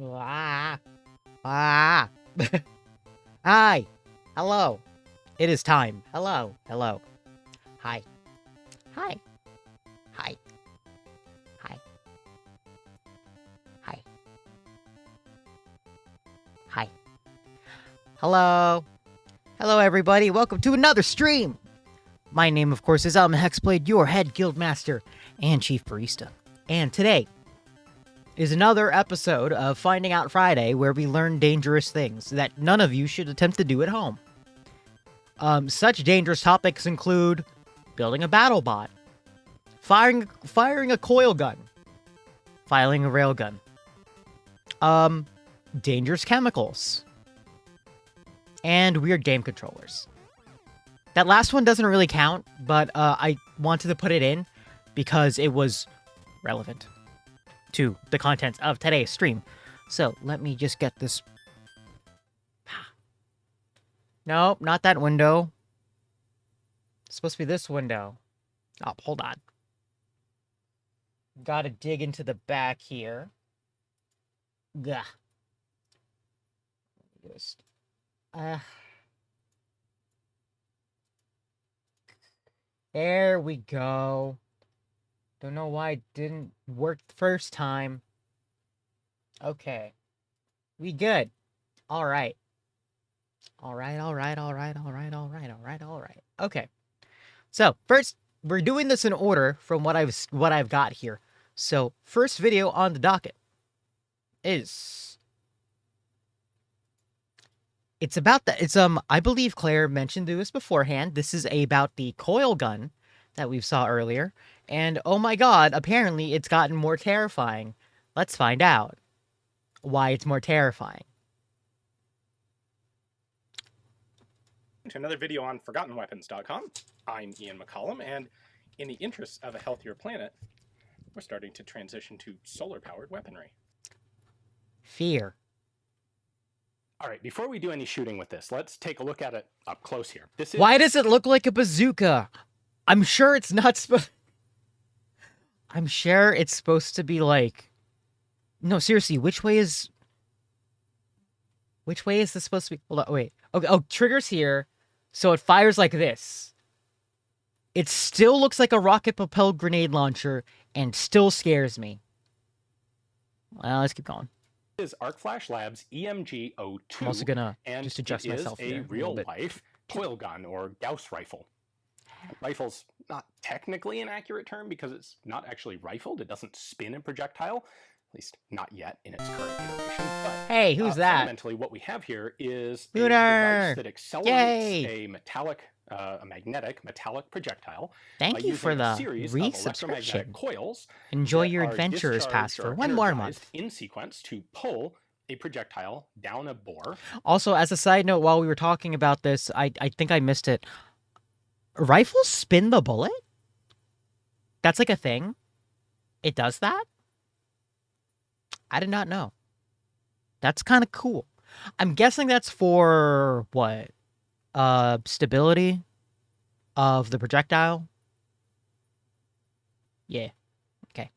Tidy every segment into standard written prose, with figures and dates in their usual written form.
Ah. Ah. Hi. Hello. It is time. Hello. Hello. Hi. Hi. Hi. Hi. Hi. Hi. Hello. Hello, everybody. Welcome to another stream. My name, of course, is Hexblade, your head guildmaster and chief barista. And today is another episode of Finding Out Friday, where we learn dangerous things that none of you should attempt to do at home. Such dangerous topics include building a battle bot, firing a coil gun, filing a railgun, dangerous chemicals, and weird game controllers. That last one doesn't really count, but I wanted to put it in because it was relevant to the contents of today's stream. So let me just get this. Nope, not that window. It's supposed to be this window. Oh, hold on. Gotta dig into the back here. Gah. Just. There we go. Don't know why it didn't work the first time. Okay. We good. Alright. Alright. Okay. So, first, we're doing this in order from what I've got here. So, first video on the docket is... It's about I believe Claire mentioned this beforehand. This is about the coil gun that we saw earlier. And oh my god, apparently it's gotten more terrifying. Let's find out why it's more terrifying. To another video on ForgottenWeapons.com. I'm Ian McCollum, and in the interests of a healthier planet, we're starting to transition to solar-powered weaponry. Fear. All right, before we do any shooting with this, let's take a look at it up close here. Why does it look like a bazooka? I'm sure it's not supposed... I'm sure it's supposed to be like... No, seriously, which way is this supposed to be? Hold on, wait. Okay, oh, trigger's here, so it fires like this. It still looks like a rocket-propelled grenade launcher, and still scares me. Well, let's keep going. This is Arc Flash Labs EMG-02. I'm also gonna just adjust myself here. It is a real-life coil gun, or Gauss rifle. Rifle's not technically an accurate term because it's not actually rifled. It doesn't spin a projectile, at least not yet in its current iteration. But, hey, who's that? Fundamentally, what we have here is a Lunar! device that accelerates a magnetic metallic projectile. Thank you for the resubscription. Coils. Enjoy your adventures past for one more month. In sequence to pull a projectile down a bore. Also, as a side note, while we were talking about this, I think I missed it. Rifles spin the bullet? That's like a thing? It does that? I did not know. That's kind of cool. I'm guessing that's for what? Stability of the projectile? Yeah. Okay.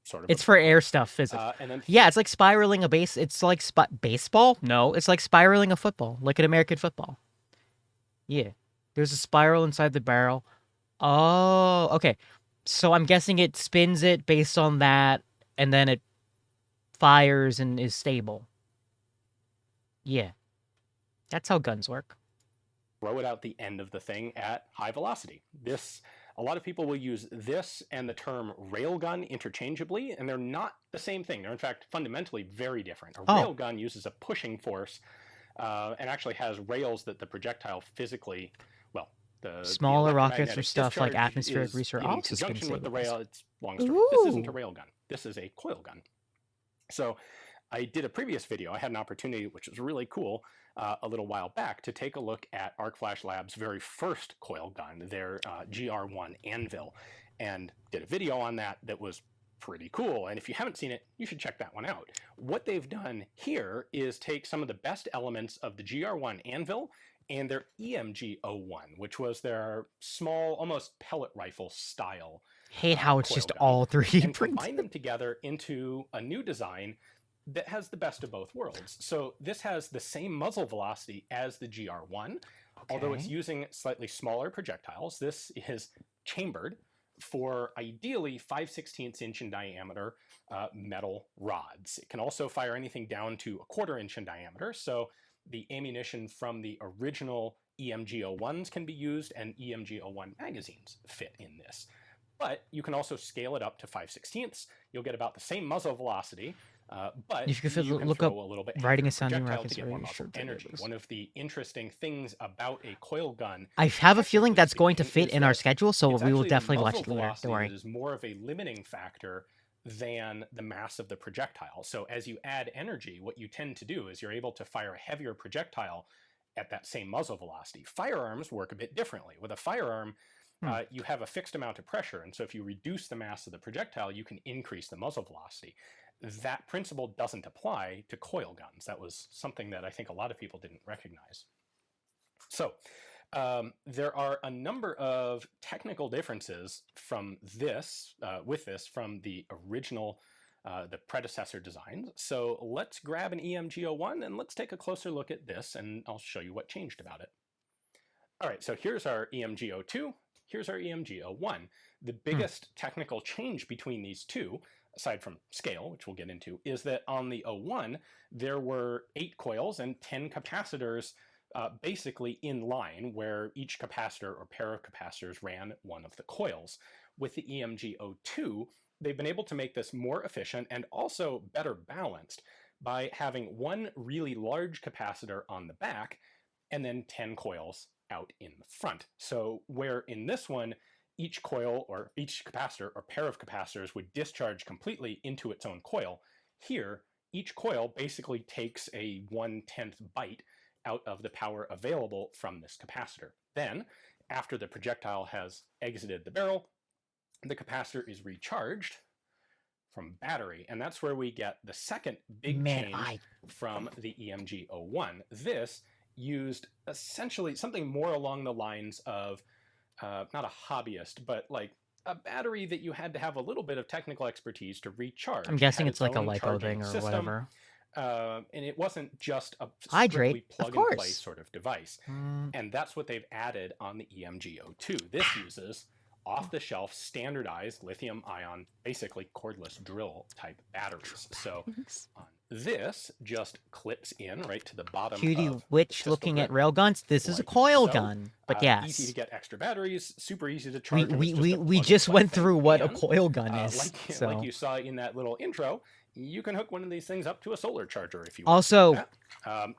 Sort of. It's for air stuff, physics. Yeah, it's like spiraling a base. It's like baseball? No, it's like spiraling a football, like an American football. Yeah. There's a spiral inside the barrel. Oh, okay. So I'm guessing it spins it based on that, and then it fires and is stable. Yeah. That's how guns work. Throw it out the end of the thing at high velocity. A lot of people will use this and the term railgun interchangeably, and they're not the same thing. They're, in fact, fundamentally very different. A railgun uses a pushing force and actually has rails that the projectile physically... The smaller rockets or stuff like atmospheric research. In conjunction with the rail, it's long story. Ooh. This isn't a rail gun. This is a coil gun. So I did a previous video. I had an opportunity, which was really cool, a little while back, to take a look at Arc Flash Labs' very first coil gun, their GR1 Anvil, and did a video on that was pretty cool. And if you haven't seen it, you should check that one out. What they've done here is take some of the best elements of the GR1 Anvil and their EMG-01, which was their small, almost pellet rifle style. Hate how it's just all 3D and combine them together into a new design that has the best of both worlds. So this has the same muzzle velocity as the GR1, although it's using slightly smaller projectiles. This is chambered for ideally 5/16 inch in diameter metal rods. It can also fire anything down to 1/4 inch in diameter. So the ammunition from the original EMG-01s can be used, and EMG-01 magazines fit in this. But you can also scale it up to 5/16. You'll get about the same muzzle velocity, but If you could you can look throw up a little bit writing heavier a sounding projectile rockets to get more very muzzle short energy. videos. One of the interesting things about a coil gun, I have a feeling that's going to technically fit speaking, in is our that schedule, so it's we will actually the definitely watch muzzle it later. Don't velocity worry. that is more of a limiting factor than the mass of the projectile. So as you add energy, what you tend to do is you're able to fire a heavier projectile at that same muzzle velocity. Firearms work a bit differently. With a firearm, you have a fixed amount of pressure, and so if you reduce the mass of the projectile, you can increase the muzzle velocity. That principle doesn't apply to coil guns. That was something that I think a lot of people didn't recognize. So there are a number of technical differences from this, from the original, the predecessor designs. So let's grab an EMG-01 and let's take a closer look at this, and I'll show you what changed about it. All right, so here's our EMG-02. Here's our EMG-01. The biggest technical change between these two, aside from scale, which we'll get into, is that on the 01, there were 8 coils and 10 capacitors basically in line, where each capacitor or pair of capacitors ran one of the coils. With the EMG-02, they've been able to make this more efficient and also better balanced by having one really large capacitor on the back and then 10 coils out in the front. So where in this one, each coil or each capacitor or pair of capacitors would discharge completely into its own coil, here, each coil basically takes a 1/10 bite out of the power available from this capacitor. Then, after the projectile has exited the barrel, the capacitor is recharged from battery, and that's where we get the second big change from the EMG-01. This used essentially something more along the lines of not a hobbyist, but like a battery that you had to have a little bit of technical expertise to recharge. I'm guessing it's like a LiPo thing or whatever. And it wasn't just a Hydrate, strictly plug-and-play sort of device. And that's what they've added on the EMG-02. This uses off-the-shelf, standardized lithium-ion, basically cordless drill type batteries. So this just clips in right to the bottom. Cutie of Witch looking at railguns. This is a coil gun, but yes. Easy to get extra batteries, super easy to charge. We just went through what a coil gun is. Like you saw in that little intro, you can hook one of these things up to a solar charger if you also, want to do that.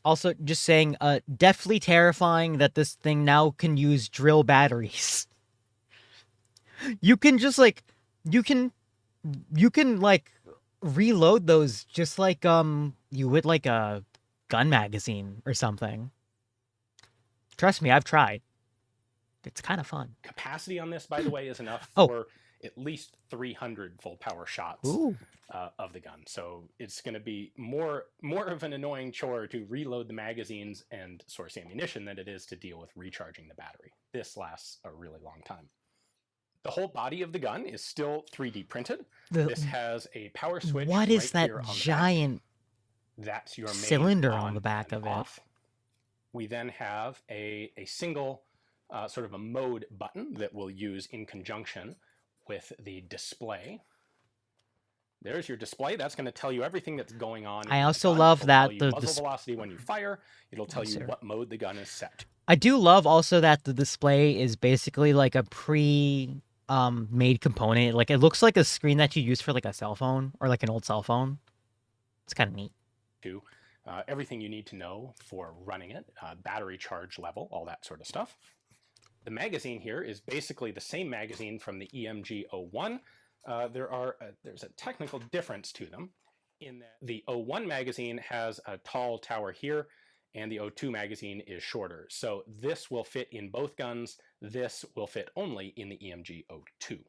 Also, just saying, definitely terrifying that this thing now can use drill batteries. You can just like, you can like reload those just like you would like a gun magazine or something. Trust me, I've tried. It's kind of fun. Capacity on this, by the way, is enough for at least 300 full power shots of the gun. So it's going to be more of an annoying chore to reload the magazines and source ammunition than it is to deal with recharging the battery. This lasts a really long time. The whole body of the gun is still 3D printed. This has a power switch. What is that giant that's your main cylinder on the back of it? We then have a single sort of a mode button that we'll use in conjunction with the display. There's your display. That's going to tell you everything that's going on. I also love that the muzzle velocity when you fire. It'll tell you what mode the gun is set. I do love also that the display is basically like a made component. Like it looks like a screen that you use for like a cell phone or like an old cell phone. It's kind of neat. Everything you need to know for running it, battery charge level, all that sort of stuff. The magazine here is basically the same magazine from the EMG-01. There's a technical difference to them in that the 01 magazine has a tall tower here and the 02 magazine is shorter. So this will fit in both guns. This will fit only in the EMG-02.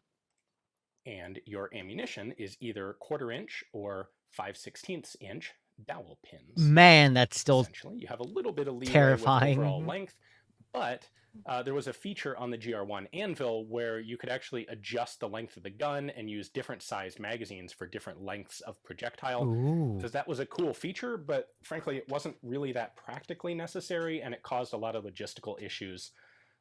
And your ammunition is either 1/4 inch or 5/16 inch dowel pins. Man, that's still essentially. You have a little bit of leeway terrifying. with overall length, but there was a feature on the GR1 Anvil where you could actually adjust the length of the gun and use different sized magazines for different lengths of projectile. Because that was a cool feature, but frankly, it wasn't really that practically necessary, and it caused a lot of logistical issues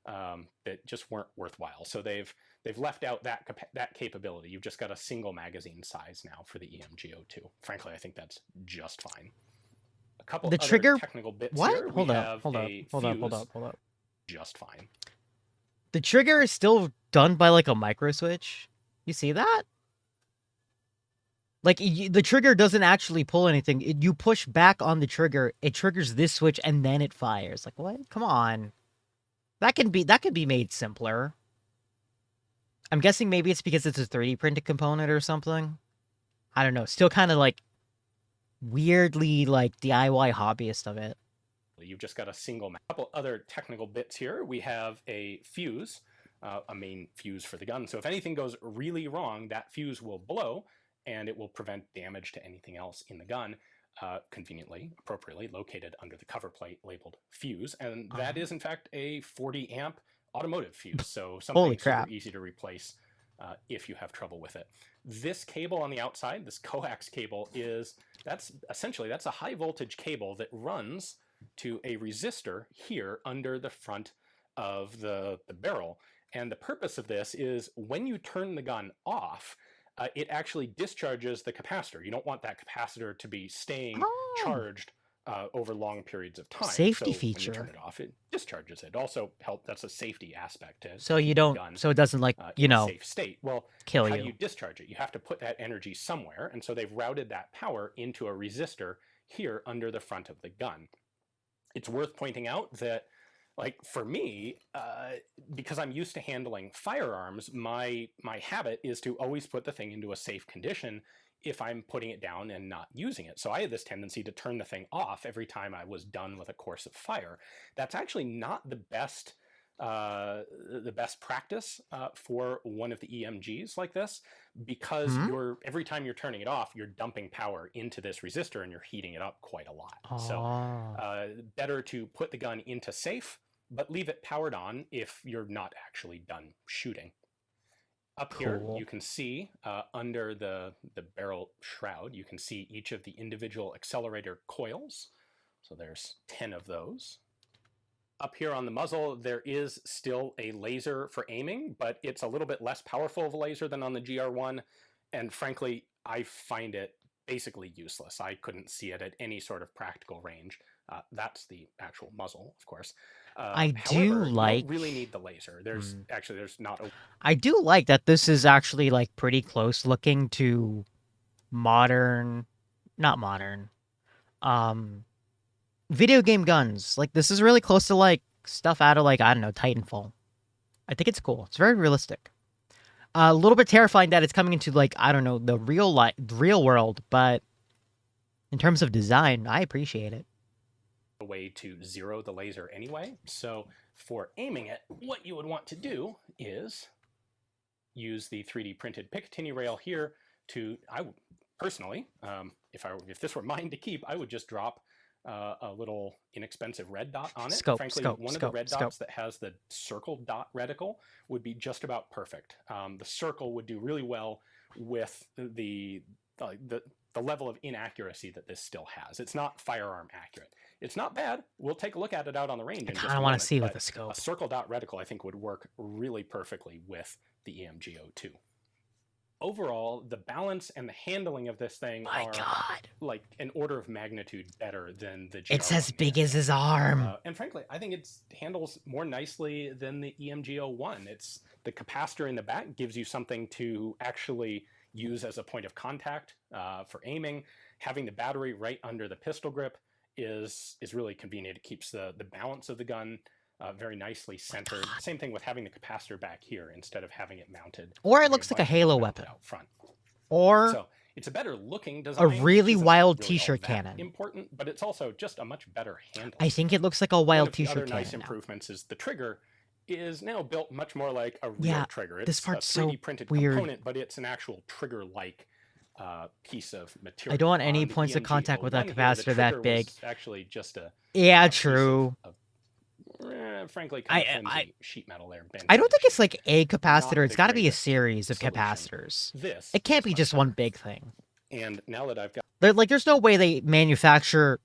that just weren't worthwhile. So they've left out that capability. You've just got a single magazine size now for the EMG02. Frankly, I think that's just fine. A couple The other trigger. technical bits What? here. Hold we up. have Hold up. a Hold up. fuse. Hold up. Hold up. Just fine. The trigger is still done by like a micro switch. You see that? Like the trigger doesn't actually pull anything. You push back on the trigger, it triggers this switch, and then it fires. Like what? Come on. That can be made simpler. I'm guessing maybe it's because it's a 3D printed component or something. I don't know. Still kind of like weirdly like DIY hobbyist of it. You've just got a single. A couple other technical bits here. We have a fuse, a main fuse for the gun. So if anything goes really wrong, that fuse will blow, and it will prevent damage to anything else in the gun. Conveniently, appropriately located under the cover plate labeled fuse, and that is in fact a 40 amp automotive fuse. So something super easy to replace if you have trouble with it. This cable on the outside, this coax cable, that's a high voltage cable that runs to a resistor here under the front of the barrel. And the purpose of this is when you turn the gun off, it actually discharges the capacitor. You don't want that capacitor to be staying charged over long periods of time. Safety so feature. When you turn it off, it discharges it. Also that's a safety aspect to so you don't so it doesn't like in a safe state. Well, kill how you. do you discharge it? You have to put that energy somewhere, and so they've routed that power into a resistor here under the front of the gun. It's worth pointing out that, like for me, because I'm used to handling firearms, my habit is to always put the thing into a safe condition if I'm putting it down and not using it. So I had this tendency to turn the thing off every time I was done with a course of fire. That's actually not the best practice for one of the EMGs like this, because every time you're turning it off, you're dumping power into this resistor and you're heating it up quite a lot. So better to put the gun into safe, but leave it powered on if you're not actually done shooting. Up here, you can see under the barrel shroud, you can see each of the individual accelerator coils. So there's 10 of those. Up here on the muzzle, there is still a laser for aiming, but it's a little bit less powerful of a laser than on the GR1. And frankly, I find it basically useless. I couldn't see it at any sort of practical range. That's the actual muzzle, of course. I however, do you like don't really need the laser. There's not a... I do like that this is actually like pretty close looking to modern, not modern, video game guns. Like this is really close to like stuff out of like, I don't know, Titanfall. I think it's cool. It's very realistic. A little bit terrifying that it's coming into like, I don't know, the real world, but in terms of design, I appreciate it. A way to zero the laser anyway. So for aiming it, what you would want to do is use the 3D printed Picatinny rail here to, I would personally, if this were mine to keep, I would just drop a little inexpensive red dot on it. Frankly, one of the red dots that has the circle dot reticle would be just about perfect. The circle would do really well with the level of inaccuracy that this still has. It's not firearm accurate. It's not bad. We'll take a look at it out on the range. I kind of want to see with the scope. A circle dot reticle, I think, would work really perfectly with the EMG02. Overall, the balance and the handling of this thing are like an order of magnitude better than the GR1. It's as big as his arm. And frankly, I think it handles more nicely than the EMG01. It's the capacitor in the back gives you something to actually use as a point of contact for aiming. Having the battery right under the pistol grip is really convenient. It keeps the balance of the gun very nicely centered. Same thing with having the capacitor back here instead of having it mounted. Or it looks like a Halo weapon. Out front. Or so it's a better looking design. A really wild really t-shirt cannon. Important, but it's also just a much better handle. I think it looks like a wild t-shirt cannon. t-shirt One of the cannon. other nice improvements is the trigger is now built much more like a real Yeah, trigger. It's this part's a 3D so printed weird. component, but it's an actual trigger-like piece of material. I don't want any On the points of contact with that EMG01 here, the capacitor that trigger big. was actually just a Yeah, piece true. of frankly, kind of flimsy sheet metal there. I don't think it's like a capacitor. It's got to be a greatest series of solution. capacitors. This It can't is be much just one better. big thing. And now that I've got There's no way they manufacture.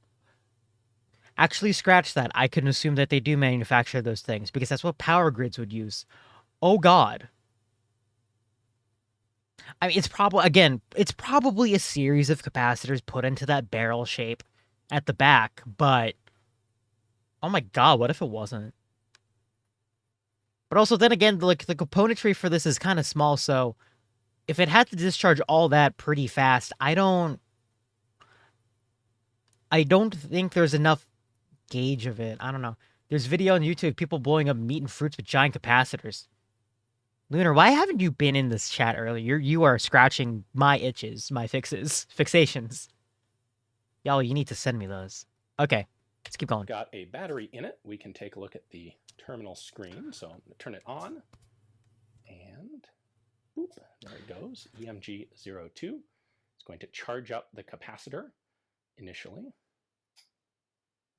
Actually, scratch that. I can assume that they do manufacture those things because that's what power grids would use. Oh God. I mean, it's probably a series of capacitors put into that barrel shape at the back, but oh my God, what if it wasn't? But also, then again, like the componentry for this is kind of small, so if it had to discharge all that pretty fast, I don't think there's enough gauge of it. I don't know. There's video on YouTube, people blowing up meat and fruits with giant capacitors. Lunar, why haven't you been in this chat earlier? You are scratching my itches, my fixations. Y'all, you need to send me those. Okay, let's keep going. got a battery in it. We can take a look at the terminal screen. So I'm going to turn it on. And boop, there it goes. EMG02. It's going to charge up the capacitor initially.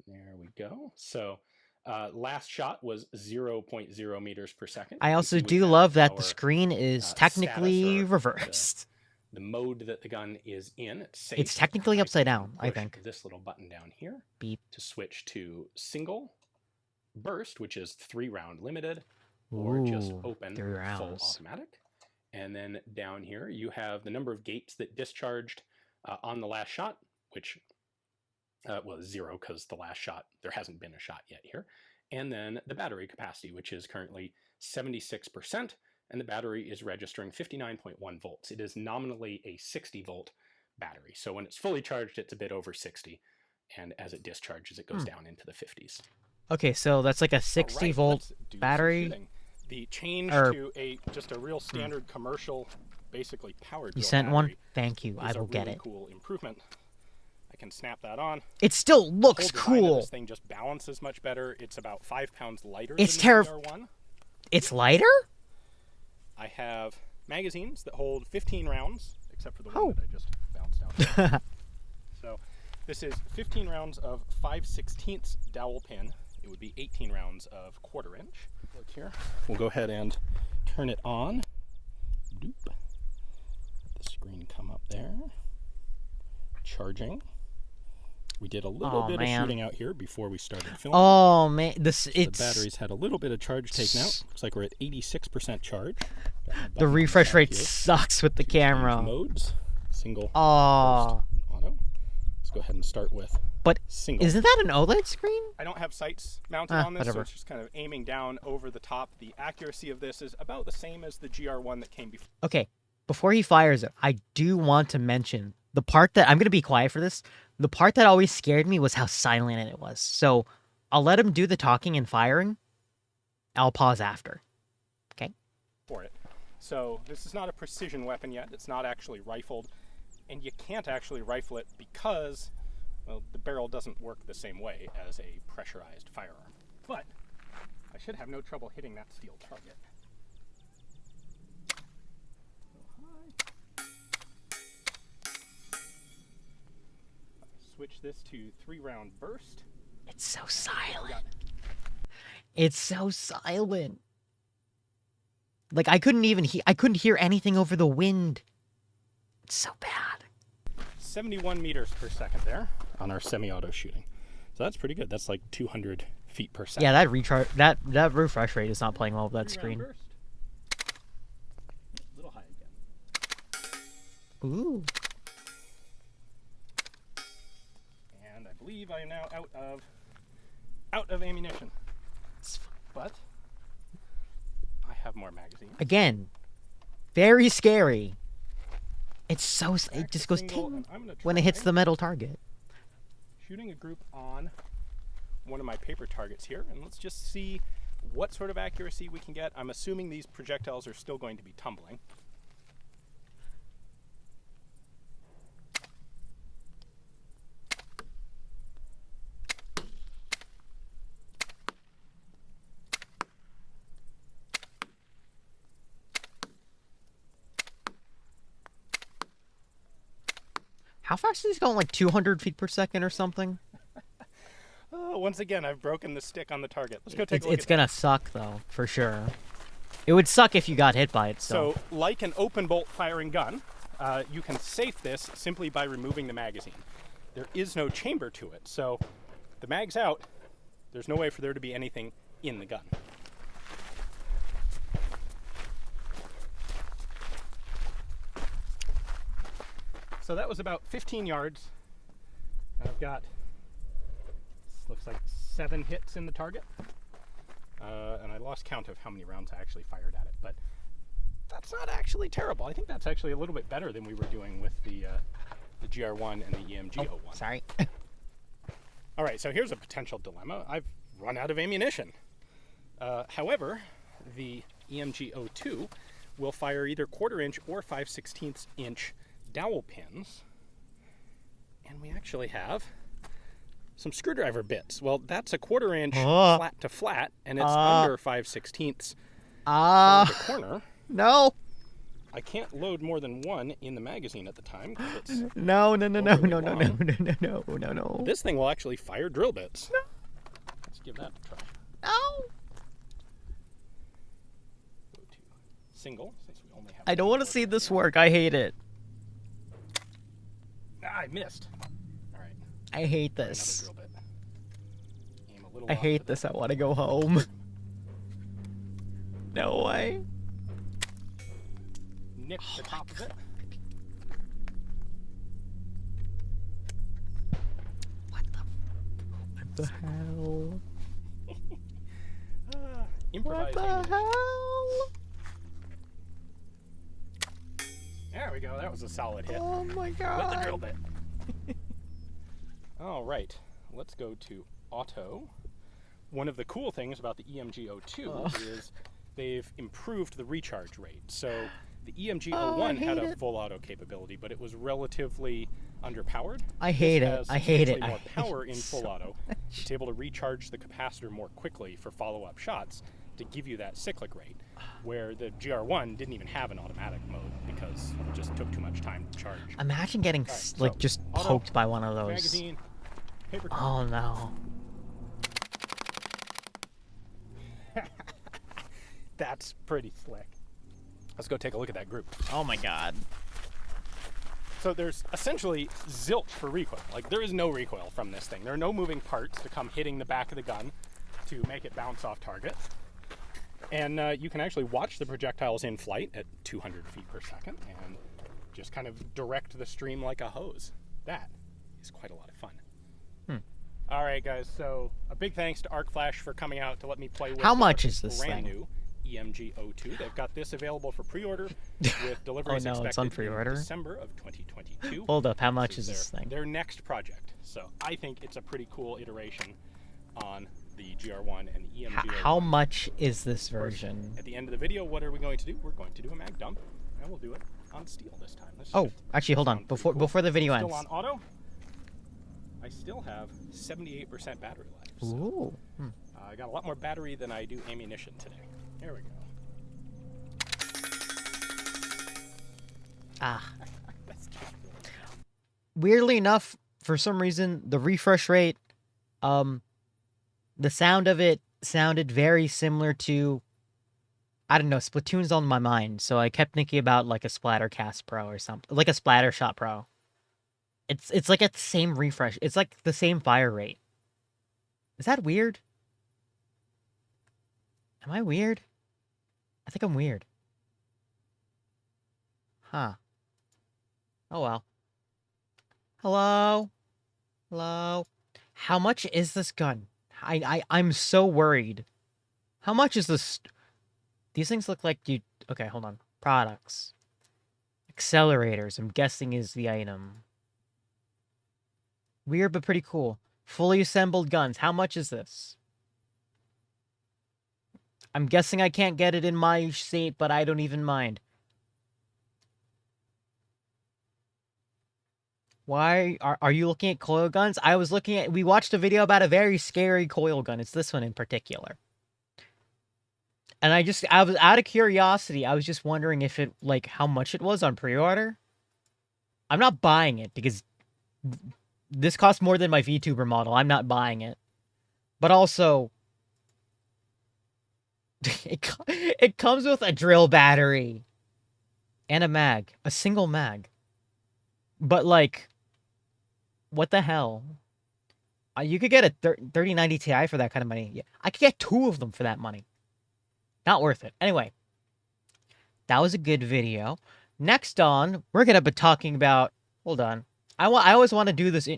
There we go. So last shot was 0.0 meters per second. I also do love that the screen is technically reversed. The mode that the gun is in. It's technically upside down, I think. This little button down here. Beep. To switch to single burst, which is 3-round limited, or just open full automatic. And then down here you have the number of gates that discharged on the last shot, which was 0 because the last shot, there hasn't been a shot yet here. And then the battery capacity, which is currently 76%, and the battery is registering 59.1 volts. It is nominally a 60-volt battery. So when it's fully charged, it's a bit over 60. And as it discharges, it goes down into the 50s. Okay, so that's like a 60-volt battery. The change to just a real standard commercial, basically powered. You sent one? Thank you. I will get it. Cool improvement. I can snap that on. It still looks cool. This thing just balances much better. It's about 5 pounds lighter. It's than terrible. the GR1. It's lighter? I have magazines that hold 15 rounds, except for the one that I just bounced out. So this is 15 rounds of 5/16 dowel pin. It would be 18 rounds of 1/4 inch. Look here. We'll go ahead and turn it on. Doop. Let the screen come up there. Charging. We did a little bit of shooting out here before we started filming. Oh man, the batteries had a little bit of charge taken out. Looks like we're at 86% charge. The refresh rate sucks with the camera. Modes, single, burst, auto. Let's go ahead and start with single. Isn't that an OLED screen? I don't have sights mounted on this, whatever. so it's just kind of aiming down over the top. The accuracy of this is about the same as the GR1 that came before. Okay, before he fires it, I do want to mention the part that I'm going to be quiet for this. The part that always scared me was how silent it was. So I'll let him do the talking and firing. I'll pause after. Okay? For it. So this is not a precision weapon yet. It's not actually rifled. And you can't actually rifle it because, well, the barrel doesn't work the same way as a pressurized firearm. But I should have no trouble hitting that steel target. Switch this to 3-round burst. It's so silent. It's so silent. Like I couldn't hear anything over the wind. It's so bad. 71 meters per second there on our semi-auto shooting. So that's pretty good. That's like 200 feet per second. Yeah, that refresh rate is not playing well with that screen. Burst. A little high again. Ooh. And I believe I am now out of ammunition. But I have more magazines. Again, very scary. It's so it just goes ting when it hits the metal target. Shooting a group on one of my paper targets here, and let's just see what sort of accuracy we can get. I'm assuming these projectiles are still going to be tumbling. How fast is he going? Like 200 feet per second or something? Oh, once again, I've broken the stick on the target. Let's go take a look It's at gonna suck, though, for sure. It would suck if you got hit by it, So, like an open bolt firing gun, you can safe this simply by removing the magazine. There is no chamber to it, so the mag's out. There's no way for there to be anything in the gun. So that was about 15 yards. And I've got, this looks like 7 hits in the target. And I lost count of how many rounds I actually fired at it, but that's not actually terrible. I think that's actually a little bit better than we were doing with the GR1 and the EMG-01. Oh, sorry. All right, so here's a potential dilemma. I've run out of ammunition. However, the EMG-02 will fire either 1/4 inch or 5/16 inch dowel pins. And we actually have some screwdriver bits. Well, that's a 1/4 inch flat to flat, and it's under 5/16 the corner. No. I can't load more than one in the magazine at the time. It's No. This thing will actually fire drill bits. No. Let's give that a try. No. Go to single, since we only have. I don't want to see this work. I hate it. I missed. All right. I hate Another this. drill bit. Aim a little I off hate to this. I want to go home. No way. Nick the top of it. What the hell? What Improvising. the hell? There we go. That was a solid hit. Oh my With the god. drill bit. All right. Let's go to auto. One of the cool things about the EMG-02 is they've improved the recharge rate. So the EMG-01 had a full auto capability, but it was relatively underpowered. I hate This it. has I hate it. substantially more I hate power it in full so auto. It's able to recharge the capacitor more quickly for follow-up shots to give you that cyclic rate, where the GR1 didn't even have an automatic mode because it just took too much time to charge. Imagine getting Alright, like so, just auto, poked by one of those. Magazine, paper cut. Oh no. That's pretty slick. Let's go take a look at that group. Oh my god. So there's essentially zilch for recoil. Like, there is no recoil from this thing. There are no moving parts to come hitting the back of the gun to make it bounce off target. And you can actually watch the projectiles in flight at 200 feet per second and just kind of direct the stream like a hose. That is quite a lot of fun. All right, guys, so a big thanks to ArcFlash for coming out to let me play with How much is this brand thing? new EMG-02. They've got this available for pre-order with deliveries Oh, no, it's expected on in pre-order? December of 2022. Hold up. How much is this their, thing? Their next project. So I think it's a pretty cool iteration on the GR1 and the EMG-01. How much is this version? At the end of the video, what are we going to do? We're going to do a mag dump, and we'll do it on steel this time. This Oh, should actually, hold on. sound pretty Before the video Still ends. on auto. I still have 78% battery life. So, Ooh. I got a lot more battery than I do ammunition today. Here we go. Ah. That's just really Weirdly enough, for some reason, the refresh rate, the sound of it sounded very similar to, I don't know, Splatoon's on my mind, so I kept thinking about like a Splattercast Pro or something, like a Splattershot Pro. It's like at the same refresh. It's like the same fire rate. Is that weird? Am I weird? I think I'm weird. Huh. Oh well. Hello? Hello? How much is this gun? I'm so worried. How much is this? These things look like you... Okay, hold on. Products. Accelerators, I'm guessing is the item. Weird, but pretty cool. Fully assembled guns. How much is this? I'm guessing I can't get it in my state, but I don't even mind. Why are you looking at coil guns? I was looking at... We watched a video about a very scary coil gun. It's this one in particular. And I was out of curiosity. I was just wondering if it, like, how much it was on pre-order. I'm not buying it because this costs more than my VTuber model. I'm not buying it. But also, it comes with a drill battery and a single mag. But like, what the hell? You could get a 3090 Ti for that kind of money. Yeah, I could get 2 of them for that money. Not worth it. Anyway, that was a good video. Next on, we're gonna be talking about. Hold on, I always want to do this.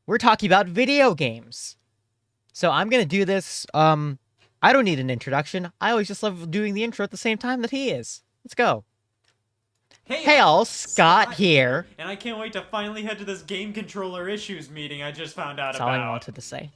We're talking about video games, so I'm gonna do this. I don't need an introduction. I always just love doing the intro at the same time that he is. Let's go. Hey all, Scott here. And I can't wait to finally head to this game controller issues meeting I just found out That's about. all I wanted to say.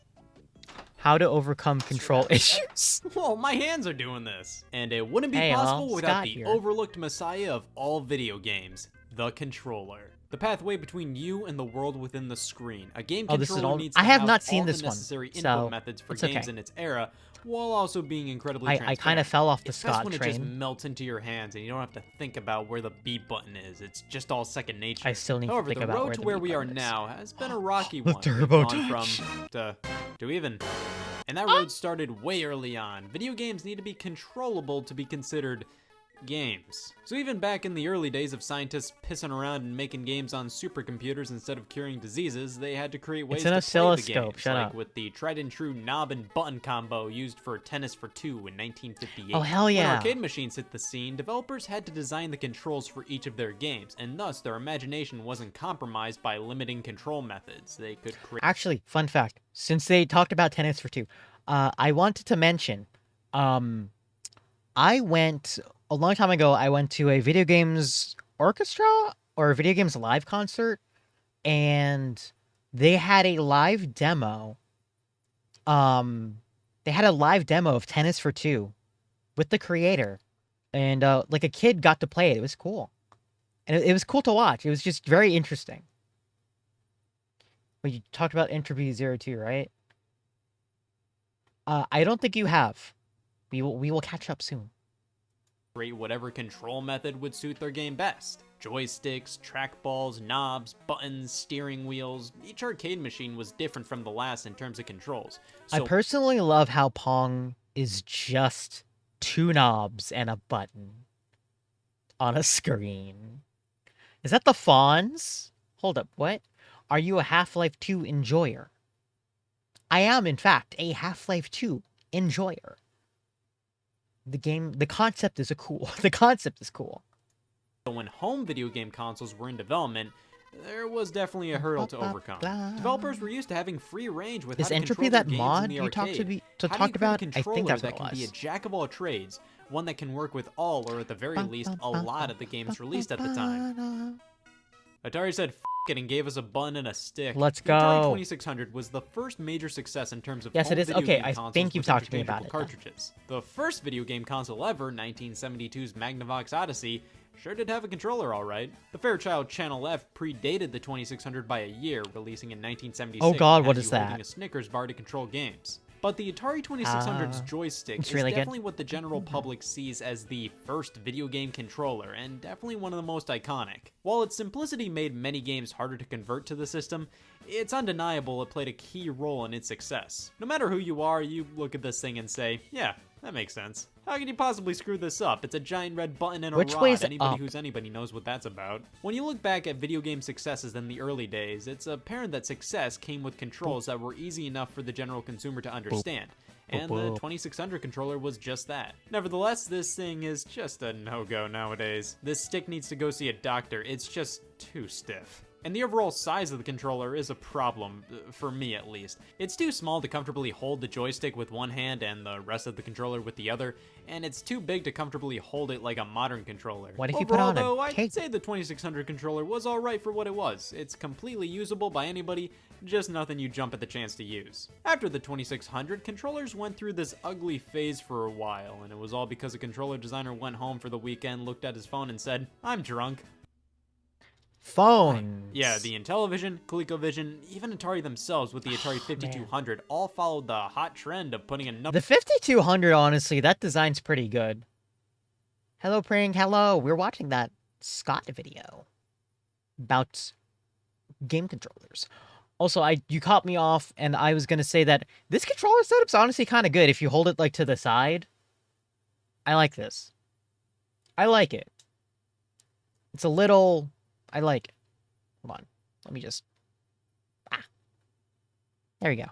How to overcome control issues. Whoa, my hands are doing this. And it wouldn't be possible without Scott the here. overlooked messiah of all video games, the controller. The pathway between you and the world within the screen. A game Oh, this is an controller old- needs to I have house not seen all this the one, necessary so input methods for it's games okay. in its era, while also being incredibly I transparent. kind of fell off the It's best Scott when it just train. melts into your hands and you don't have to think about where the B button is. It's just all second nature. I still need to However, think the about road where to the where B we are button is. now has been a rocky The one. We've turbo gone touch. from to even. And that road started way early on. Video games need to be controllable to be considered games. So even back in the early days of scientists pissing around and making games on supercomputers instead of curing diseases, they had to create ways an to play the oscilloscope, games, shut like up. with the tried and true knob and button combo used for Tennis for Two in 1958. Oh, hell yeah. When arcade machines hit the scene, developers had to design the controls for each of their games, and thus their imagination wasn't compromised by limiting control methods. They could create Actually, fun fact. Since they talked about Tennis for Two, I wanted to mention, I went a long time ago. I went to a video games orchestra or a video games live concert, and they had a live demo. They had a live demo of Tennis for Two with the creator, and like a kid got to play it. It was cool, and it was cool to watch. It was just very interesting. Well, you talked about Entropy 02, right? I don't think you have. We will catch up soon. whatever control method would suit their game best. Joysticks, trackballs, knobs, buttons, steering wheels. Each arcade machine was different from the last in terms of controls. I So personally love how Pong is just 2 knobs and a button on a screen. Is that the Fawns? Hold up, what? Are you a Half-Life 2 enjoyer? I am, in fact, a Half-Life 2 enjoyer. The concept is cool. The concept is cool. when home video game consoles were in development, there was definitely a hurdle to overcome. Developers were used to having free range with Is how to Entropy control their that games mod in the you talked arcade. to How do you talk create a about? I think controller that's that what it can be a was. jack of all trades, one that can work with all, or at the very least, a lot of the games released at the time. Atari said, "F it," and gave us a bun and a stick. Let's The Atari go. 2600 was the first major success in terms of Yes, home it is. video Okay, game I consoles think you've with talked to me about interchangeable it, then. cartridges. The first video game console ever, 1972's Magnavox Odyssey, sure did have a controller all right. The Fairchild Channel F predated the 2600 by a year, releasing in 1976. Oh God, and what had is you holding that? a Snickers bar to control games. But the Atari 2600's joystick it's is really good. definitely what the general public sees as the first video game controller, and definitely one of the most iconic. While its simplicity made many games harder to convert to the system, it's undeniable it played a key role in its success. No matter who you are, you look at this thing and say, yeah, that makes sense. How could you possibly screw this up? It's a giant red button and a Which rod. way's Anybody up? who's anybody knows what that's about. When you look back at video game successes in the early days, it's apparent that success came with controls that were easy enough for the general consumer to understand. And the 2600 controller was just that. Nevertheless, this thing is just a no-go nowadays. This stick needs to go see a doctor. It's just too stiff. And the overall size of the controller is a problem, for me at least. It's too small to comfortably hold the joystick with one hand and the rest of the controller with the other, and it's too big to comfortably hold it like a modern controller. What if you put Overall, on a though, I'd cake? say the 2600 controller was alright for what it was. It's completely usable by anybody, just nothing you jump at the chance to use. After the 2600, controllers went through this ugly phase for a while, and it was all because a controller designer went home for the weekend, looked at his phone, and said, "I'm drunk." Phones. Yeah, the Intellivision, ColecoVision, even Atari themselves with the Atari 5200 all followed the hot trend of putting a number The 5200, honestly, that design's pretty good. Hello, Pring. Hello. We're watching that Scott video about game controllers. Also, you caught me off, and I was gonna say that this controller setup's honestly kind of good. If you hold it like to the side, I like this. I like it. It's a little. I like it. Hold on. Let me just. There you go.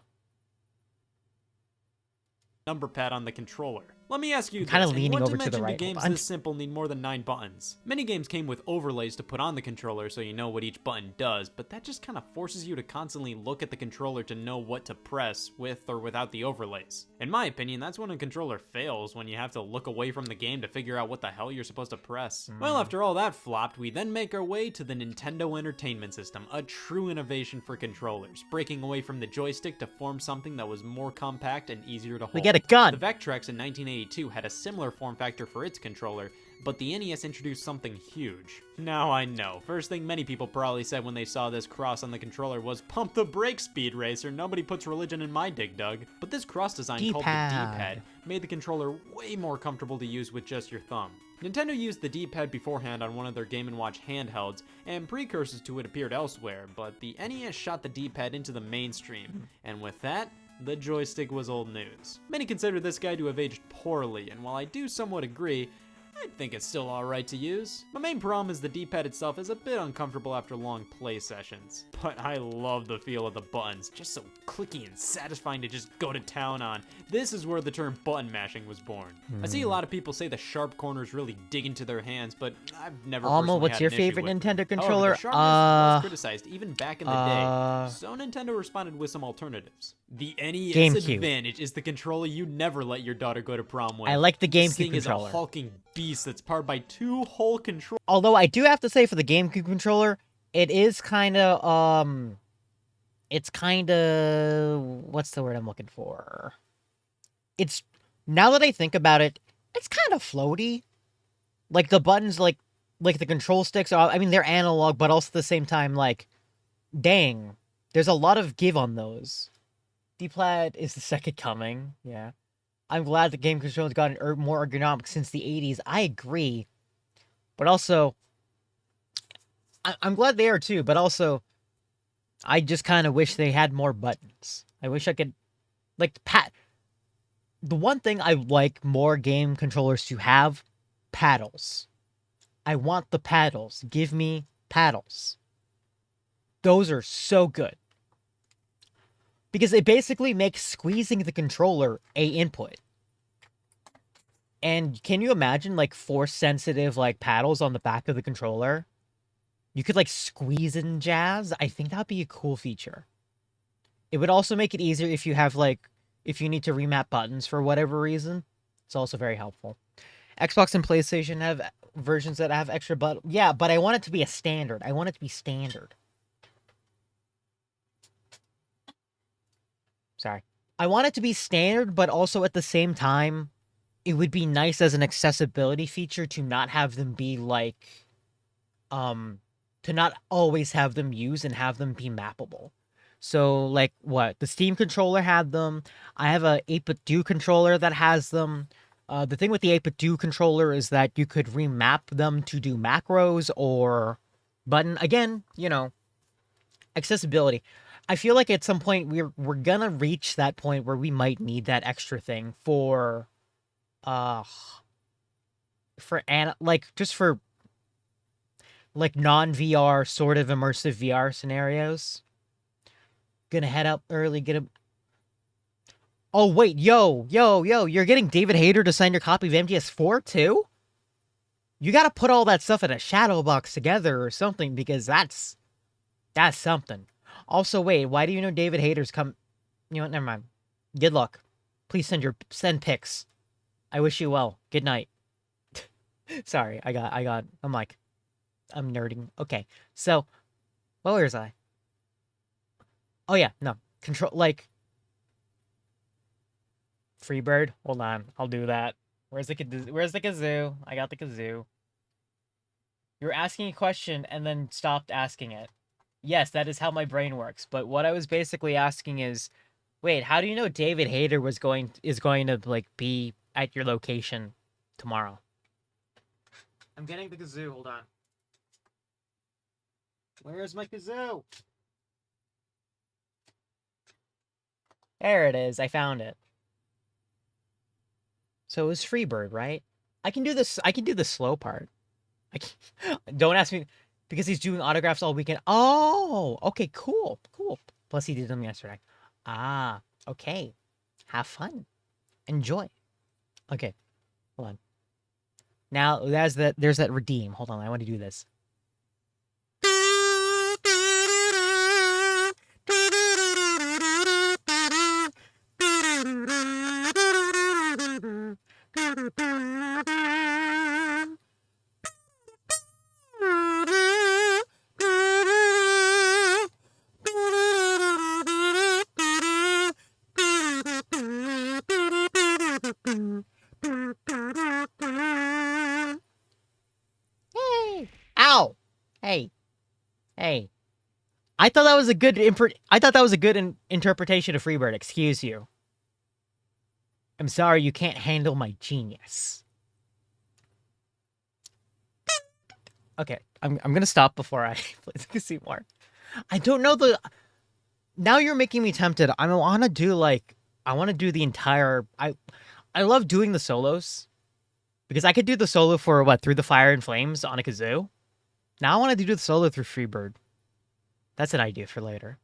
number pad on the controller. Let me ask you I'm this, kind of in leaning what over to the dimension right. do games this simple need more than 9 buttons? Many games came with overlays to put on the controller so you know what each button does, but that just kind of forces you to constantly look at the controller to know what to press with or without the overlays. In my opinion, that's when a controller fails, when you have to look away from the game to figure out what the hell you're supposed to press. Well, after all that flopped, we then make our way to the Nintendo Entertainment System, a true innovation for controllers, breaking away from the joystick to form something that was more compact and easier to hold. We get a gun! The Vectrex in 1982 had a similar form factor for its controller, but the NES introduced something huge. Now I know, first thing many people probably said when they saw this cross on the controller was, "Pump the brakes, Speed Racer, nobody puts religion in my dig dug." But this cross design called the D-pad made the controller way more comfortable to use with just your thumb. Nintendo used the D-pad beforehand on one of their Game & Watch handhelds, and precursors to it appeared elsewhere, but the NES shot the D-pad into the mainstream, and with that, the joystick was old news. Many consider this guy to have aged poorly, and while I do somewhat agree, I think it's still alright to use. My main problem is the D-pad itself is a bit uncomfortable after long play sessions. But I love the feel of the buttons, just so clicky and satisfying to just go to town on. This is where the term button mashing was born. I see a lot of people say the sharp corners really dig into their hands, but I've never personally what's had your an issue favorite with Nintendo them. controller? However, the sharpness was criticized even back in the day, so Nintendo responded with some alternatives. The NES Gamecube. Advantage is the controller you never let your daughter go to prom with. I like the This Gamecube thing controller. is a hulking beast that's powered by 2 whole controllers. Although I do have to say for the GameCube controller, it is kind of, it's kind of, what's the word I'm looking for? It's, now that I think about it, it's kind of floaty. Like the buttons, like the control sticks are, I mean, they're analog, but also at the same time, like, dang, there's a lot of give on those. D-pad is the second coming, yeah. I'm glad the game controller's gotten more ergonomic since the 80s. I agree. But also, I'm glad they are too, but also, I just kind of wish they had more buttons. I wish I could, like, the one thing I like more game controllers to have, paddles. I want the paddles. Give me paddles. Those are so good. Because it basically makes squeezing the controller a input. And can you imagine, like, force-sensitive, like, paddles on the back of the controller? You could, like, squeeze and jazz. I think that'd be a cool feature. It would also make it easier if you have, like, if you need to remap buttons for whatever reason. It's also very helpful. Xbox and PlayStation have versions that have extra buttons. Yeah, but I want it to be a standard. I want it to be standard. Sorry. I want it to be standard, but also at the same time, it would be nice as an accessibility feature to not have them be like, to not always have them use and have them be mappable. So, like, what? The Steam controller had them. I have a 8-bit-do controller that has them. The thing with the 8-bit-do controller is that you could remap them to do macros or button. Again, you know, accessibility. I feel like at some point we're gonna reach that point where we might need that extra thing for like non-VR sort of immersive VR scenarios. Gonna head up early, get a... Oh, wait, yo, you're getting David Hayter to sign your copy of MGS4 too? You gotta put all that stuff in a shadow box together or something, because that's something. Also, wait, why do you know David Hayter's come... You know what, never mind. Good luck. Please send pics. I wish you well. Good night. Sorry, I'm nerding. Okay, so, where was I? Oh yeah, no. Control, like... Freebird? Hold on, I'll do that. Where's the kazoo? I got the kazoo. You were asking a question and then stopped asking it. Yes, that is how my brain works. But what I was basically asking is, wait, how do you know David Hayter is going to like be at your location tomorrow? I'm getting the kazoo. Hold on. Where's my kazoo? There it is. I found it. So it was Freebird, right? I can do this. I can do the slow part. Don't ask me because he's doing autographs all weekend. Oh, okay, cool, cool. Plus he did them yesterday. Ah, okay. Have fun. Enjoy. Okay, hold on. Now there's that redeem. Hold on, I want to do this. Hey! Ow! Hey. Hey. I thought that was a good interpretation of Freebird. Excuse you. I'm sorry you can't handle my genius. Okay, I'm gonna stop before I see more. I don't know the. Now you're making me tempted. I want to do the entire. I love doing the solos because I could do the solo for Through the Fire and Flames on a kazoo. Now I want to do the solo through Freebird. That's an idea for later.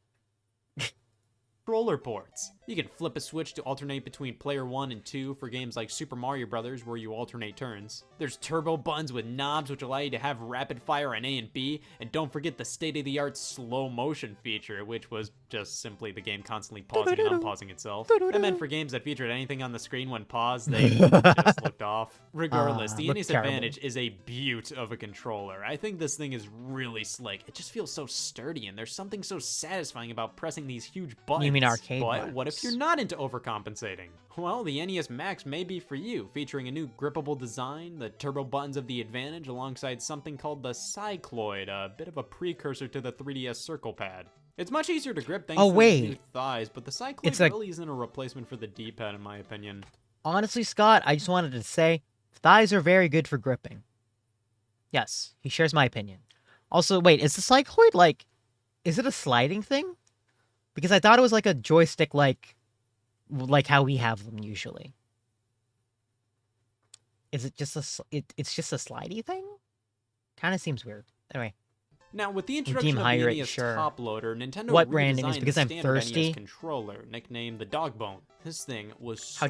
Controller ports. You can flip a switch to alternate between player 1 and 2 for games like Super Mario Bros. Where you alternate turns. There's turbo buttons with knobs which allow you to have rapid fire on A and B, and don't forget the state-of-the-art slow motion feature, which was just simply the game constantly pausing and unpausing itself. That meant for games that featured anything on the screen when paused, they just looked off. Regardless, the NES Advantage is a beaut of a controller. I think this thing is really slick. It just feels so sturdy, and there's something so satisfying about pressing these huge buttons. You mean arcade But buttons? what if you're not into overcompensating? Well, the NES Max may be for you, featuring a new grippable design, the turbo buttons of the Advantage, alongside something called the Cycloid, a bit of a precursor to the 3DS Circle Pad. It's much easier to grip thanks to the new thighs, but the Cycloid really isn't a replacement for the D-pad in my opinion. Honestly, Scott, I just wanted to say, thighs are very good for gripping. Yes, he shares my opinion. Also, wait, is the Cycloid, is it a sliding thing? Because I thought it was like a joystick, like how we have them usually. Is it just it's just a slidey thing? Kind of seems weird. Anyway. Now, with the introduction of the NES Top Loader, Nintendo redesigned the standard NES controller, nicknamed the Dogbone. This thing was so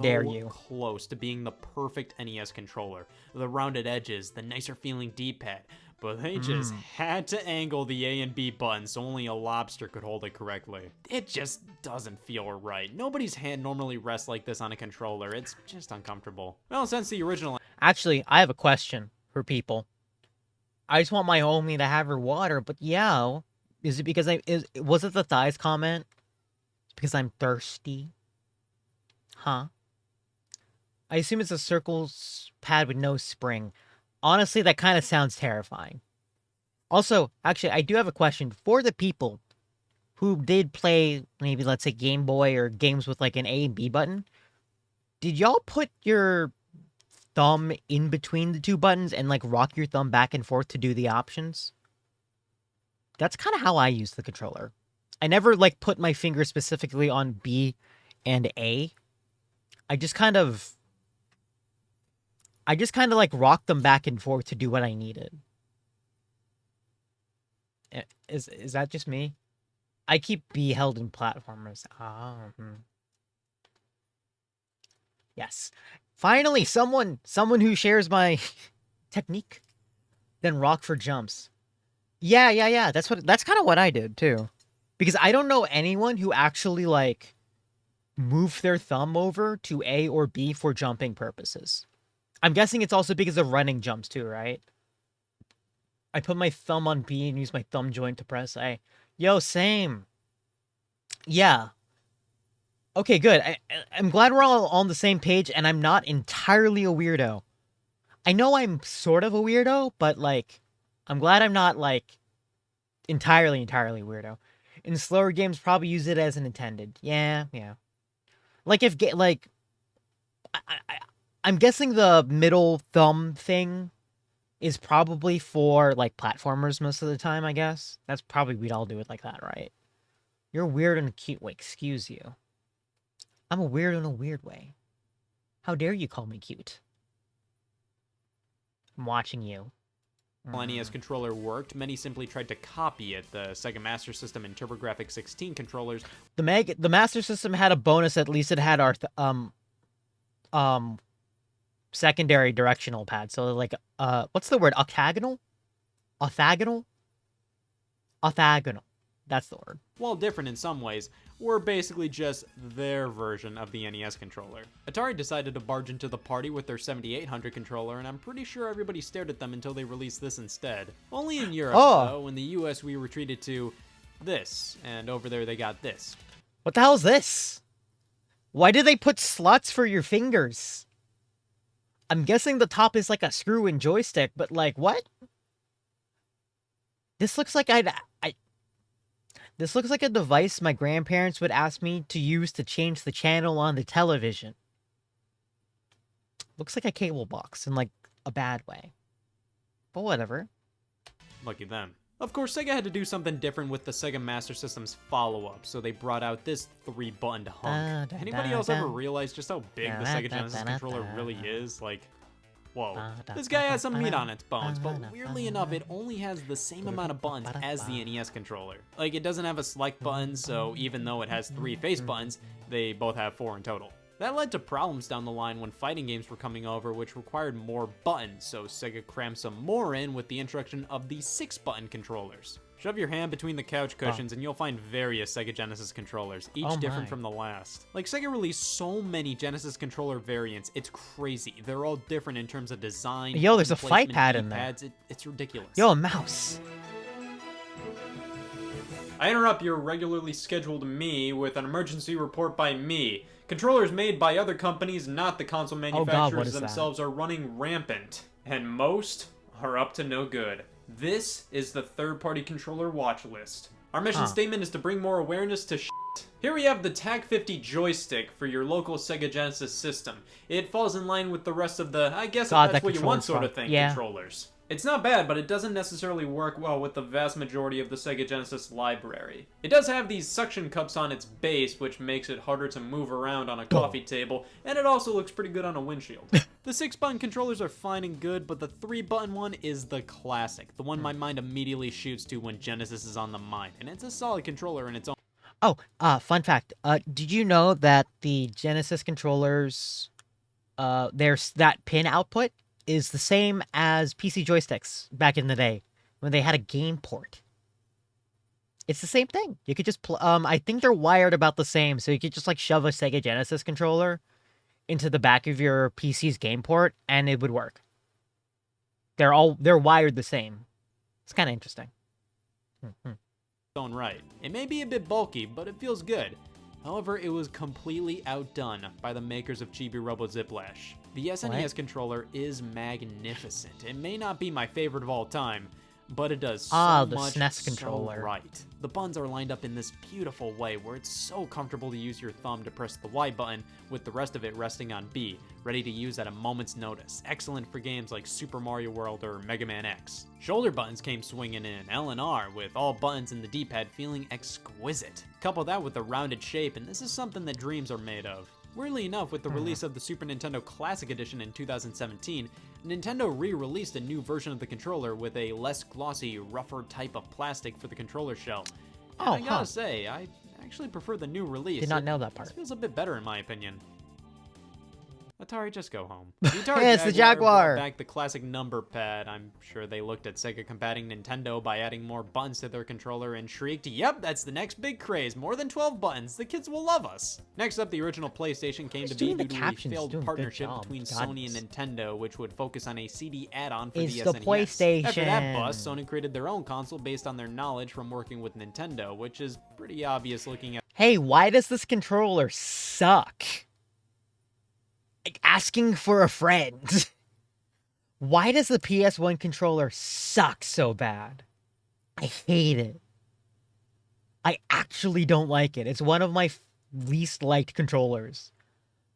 close to being the perfect NES controller. The rounded edges, the nicer feeling D-pad, but they just had to angle the A and B buttons so only a lobster could hold it correctly. It just doesn't feel right. Nobody's hand normally rests like this on a controller. It's just uncomfortable. Well, since the original... Actually, I have a question for people. I just want my homie to have her water, but yeah, is it because was it the thighs comment? It's because I'm thirsty? Huh? I assume it's a circles pad with no spring. Honestly, that kind of sounds terrifying. Also, actually, I do have a question for the people who did play, maybe let's say Game Boy or games with an A and B button. Did y'all put your thumb in between the two buttons and rock your thumb back and forth to do the options? That's kind of how I use the controller. I never put my finger specifically on B and A. I just kind of rocked them back and forth to do what I needed. Is that just me? I keep B held in platformers. Yes. Finally, someone who shares my technique. Then rock for jumps. Yeah. That's kind of what I did too. Because I don't know anyone who actually moved their thumb over to A or B for jumping purposes. I'm guessing it's also because of running jumps too, right? I put my thumb on B and use my thumb joint to press A. Yo, same. Yeah. Okay, good. I'm glad we're all on the same page, and I'm not entirely a weirdo. I know I'm sort of a weirdo, but, I'm glad I'm not, entirely weirdo. In slower games, probably use it as intended. Yeah. I'm guessing the middle thumb thing is probably for, platformers most of the time, I guess. That's probably we'd all do it like that, right? You're weird and cute. Wait, excuse you. I'm a weirdo in a weird way. How dare you call me cute? I'm watching you. NES controller worked, many simply tried to copy it. The Sega Master System and TurboGrafx 16 controllers. The Master System had a bonus. At least it had our secondary directional pad. So like what's the word? Octagonal? Orthogonal? Orthogonal. That's the word. While different in some ways, were basically just their version of the NES controller. Atari decided to barge into the party with their 7800 controller, and I'm pretty sure everybody stared at them until they released this instead. Only in Europe, though. In the US we were treated to this, and over there they got this. What the hell is this? Why did they put slots for your fingers? I'm guessing the top is like a screw and joystick, but like, what? This looks like This looks like a device my grandparents would ask me to use to change the channel on the television. Looks like a cable box in like a bad way. But whatever. Lucky them. Of course, Sega had to do something different with the Sega Master System's follow-up, so they brought out this 3-buttoned hunk. Anybody else ever realize just how big the Sega Genesis controller really is? Like, whoa. This guy has some meat on its bones, but weirdly enough, it only has the same amount of buttons as the NES controller. Like, it doesn't have a select button, so even though it has 3 face buttons, they both have 4 in total. That led to problems down the line when fighting games were coming over, which required more buttons, so Sega crammed some more in with the introduction of the 6-button controllers. Shove your hand between the couch cushions and you'll find various Sega Genesis controllers, each different from the last. Like, Sega released so many Genesis controller variants, it's crazy. They're all different in terms of design. Yo, there's a fight pad in there. It's ridiculous. Yo, a mouse. I interrupt your regularly scheduled me with an emergency report by me. Controllers made by other companies, not the console manufacturers themselves, are running rampant. And most are up to no good. This is the third-party controller watch list. Our mission statement is to bring more awareness to shit. Here we have the TAC-50 joystick for your local Sega Genesis system. It falls in line with the rest of the, I guess if that's what you want sort of thing, controllers. It's not bad, but it doesn't necessarily work well with the vast majority of the Sega Genesis library. It does have these suction cups on its base, which makes it harder to move around on a coffee table, and it also looks pretty good on a windshield. The 6-button controllers are fine and good, but the 3-button one is the classic, the one my mind immediately shoots to when Genesis is on the mind, and it's a solid controller in its own. Oh, fun fact. Did you know that the Genesis controllers, there's that pin output is the same as PC joysticks back in the day when they had a game port. It's the same thing. You could just I think they're wired about the same, so you could just like shove a Sega Genesis controller into the back of your PC's game port and it would work. They're wired the same. It's kind of interesting. Own right. It may be a bit bulky, but it feels good. However, it was completely outdone by the makers of Chibi Robo Ziplash. The SNES controller is magnificent. It may not be my favorite of all time, but it does so much SNES controller. So right. The buttons are lined up in this beautiful way where it's so comfortable to use your thumb to press the Y button with the rest of it resting on B, ready to use at a moment's notice. Excellent for games like Super Mario World or Mega Man X. Shoulder buttons came swinging in, L and R, with all buttons in the D-pad feeling exquisite. Couple that with the rounded shape, and this is something that dreams are made of. Weirdly enough, with the release of the Super Nintendo Classic Edition in 2017, Nintendo re-released a new version of the controller with a less glossy, rougher type of plastic for the controller shell. And I gotta say, I actually prefer the new release. Did not know that part. This feels a bit better in my opinion. Atari, just go home. The Atari it's the Jaguar. Brought back the classic number pad. I'm sure they looked at Sega combating Nintendo by adding more buttons to their controller and shrieked, "Yep, that's the next big craze. More than 12 buttons. The kids will love us." Next up, the original PlayStation came to be due to a failed partnership between Sony and Nintendo, which would focus on a CD add-on for the SNES. PlayStation. After that bust, Sony created their own console based on their knowledge from working with Nintendo, which is pretty obvious looking at. Hey, why does this controller suck? Like asking for a friend. Why does the PS1 controller suck so bad? I hate it. I actually don't like it. It's one of my least liked controllers.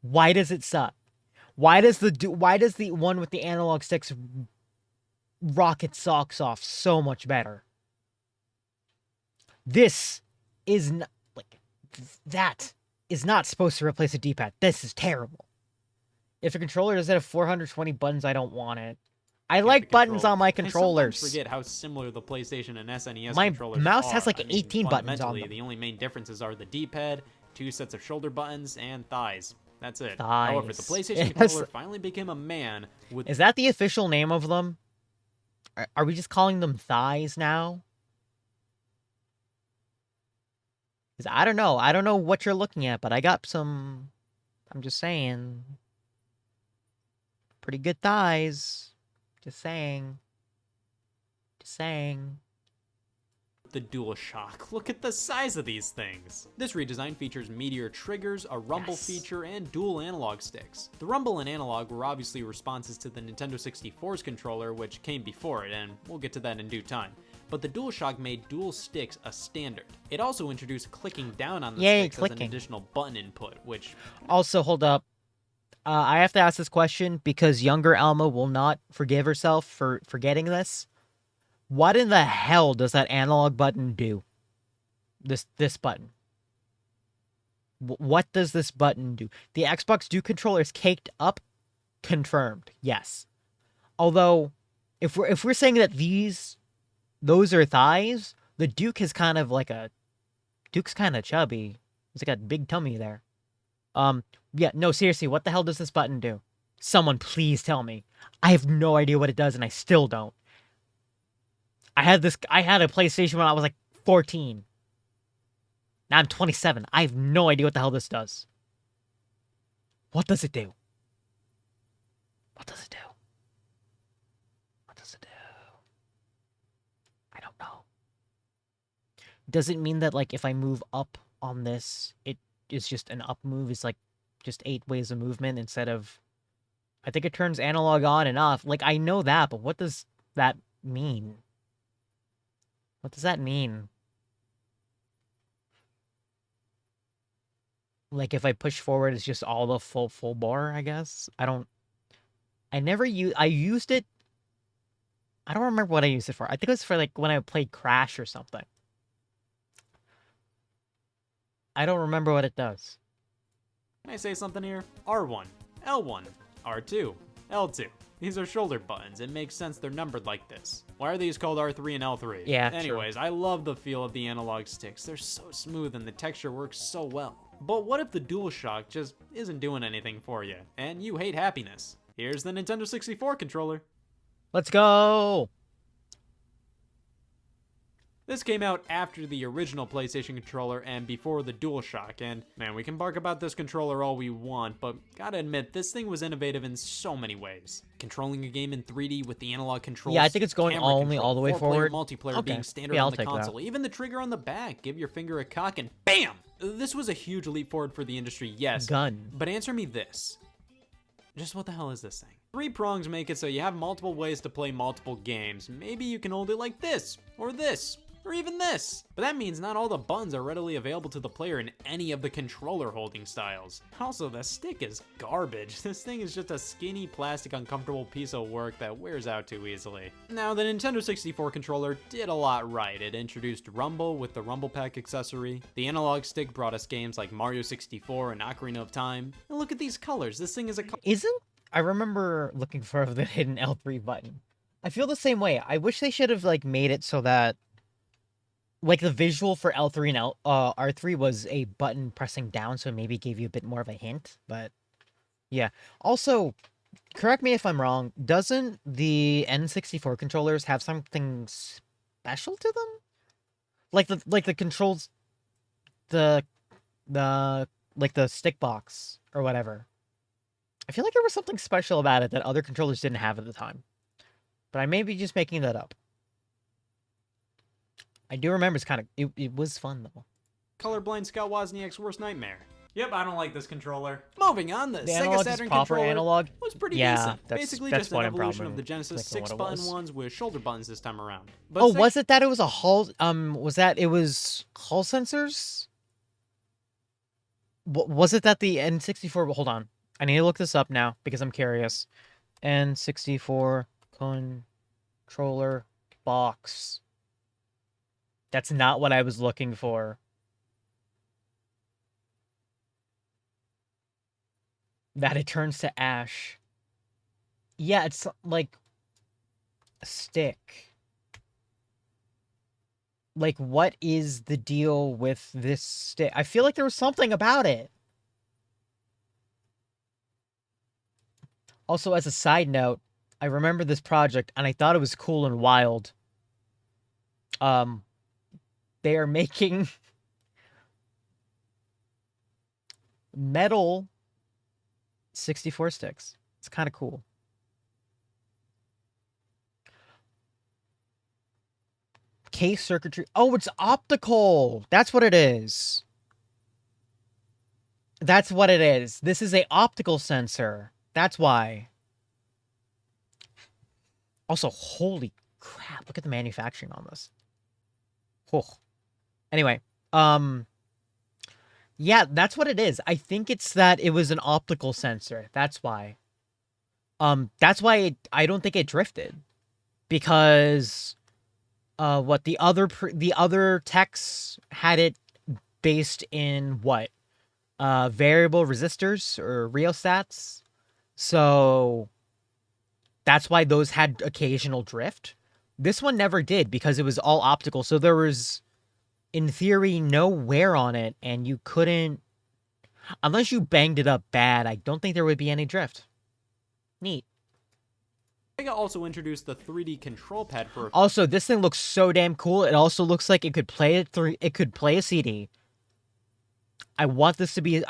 Why does it suck? Why does the one with the analog sticks rock its socks off so much better? This is not like that is not supposed to replace a D-pad. This is terrible. If a controller doesn't have 420 buttons, I don't want it. I like buttons on my controllers. I sometimes forget how similar the PlayStation and SNES My controllers are. mouse has like 18 buttons on them. The only main differences are the D-pad, 2 sets of shoulder buttons, and thighs. That's it. Thighs. However, the PlayStation controller finally became a man with... Is that the official name of them? Are we just calling them thighs now? Because I don't know. I don't know what you're looking at, but I got some... I'm just saying. Pretty good thighs. Just saying. Just saying. The DualShock. Look at the size of these things. This redesign features meteor triggers, a rumble feature, and dual analog sticks. The rumble and analog were obviously responses to the Nintendo 64's controller, which came before it, and we'll get to that in due time. But the DualShock made dual sticks a standard. It also introduced clicking down on the sticks as an additional button input, which... Also, hold up. I have to ask this question because younger Alma will not forgive herself for forgetting this. What in the hell does that analog button do? This button. What does this button do? The Xbox Duke controller is caked up. Confirmed. Yes. Although, if we're saying that those are thighs, the Duke is kind of like Duke's kind of chubby. He's got a big tummy there. Yeah, no, seriously, what the hell does this button do? Someone please tell me. I have no idea what it does, and I still don't. I had a PlayStation when I was like 14. Now I'm 27. I have no idea what the hell this does. What does it do? What does it do? What does it do? I don't know. Does it mean that, like, if I move up on this, it is just an up move? It's like just 8 ways of movement instead of... I think it turns analog on and off. Like, I know that, but what does that mean? What does that mean? Like, if I push forward, it's just all the full bar, I guess? I used it... I don't remember what I used it for. I think it was for, like, when I played Crash or something. I don't remember what it does. Can I say something here? R1, L1, R2, L2. These are shoulder buttons. It makes sense they're numbered like this. Why are these called R3 and L3? Yeah, anyways, I love the feel of the analog sticks. They're so smooth and the texture works so well. But what if the DualShock just isn't doing anything for you, and you hate happiness? Here's the Nintendo 64 controller. Let's go! This came out after the original PlayStation controller and before the DualShock, and man, we can bark about this controller all we want, but gotta admit, this thing was innovative in so many ways. Controlling a game in 3D with the analog controls. Yeah, I think it's going only all the way forward. Multiplayer being standard on the console. Even the trigger on the back, give your finger a cock and BAM! This was a huge leap forward for the industry, yes. Gun. But answer me this. Just what the hell is this thing? 3 prongs make it so you have multiple ways to play multiple games. Maybe you can hold it like this, or this, or even this. But that means not all the buttons are readily available to the player in any of the controller holding styles. Also, the stick is garbage. This thing is just a skinny, plastic, uncomfortable piece of work that wears out too easily. Now, the Nintendo 64 controller did a lot right. It introduced Rumble with the Rumble Pack accessory. The analog stick brought us games like Mario 64 and Ocarina of Time. And look at these colors. This thing is a... I remember looking for the hidden L3 button. I feel the same way. I wish they should have, like, made it so that... like, the visual for L3 and R3 was a button pressing down, so maybe gave you a bit more of a hint, but yeah. Also, correct me if I'm wrong, doesn't the N64 controllers have something special to them? Like the controls, like the stick box or whatever. I feel like there was something special about it that other controllers didn't have at the time. But I may be just making that up. I do remember it's kind of... It was fun, though. Colorblind Scott Wozniak's worst nightmare. Yep, I don't like this controller. Moving on, the Sega analog Saturn proper controller analog was pretty decent. Basically just an evolution of the Genesis 6-button ones with shoulder buttons this time around. But was it that it was a Hall... it was Hall sensors? Was it that the N64... Hold on. I need to look this up now, because I'm curious. N64 controller box... That's not what I was looking for. that it turns to ash. Yeah, it's like a stick. Like, what is the deal with this stick? I feel like there was something about it. Also, as a side note, I remember this project, and I thought it was cool and wild. They are making metal 64 sticks. It's kind of cool. Case circuitry. Oh, it's optical. That's what it is. That's what it is. This is a optical sensor. That's why. Also, holy crap. Look at the manufacturing on this. Oh. Anyway, yeah, that's what it is. I think it's that it was an optical sensor. That's why. That's why I don't think it drifted. Because what the other techs had it based in what? Variable resistors or rheostats. So that's why those had occasional drift. This one never did because it was all optical. So there was, in theory, no wear on it, and you couldn't, unless you banged it up bad, I don't think there would be any drift. Neat. Sega also introduced the 3D control pad for. Also, this thing looks so damn cool. It also looks like it could play it could play a CD. I want this to be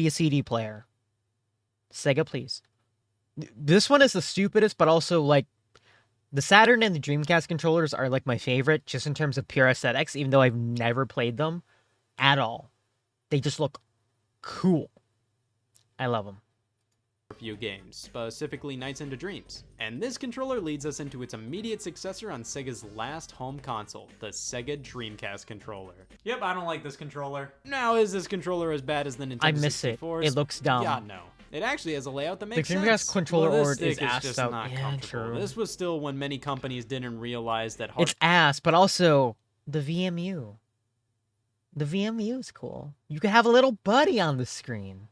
a CD player. Sega, please. This one is the stupidest, but also like the Saturn and the Dreamcast controllers are like my favorite, just in terms of pure aesthetics. Even though I've never played them at all, they just look cool. I love them. A few games, specifically Nights into Dreams. And this controller leads us into its immediate successor on Sega's last home console, the Sega Dreamcast controller. Yep, I don't like this controller. Now, is this controller as bad as the Nintendo 64's? I miss it. It looks dumb. Yeah, no. It actually has a layout that makes the sense. Dreamcast controller well, is is ass just out. not Yeah, comfortable. true. This was still when many companies didn't realize that It's ass, but also the VMU. The VMU is cool. You could have a little buddy on the screen.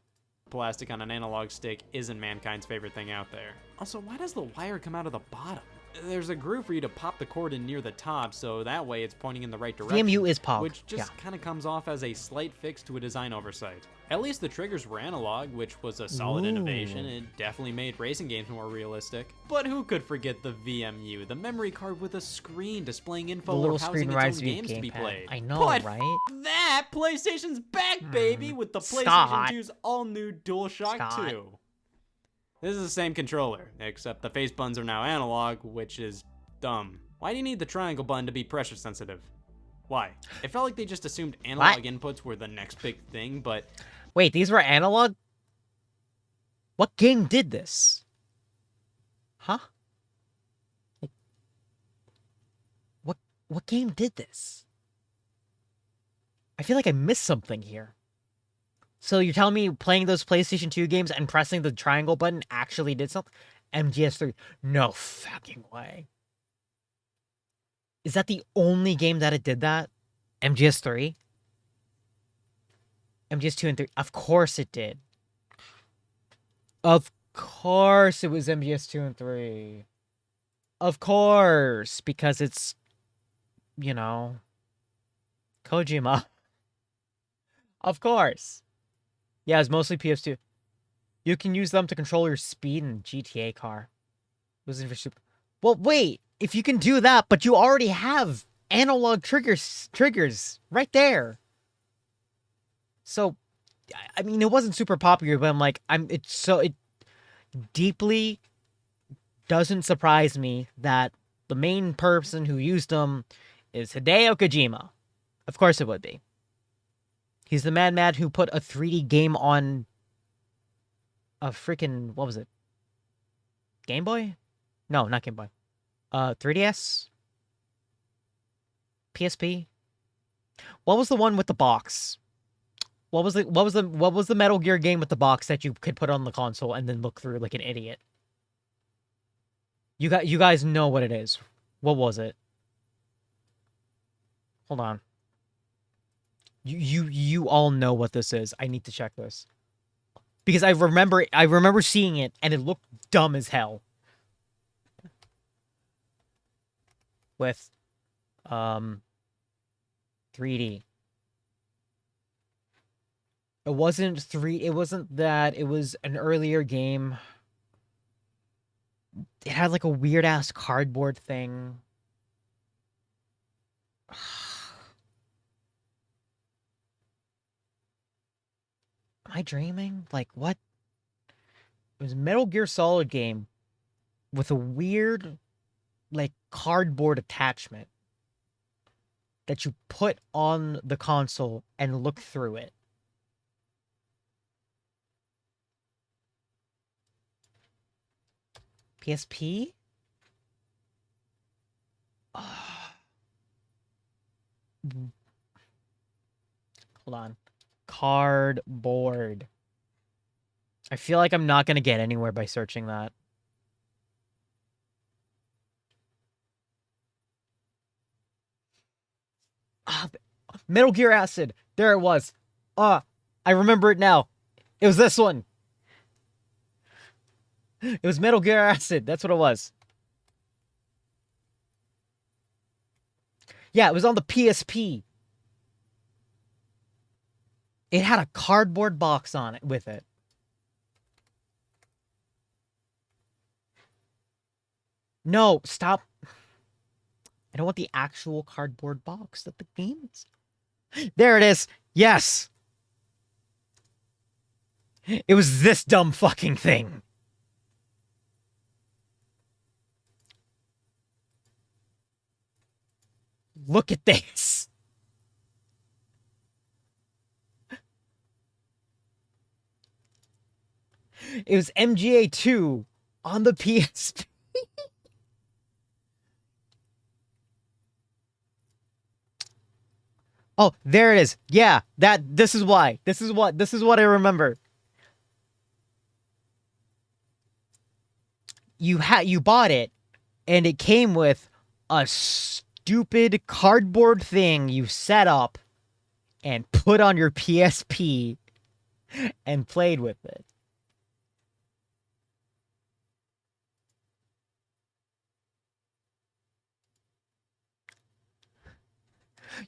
Plastic on an analog stick isn't mankind's favorite thing out there. Also, why does the wire come out of the bottom? There's a groove for you to pop the cord in near the top, so that way it's pointing in the right direction. VMU is POG. Which just kind of comes off as a slight fix to a design oversight. At least the triggers were analog, which was a solid innovation. It definitely made racing games more realistic. But who could forget the VMU, the memory card with a screen displaying info The or little housing screen its own rides games via to be gamepad. played. I know, but right? That PlayStation's back, baby, with the PlayStation Scott. 2's all-new DualShock Scott. 2. This is the same controller, except the face buttons are now analog, which is dumb. Why do you need the triangle button to be pressure sensitive? Why? It felt like they just assumed analog inputs were the next big thing, but... Wait, these were analog? What game did this? Huh? What game did this? I feel like I missed something here. So you're telling me playing those PlayStation 2 games and pressing the triangle button actually did something? MGS3. No fucking way. Is that the only game that it did that? MGS3? MGS2 and 3. Of course it did. Of course it was MGS2 and 3. Of course. Because it's, you know, Kojima. Of course. Yeah, it's mostly PS2. You can use them to control your speed in a GTA car. Wasn't for super. Well, wait. If you can do that, but you already have analog triggers right there. So, I mean, it wasn't super popular, but I'm like, it deeply doesn't surprise me that the main person who used them is Hideo Kojima. Of course it would be. He's the mad who put a 3D game on a freaking, what was it? Game Boy? No, not Game Boy. 3DS? PSP? What was the one with the box? What was the Metal Gear game with the box that you could put on the console and then look through like an idiot? You guys know what it is. What was it? Hold on. You all know what this is. I need to check this. because I remember seeing it and it looked dumb as hell. With 3D. It wasn't that, it was an earlier game. It had like a weird ass cardboard thing. Am I dreaming? Like, what? It was a Metal Gear Solid game with a weird, like, cardboard attachment that you put on the console and look through it. PSP? Hold on. Cardboard. I feel like I'm not going to get anywhere by searching that. Metal Gear Acid. There it was. I remember it now. It was this one. It was Metal Gear Acid. That's what it was. Yeah, it was on the PSP. It had a cardboard box on it with it. No, stop. I don't want the actual cardboard box that the game is. There it is. Yes. It was this dumb fucking thing. Look at this. It was MGA 2 on the PSP. Oh, there it is. Yeah, this is why. This is what I remember. You bought it and it came with a stupid cardboard thing you set up and put on your PSP and played with it.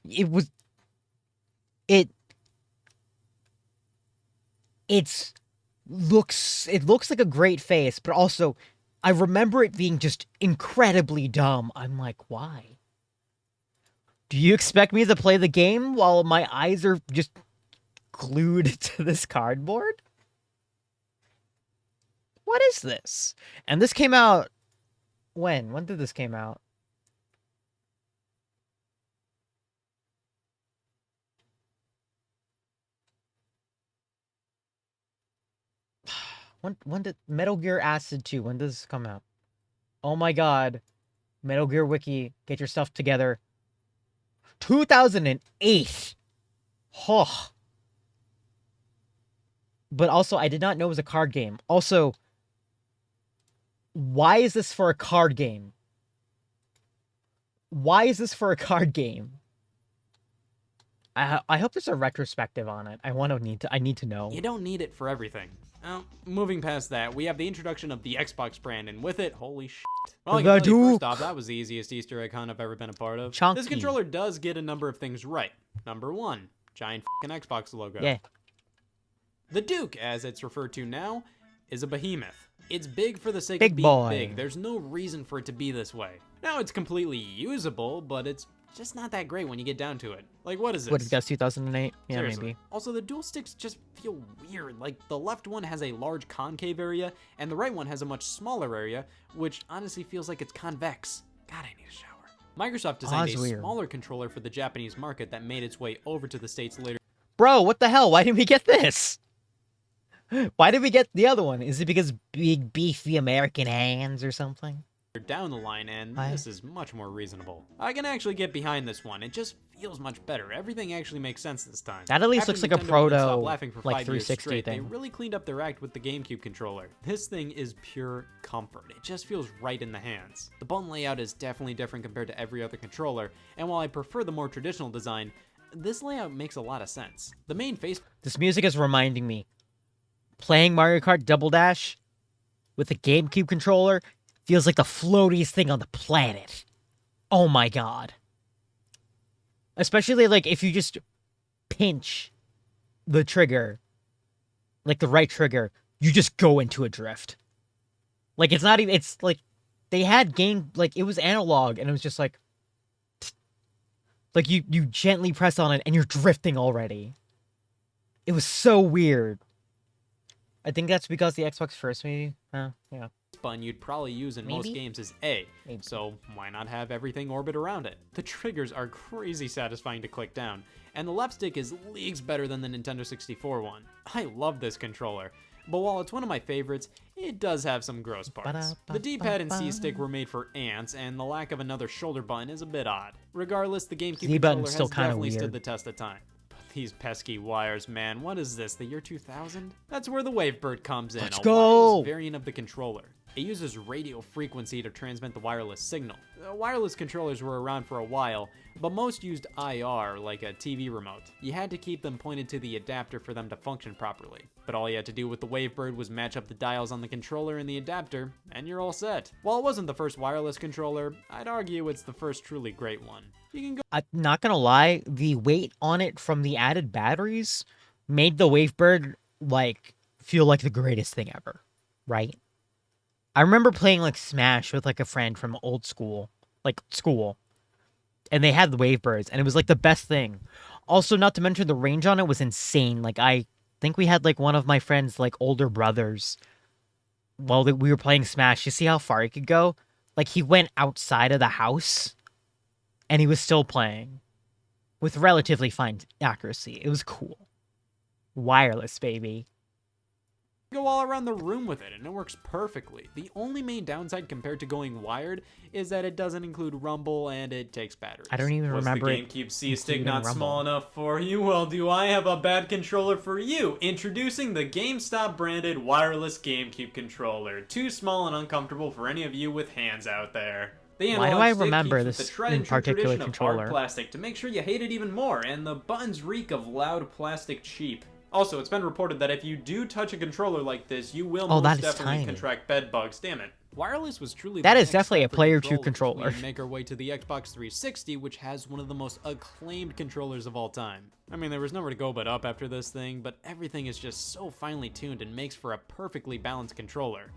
It looks like a great face, but also I remember it being just incredibly dumb. I'm like, why? Do you expect me to play the game while my eyes are just glued to this cardboard? What is this? And this came out when? When did this came out? When did Metal Gear Acid 2, when does this come out? Oh my god. Metal Gear Wiki, get your stuff together. 2008. Oh. But also, I did not know it was a card game. Also, why is this for a card game? Why is this for a card game? I hope there's a retrospective on it. I need to know. You don't need it for everything. Moving past that, we have the introduction of the Xbox brand, and with it, holy shit. Well, I can tell you first off, that was the easiest Easter egg hunt I've ever been a part of. Chunky. This controller does get a number of things right. Number 1, giant fucking Xbox logo. Yeah. The Duke, as it's referred to now, is a behemoth. It's big for the sake Big of being boy. big. There's no reason for it to be this way. Now, it's completely usable, but it's just not that great when you get down to it. Like, what is this? What, it does 2008? Yeah, Seriously. maybe. Also, the dual sticks just feel weird. Like, the left one has a large concave area, and the right one has a much smaller area, which honestly feels like it's convex. God, I need a shower. Microsoft designed a weird. smaller controller for the Japanese market that made its way over to the States later. Bro, what the hell? Why didn't we get this? Why did we get the other one? Is it because big, beefy American hands or something? Down the line, and this is much more reasonable. I can actually get behind this one. It just feels much better. Everything actually makes sense this time. That at least After looks like a Nintendo wouldn't stop proto, laughing for like 5 years 360 straight, thing. They really cleaned up their act with the Gamecube controller. This thing is pure comfort. It just feels right in the hands. The button layout is definitely different compared to every other controller, and while I prefer the more traditional design, this layout makes a lot of sense. The main face... This music is reminding me playing Mario Kart Double Dash with a GameCube controller feels like the floatiest thing on the planet. Oh my god. Especially, like, if you just pinch the trigger, like the right trigger, you just go into a drift. Like, it's not even, it's like, they had game, like, it was analog, and it was just like you gently press on it, and you're drifting already. It was so weird. I think that's because the Xbox first, maybe? Yeah. Button you'd probably use in most Maybe? games is A, Maybe. so why not have everything orbit around it? The triggers are crazy satisfying to click down, and the left stick is leagues better than the Nintendo 64 one. I love this controller, but while it's one of my favorites, it does have some gross parts. The D-pad and C-stick were made for ants, and the lack of another shoulder button is a bit odd. Regardless, the GameCube Z-button's controller still has kinda definitely weird. stood the test of time. These pesky wires, man. What is this, the year 2000? That's where the Wavebird comes in, Let's a go! wireless variant of the controller. It uses radio frequency to transmit the wireless signal. Wireless controllers were around for a while, but most used IR, like a TV remote. You had to keep them pointed to the adapter for them to function properly. But all you had to do with the Wavebird was match up the dials on the controller and the adapter, and you're all set. While it wasn't the first wireless controller, I'd argue it's the first truly great one. You can go I'm not gonna lie, the weight on it from the added batteries made the Wavebird, like, feel like the greatest thing ever, right? I remember playing, like, Smash with, like, a friend from old school, and they had the Wavebirds, and it was, like, the best thing. Also, not to mention, the range on it was insane. Like, I think we had, like, one of my friend's, like, older brothers, while we were playing Smash, you see how far he could go? Like, he went outside of the house, and he was still playing with relatively fine accuracy. It was cool. Wireless, baby. go all around the room with it, and it works perfectly. The only main downside compared to going wired is that it doesn't include rumble and it takes batteries. I don't even remember the it GameCube C-stick including not rumble. small enough for you? Well, do I have a bad controller for you? Introducing the Gamestop branded wireless GameCube controller. Too small and uncomfortable for any of you with hands out there. The Why do analog I stick remember keeps with this the tried in and true particular tradition of hard controller? plastic to make sure you hate it even more, and the buttons reek of loud plastic cheap. Also, it's been reported that if you do touch a controller like this, you will Oh, that most is definitely tiny. contract bed bugs. Damn it. Wireless was truly That the is next definitely step a for player 2 controllers. controller. We make our way to the Xbox 360, which has one of the most acclaimed controllers of all time. I mean, there was nowhere to go but up after this thing, but everything is just so finely tuned and makes for a perfectly balanced controller.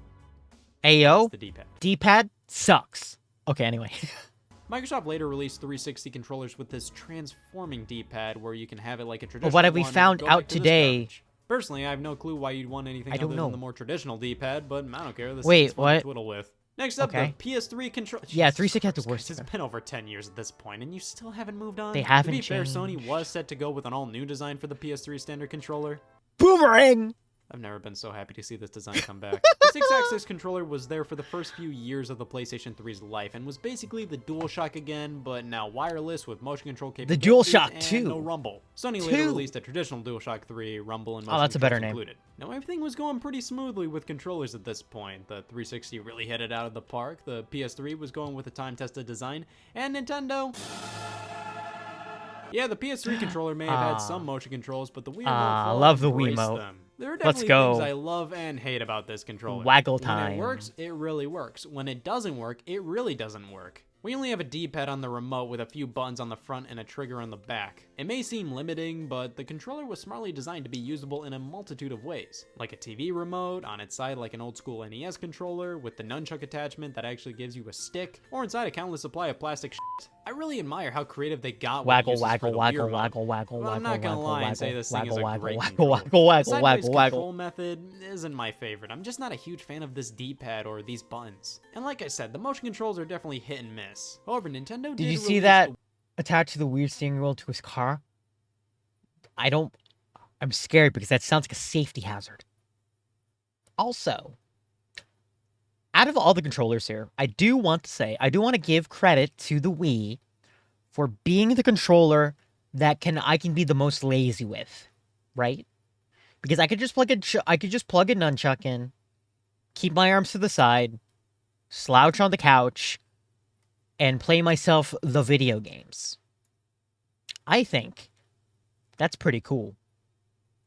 Ayo, It's the D-pad. D-pad sucks. Okay, anyway. Microsoft later released 360 controllers with this transforming D-pad where you can have it like a traditional what have we one and found go out back to this today? garbage. Personally, I have no clue why you'd want anything I other don't know. than the more traditional D-pad, but I don't care. This Wait, thing's fun to what? twiddle with. Next up, Okay. the PS3 controller. Yeah, 360 had the worst It's D-pad. been over 10 years at this point, and you still haven't moved on. They haven't To be fair, Sony changed. was set to go with an all-new design for the PS3 Standard Controller. Boomerang! I've never been so happy to see this design come back. The 6-axis controller was there for the first few years of the PlayStation 3's life and was basically the DualShock again, but now wireless with motion control capabilities DualShock and 2. no rumble. Sony later 2. released a traditional DualShock 3, rumble and motion Oh, that's a better controls name. included. Now everything was going pretty smoothly with controllers at this point. The 360 really hit it out of the park, the PS3 was going with a time-tested design, and Nintendo... Yeah, the PS3 controller may have had some motion controls, but the Wii remote love the embraced Wiimote. them. There are Let's definitely go. things I love and hate about this controller. Waggle When time. it works, it really works. When it doesn't work, it really doesn't work. We only have a D-pad on the remote with a few buttons on the front and a trigger on the back. It may seem limiting, but the controller was smartly designed to be usable in a multitude of ways. Like a TV remote, on its side like an old school NES controller, with the nunchuck attachment that actually gives you a stick, or inside a countless supply of plastic shit. I really admire how creative they got with Waggle, uses for waggle, the Wii waggle, remote. waggle, waggle, Well, I'm waggle, not gonna waggle, lie and waggle, say this thing is a waggle, great waggle, controller. waggle, waggle, The sideways waggle, waggle. control method isn't my favorite. I'm just not a huge fan of this D-pad or these buttons. And like I said, the motion controls are definitely hit and miss. However, Nintendo Did you see release that attached to the weird steering wheel to his car? I'm scared because that sounds like a safety hazard. Also, out of all the controllers here, I do want to give credit to the Wii for being the controller that I can be the most lazy with, right? Because I could just plug a nunchuck in, keep my arms to the side, slouch on the couch, and play myself the video games. I think that's pretty cool.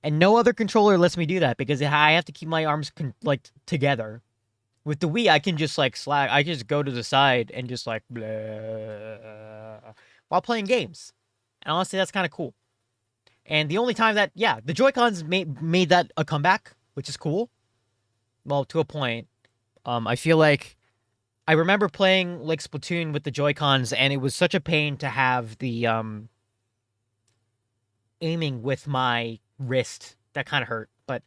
And no other controller lets me do that because I have to keep my arms like together. With the Wii, I can just like I just go to the side and just like blah, while playing games. And honestly, that's kind of cool. And the only time that the Joy-Cons made that a comeback, which is cool. Well, to a point. I feel like I remember playing like Splatoon with the Joy-Cons, and it was such a pain to have the aiming with my wrist. That kind of hurt. But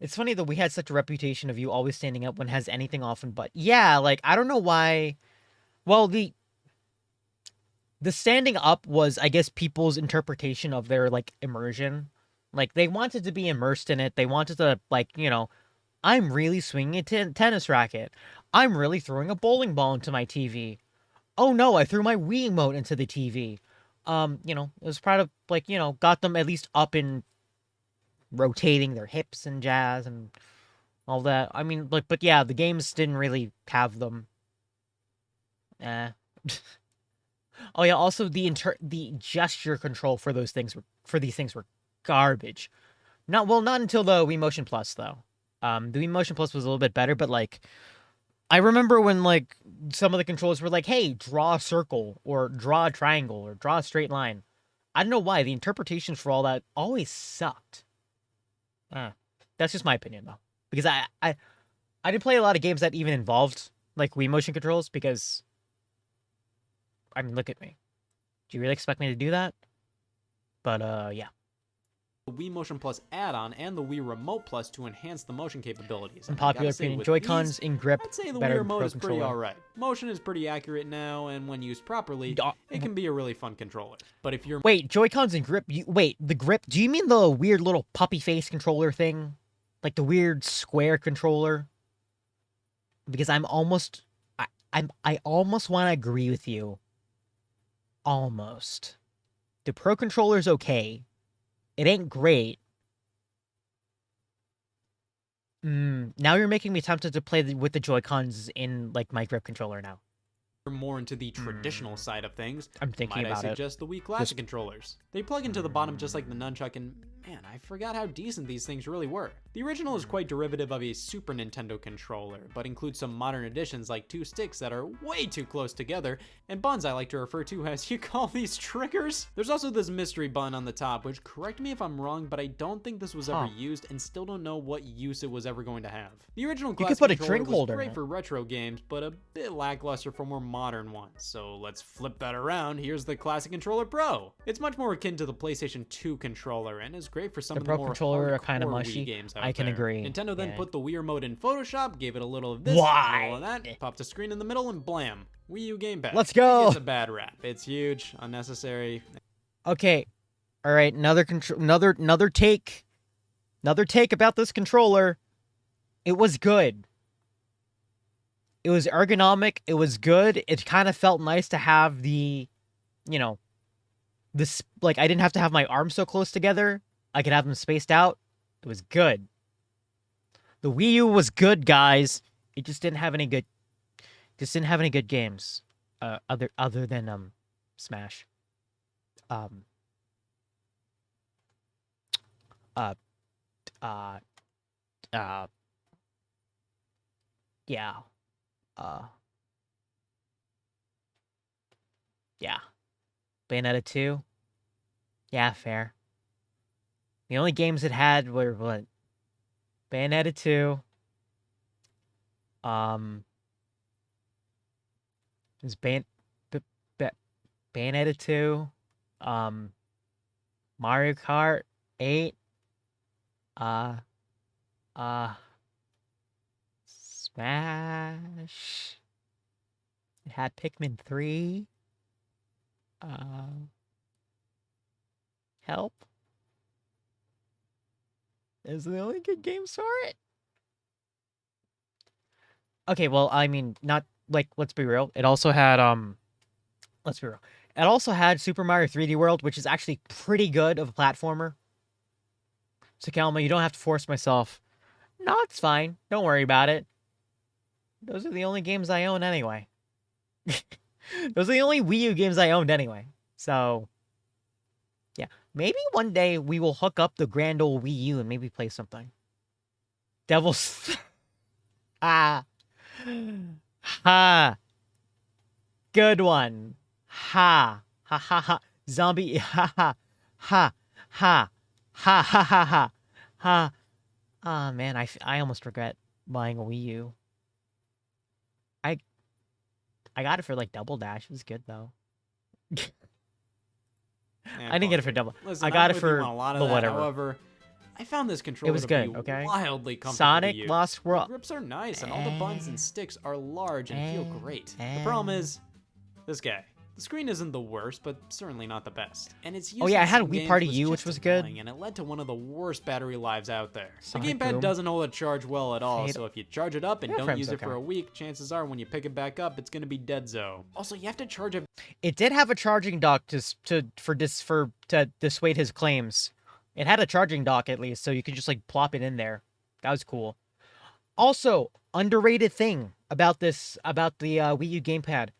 it's funny that we had such a reputation of you always standing up when it has anything often. But yeah, like I don't know why. Well, the standing up was, I guess, people's interpretation of their like immersion. Like they wanted to be immersed in it. They wanted to like, I'm really swinging a tennis racket. I'm really throwing a bowling ball into my TV. Oh no, I threw my Wii emote into the TV. It was part of like, got them at least up and rotating their hips and jazz and all that. I mean, like, but yeah, the games didn't really have them. Oh yeah, also the gesture control for these things were garbage. Not until the Wii Motion Plus though. The Wii Motion Plus was a little bit better, but like I remember when like some of the controllers were like, "Hey, draw a circle or draw a triangle or draw a straight line." I don't know why the interpretations for all that always sucked. That's just my opinion though, because I didn't play a lot of games that even involved like Wii Motion controls because, I mean, look at me. Do you really expect me to do that? But yeah. The Wii Motion Plus add-on and the Wii Remote Plus to enhance the motion capabilities. In popular opinion, Joy-Cons in grip. I'd say the better Wii Remote is pretty controller. alright. Motion is pretty accurate now, and when used properly, it can be a really fun controller. But if you're Wait, Joy-Cons in grip? Wait, the grip? Do you mean the weird little puppy face controller thing? Like the weird square controller? Because I almost want to agree with you. Almost. The Pro Controller's okay. It ain't great. Now you're making me tempted to play with the Joy-Cons in like my grip controller now. more into the traditional side of things, I'm thinking about I suggest the Wii Classic controllers. They plug into the bottom just like the nunchuck, and man, I forgot how decent these things really were. The original is quite derivative of a Super Nintendo controller, but includes some modern additions like two sticks that are way too close together, and buttons I like to refer to as, you call these triggers? There's also this mystery button on the top, which, correct me if I'm wrong, but I don't think this was ever used, and still don't know what use it was ever going to have. The original Classic put a controller drink was holder great in it. for retro games, but a bit lackluster for more modern ones. So let's flip that around. Here's the Classic Controller Pro. It's much more akin to the PlayStation 2 controller and is great for some The of Pro the more controller are hardcore kinda Wii mushy. games out I can there. agree. Nintendo then Yeah. put the Wii Remote in Photoshop, gave it a little of this, Why? a little of that, popped a screen in the middle, and blam, Wii U gamepad. Let's go. It's a bad rap. It's huge, unnecessary. Okay. All right, another take about this controller. It was good. It was ergonomic. It was good. It kind of felt nice to have the, this, like, I didn't have to have my arms so close together. I could have them spaced out. It was good. The Wii U was good, guys. It just didn't have any good games. Other than Smash. Yeah. Yeah. Bayonetta 2? Yeah, fair. The only games it had were what? Bayonetta 2. It was Bayonetta 2. Mario Kart 8. Smash. It had Pikmin 3. Help. Is the only good games for it? Okay, well, I mean, not like, let's be real. It also had let's be real. It also had Super Mario 3D World, which is actually pretty good of a platformer. So Kalma, you don't have to force myself. No, it's fine. Don't worry about it. Those are the only games I own anyway. Those are the only Wii U games I owned anyway. So, yeah. Maybe one day we will hook up the grand old Wii U and maybe play something. Devil's... ah. Ha. Good one. Ha. Ha ha ha. Zombie. Ha ha. Ha. Ha. Ha ha ha ha. Ha. Ah, man, I almost regret buying a Wii U. I got it for like Double Dash. It was good though. I didn't get it for Double. Listen, I got I'm it with you for on a lot of the that. whatever. However, I found this controller was to good, be okay? wildly comfortable Sonic to use. Lost World. The grips are nice, and all the buttons and sticks are large and feel great. The and- problem is, this guy. The screen isn't the worst, but certainly not the best. And its use Oh, yeah, in I had some Wii games Party was U, just which was good. annoying, and it led to one of the worst battery lives out there. Sonic the gamepad Boom. doesn't hold a charge well at all, Hate- so if you charge it up and Yeah, don't frame's use it for okay. a week, chances are when you pick it back up, it's gonna be dead-zo. Also, you have to charge it. It did have a charging dock to dissuade his claims. It had a charging dock at least, so you could just like plop it in there. That was cool. Also, underrated thing about the Wii U gamepad.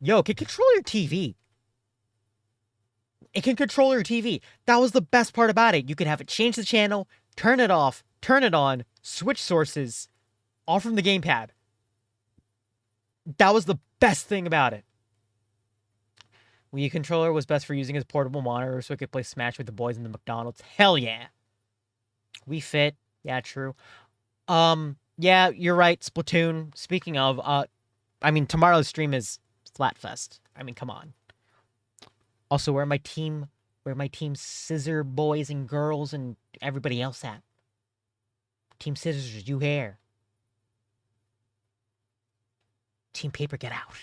Yo, it can control your TV. It can control your TV. That was the best part about it. You could have it change the channel, turn it off, turn it on, switch sources, all from the gamepad. That was the best thing about it. Wii U controller was best for using as portable monitor so it could play Smash with the boys in the McDonald's. Hell yeah. Wii Fit. Yeah, true. Yeah, you're right. Splatoon. Speaking of, I mean, tomorrow's stream is Flatfest. I mean, come on. Also, where are my team scissor boys and girls and everybody else at? Team Scissors, you here? Team Paper, get out.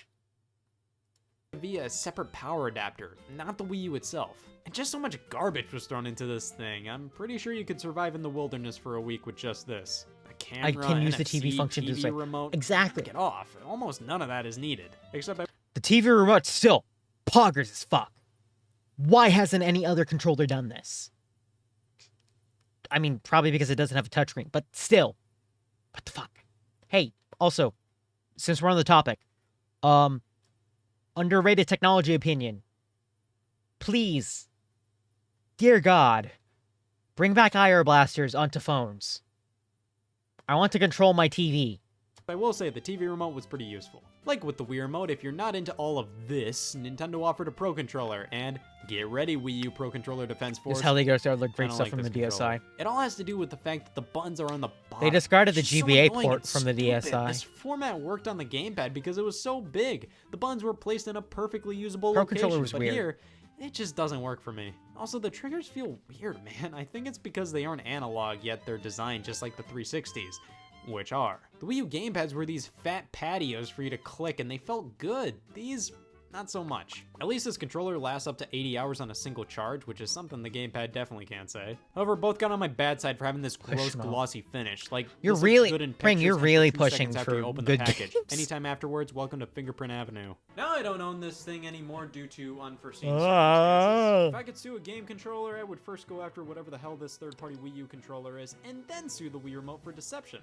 Via a separate power adapter, not the Wii U itself. And just so much garbage was thrown into this thing. I'm pretty sure you could survive in the wilderness for a week with just this. A camera, can use the NFC, TV function to TV say- remote. Exactly. Get off. Almost none of that is needed. Except The TV remote still poggers as fuck. Why hasn't any other controller done this? I mean, probably because it doesn't have a touchscreen, but still. What the fuck? Hey, also, since we're on the topic, underrated technology opinion. Please, dear God, bring back IR blasters onto phones. I want to control my TV. I will say the TV remote was pretty useful. Like with the Wii remote, if you're not into all of this, Nintendo offered a Pro Controller, and get ready Wii U Pro Controller Defense This Force. is how they go start the I great don't stuff like from the this controller. DSi. It all has to do with the fact that the buttons are on the bottom. They discarded the It's just so GBA annoying port and from the stupid. DSi. This format worked on the gamepad because it was so big. The buttons were placed in a perfectly usable Pro location, Controller was but weird. here, it just doesn't work for me. Also, the triggers feel weird, man. I think it's because they aren't analog, yet they're designed just like the 360s. Which are. The Wii U gamepads were these fat patios for you to click, and they felt good. These, not so much. At least this controller lasts up to 80 hours on a single charge, which is something the gamepad definitely can't say. However, both got on my bad side for having this gross Pushmo. glossy finish. Like, You're this looks really- good in Pring, you're pictures really after 2 pushing seconds after for you open good the package. games. Anytime afterwards, welcome to Fingerprint Avenue. Now I don't own this thing anymore due to unforeseen Oh. circumstances. If I could sue a game controller, I would first go after whatever the hell this third-party Wii U controller is, and then sue the Wii remote for deception.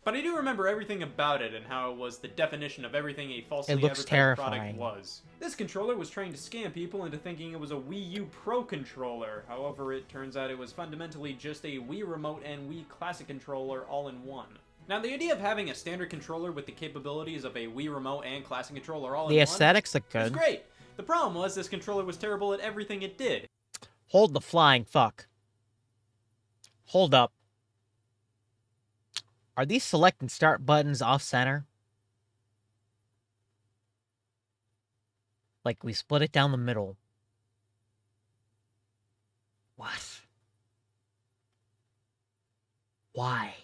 But I do remember everything about it and how it was the definition of everything a falsely It looks advertised terrifying. product was. This controller was trying to scam people into thinking it was a Wii U Pro controller. However, it turns out it was fundamentally just a Wii remote and Wii Classic controller all in one. Now, the idea of having a standard controller with the capabilities of a Wii remote and Classic controller all The in aesthetics look one was good. great. The problem was this controller was terrible at everything it did. Hold the flying fuck. Hold up. Are these select and start buttons off center? Like we split it down the middle. What? Why?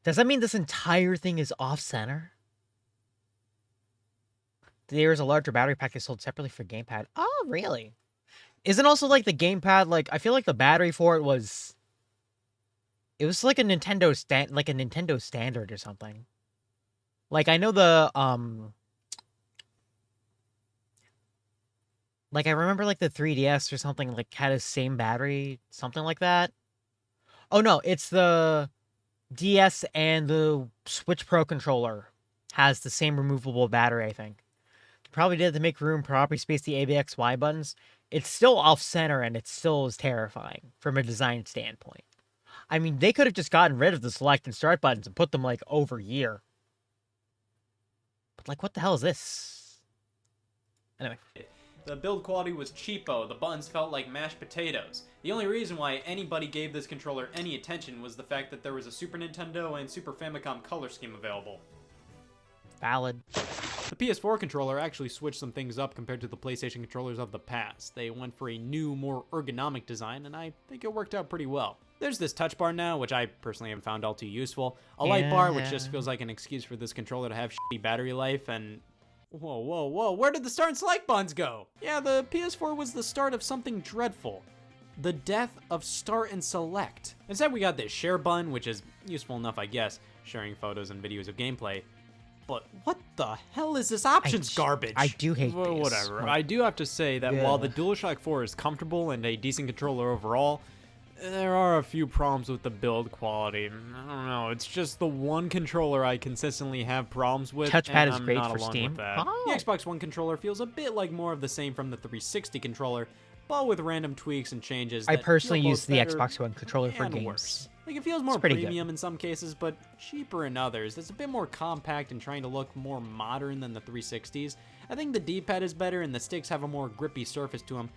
Does that mean this entire thing is off center? There's a larger battery pack that's sold separately for gamepad. Oh, really? Isn't also like the gamepad like I feel like the battery for it was like a Nintendo standard or something. Like I know the like I remember like the 3DS or something like had the same battery, something like that. Oh no, it's the DS and the Switch Pro controller has the same removable battery, I think. probably did it to make room, properly space the ABXY buttons. It's still off-center, and it still is terrifying from a design standpoint. I mean, they could have just gotten rid of the select and start buttons and put them, like, over here. But, like, what the hell is this? Anyway. The build quality was cheapo, the buttons felt like mashed potatoes. The only reason why anybody gave this controller any attention was the fact that there was a Super Nintendo and Super Famicom color scheme available. Valid. The Ps4 controller actually switched some things up compared to the PlayStation controllers of the past. They went for a new, more ergonomic design, and I think it worked out pretty well. There's this touch bar now, which I personally haven't found all too useful. A light bar, which just feels like an excuse for this controller to have shitty battery life, and... Whoa, where did the start and select buttons go? Yeah, the PS4 was the start of something dreadful. The death of start and select. Instead, we got this share button, which is useful enough, I guess, sharing photos and videos of gameplay. But what the hell is this options garbage? I do hate this. Whatever. I do have to say that while the DualShock 4 is comfortable and a decent controller overall, there are a few problems with the build quality. I don't know, it's just the one controller I consistently have problems with, Touchpad and is I'm great not for along Steam. with that. Oh. The Xbox One controller feels a bit like more of the same from the 360 controller, but with random tweaks and changes I that personally feel use both the better Xbox One controller for and games. worse. Like, it feels more pretty good. premium in some cases, but cheaper in others. It's a bit more compact and trying to look more modern than the 360s. I think the D-pad is better and the sticks have a more grippy surface to them.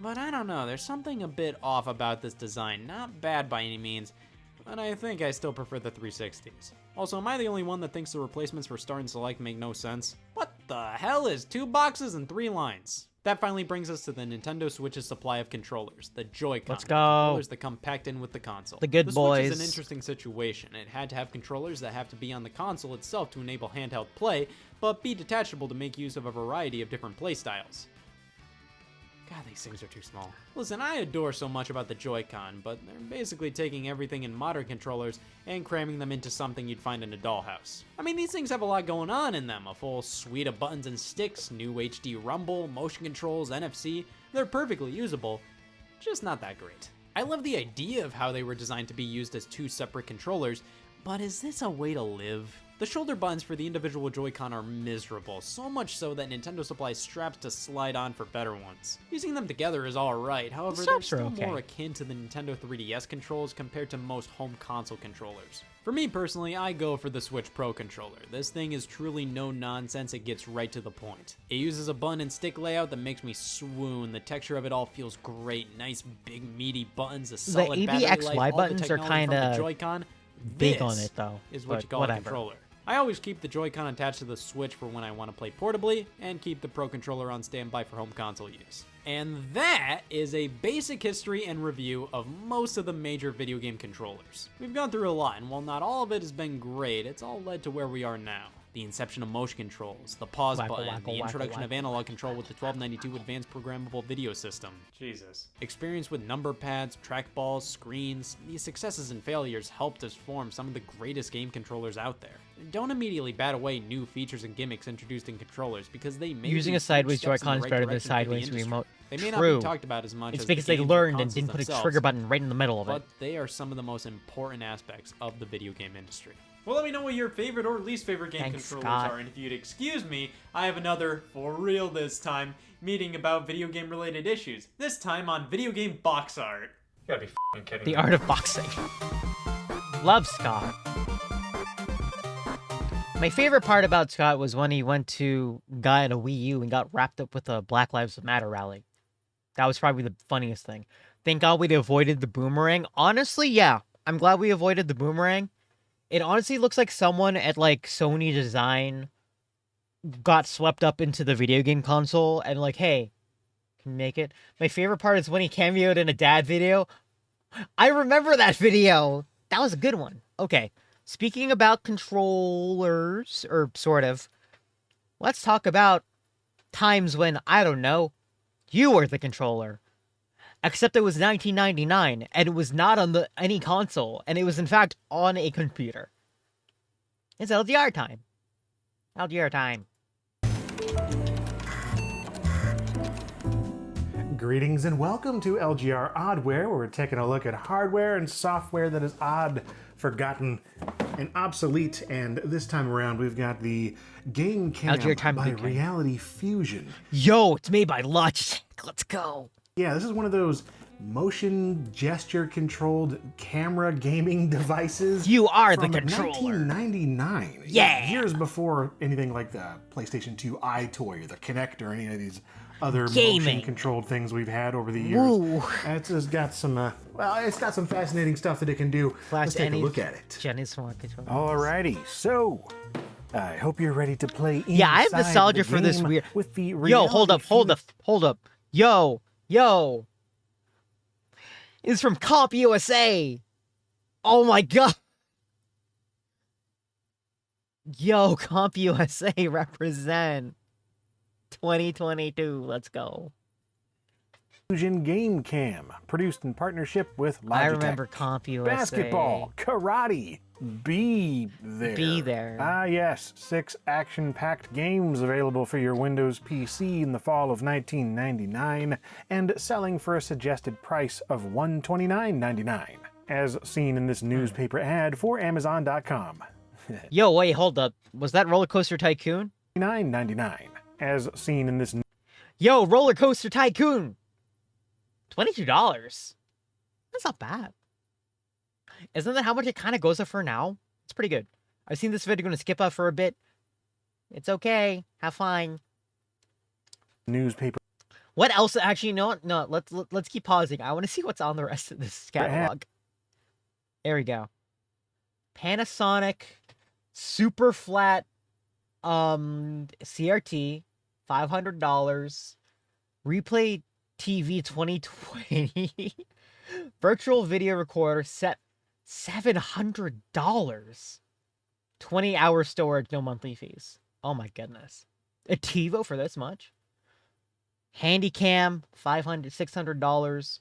But I don't know, there's something a bit off about this design. Not bad by any means, but I think I still prefer the 360s. Also, am I the only one that thinks the replacements for Start and Select make no sense? What the hell is 2 boxes and 3 lines? That finally brings us to the Nintendo Switch's supply of controllers, the Joy-Con. Let's go. Controllers that come packed in with the console. The good boys. Switch is an interesting situation. It had to have controllers that have to be on the console itself to enable handheld play, but be detachable to make use of a variety of different play styles. God, these things are too small. Listen, I adore so much about the Joy-Con, but they're basically taking everything in modern controllers and cramming them into something you'd find in a dollhouse. I mean, these things have a lot going on in them. A full suite of buttons and sticks, new HD rumble, motion controls, NFC. They're perfectly usable, just not that great. I love the idea of how they were designed to be used as 2 separate controllers, but is this a way to live? The shoulder buttons for the individual Joy-Con are miserable, so much so that Nintendo supplies straps to slide on for better ones. Using them together is alright, however they're still more akin to the Nintendo 3DS controls compared to most home console controllers. For me personally, I go for the Switch Pro controller. This thing is truly no nonsense, it gets right to the point. It uses a button and stick layout that makes me swoon. The texture of it all feels great, nice big meaty buttons, a solid battery life, all the buttons are technology from the kinda Joy-Con. big on it though, Is what but you call whatever. a controller. I always keep the Joy-Con attached to the Switch for when I want to play portably, and keep the Pro Controller on standby for home console use. And that is a basic history and review of most of the major video game controllers. We've gone through a lot, and while not all of it has been great, it's all led to where we are now. The inception of motion controls, the pause button, the introduction of analog control with the 1292 Advanced Programmable Video System. Jesus. Experience with number pads, trackballs, screens, these successes and failures helped us form some of the greatest game controllers out there. Don't immediately bat away new features and gimmicks introduced in controllers because they may Using be a sideways steps in the Joy-Con is right better than a direction for the sideways industry. remote. They may not True. be talked about as much It's as because the they games learned or and didn't put a consoles trigger themselves, button right in the middle of it. but they are some of the most important aspects of the video game industry. Well, let me know what your favorite or least favorite game Thanks, controllers Scott. are, and if you'd excuse me, I have another, for real this time, meeting about video game related issues, this time on video game box art. You gotta be f***ing kidding The me. art of boxing. Love Scott. My favorite part about Scott was when he went to guy at a Wii U and got wrapped up with a Black Lives Matter rally. That was probably the funniest thing. Thank God we avoided the boomerang. Honestly, yeah. I'm glad we avoided the boomerang. It honestly looks like someone at, like, Sony Design got swept up into the video game console and, like, hey, can you make it? My favorite part is when he cameoed in a dad video. I remember that video. That was a good one. Okay. Speaking about controllers, or sort of, let's talk about times when, I don't know, you were the controller. Except it was 1999, and it was not on any console, and it was in fact on a computer. It's LGR time. LGR time. Greetings and welcome to LGR Oddware, where we're taking a look at hardware and software that is odd, forgotten, and obsolete, and this time around we've got the Gamecube by Reality Fusion. Yo, it's made by Logitech. Let's go. Yeah, this is one of those motion gesture controlled camera gaming devices. You are the from controller. 1999. Yeah. Years before anything like the PlayStation 2 iToy or the Kinect or any of these other Gaming. motion controlled things we've had over the years. Ooh. It's just got some, it's got some fascinating stuff that it can do. Let's take a look at it. Jenny's smart controller. Alrighty, so I hope you're ready to play inside Yeah, I have nostalgia the for this game weird. with the Yo, hold up. Yo. It's from Comp USA. Oh my god. Yo, Comp USA represent 2022. Let's go. Fusion Game Cam, produced in partnership with Logitech. I remember Comp USA. Basketball, karate, be there. Be there. Ah yes, 6 action-packed games available for your Windows PC in the fall of 1999 and selling for a suggested price of $129.99, as seen in this newspaper ad for Amazon.com. Yo, wait, hold up. Was that Roller Coaster Tycoon? $9.99, as seen in this. Yo, Roller Coaster Tycoon. $22. That's not bad. Isn't that how much it kind of goes up for now? It's pretty good. I've seen this video, going to skip up for a bit. It's okay. Have fun. Newspaper. What else? Actually, no. Let's keep pausing. I want to see what's on the rest of this catalog. There we go. Panasonic, super flat, CRT, $500. Replay TV 2020. Virtual video recorder set $700. 20-hour storage, no monthly fees. Oh my goodness. A TiVo for this much? Handycam, $600.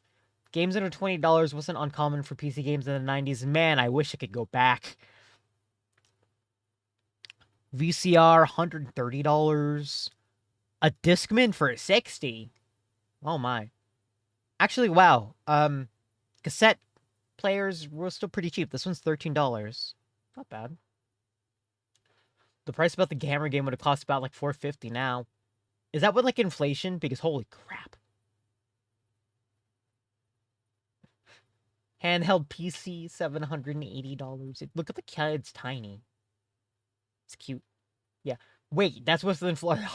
Games under $20 wasn't uncommon for PC games in the 90s. Man, I wish I could go back. VCR, $130. A Discman for $60. Oh my. Actually, wow. Cassette players were still pretty cheap. This one's $13. Not bad. The price about the Gamma game would have cost about like $450 now. Is that with like inflation? Because holy crap. Handheld PC, $780. Look at the kid, it's tiny. It's cute. Yeah. Wait, that's what's the inflation.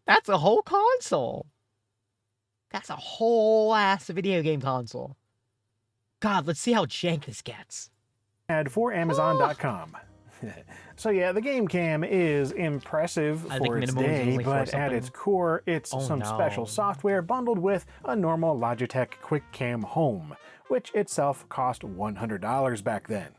That's a whole console. That's a whole ass video game console. God, let's see how jank this gets. Ad for Amazon.com. So yeah, the Game Cam is impressive for its day, but at its core, it's special software bundled with a normal Logitech QuickCam Home, which itself cost $100 back then.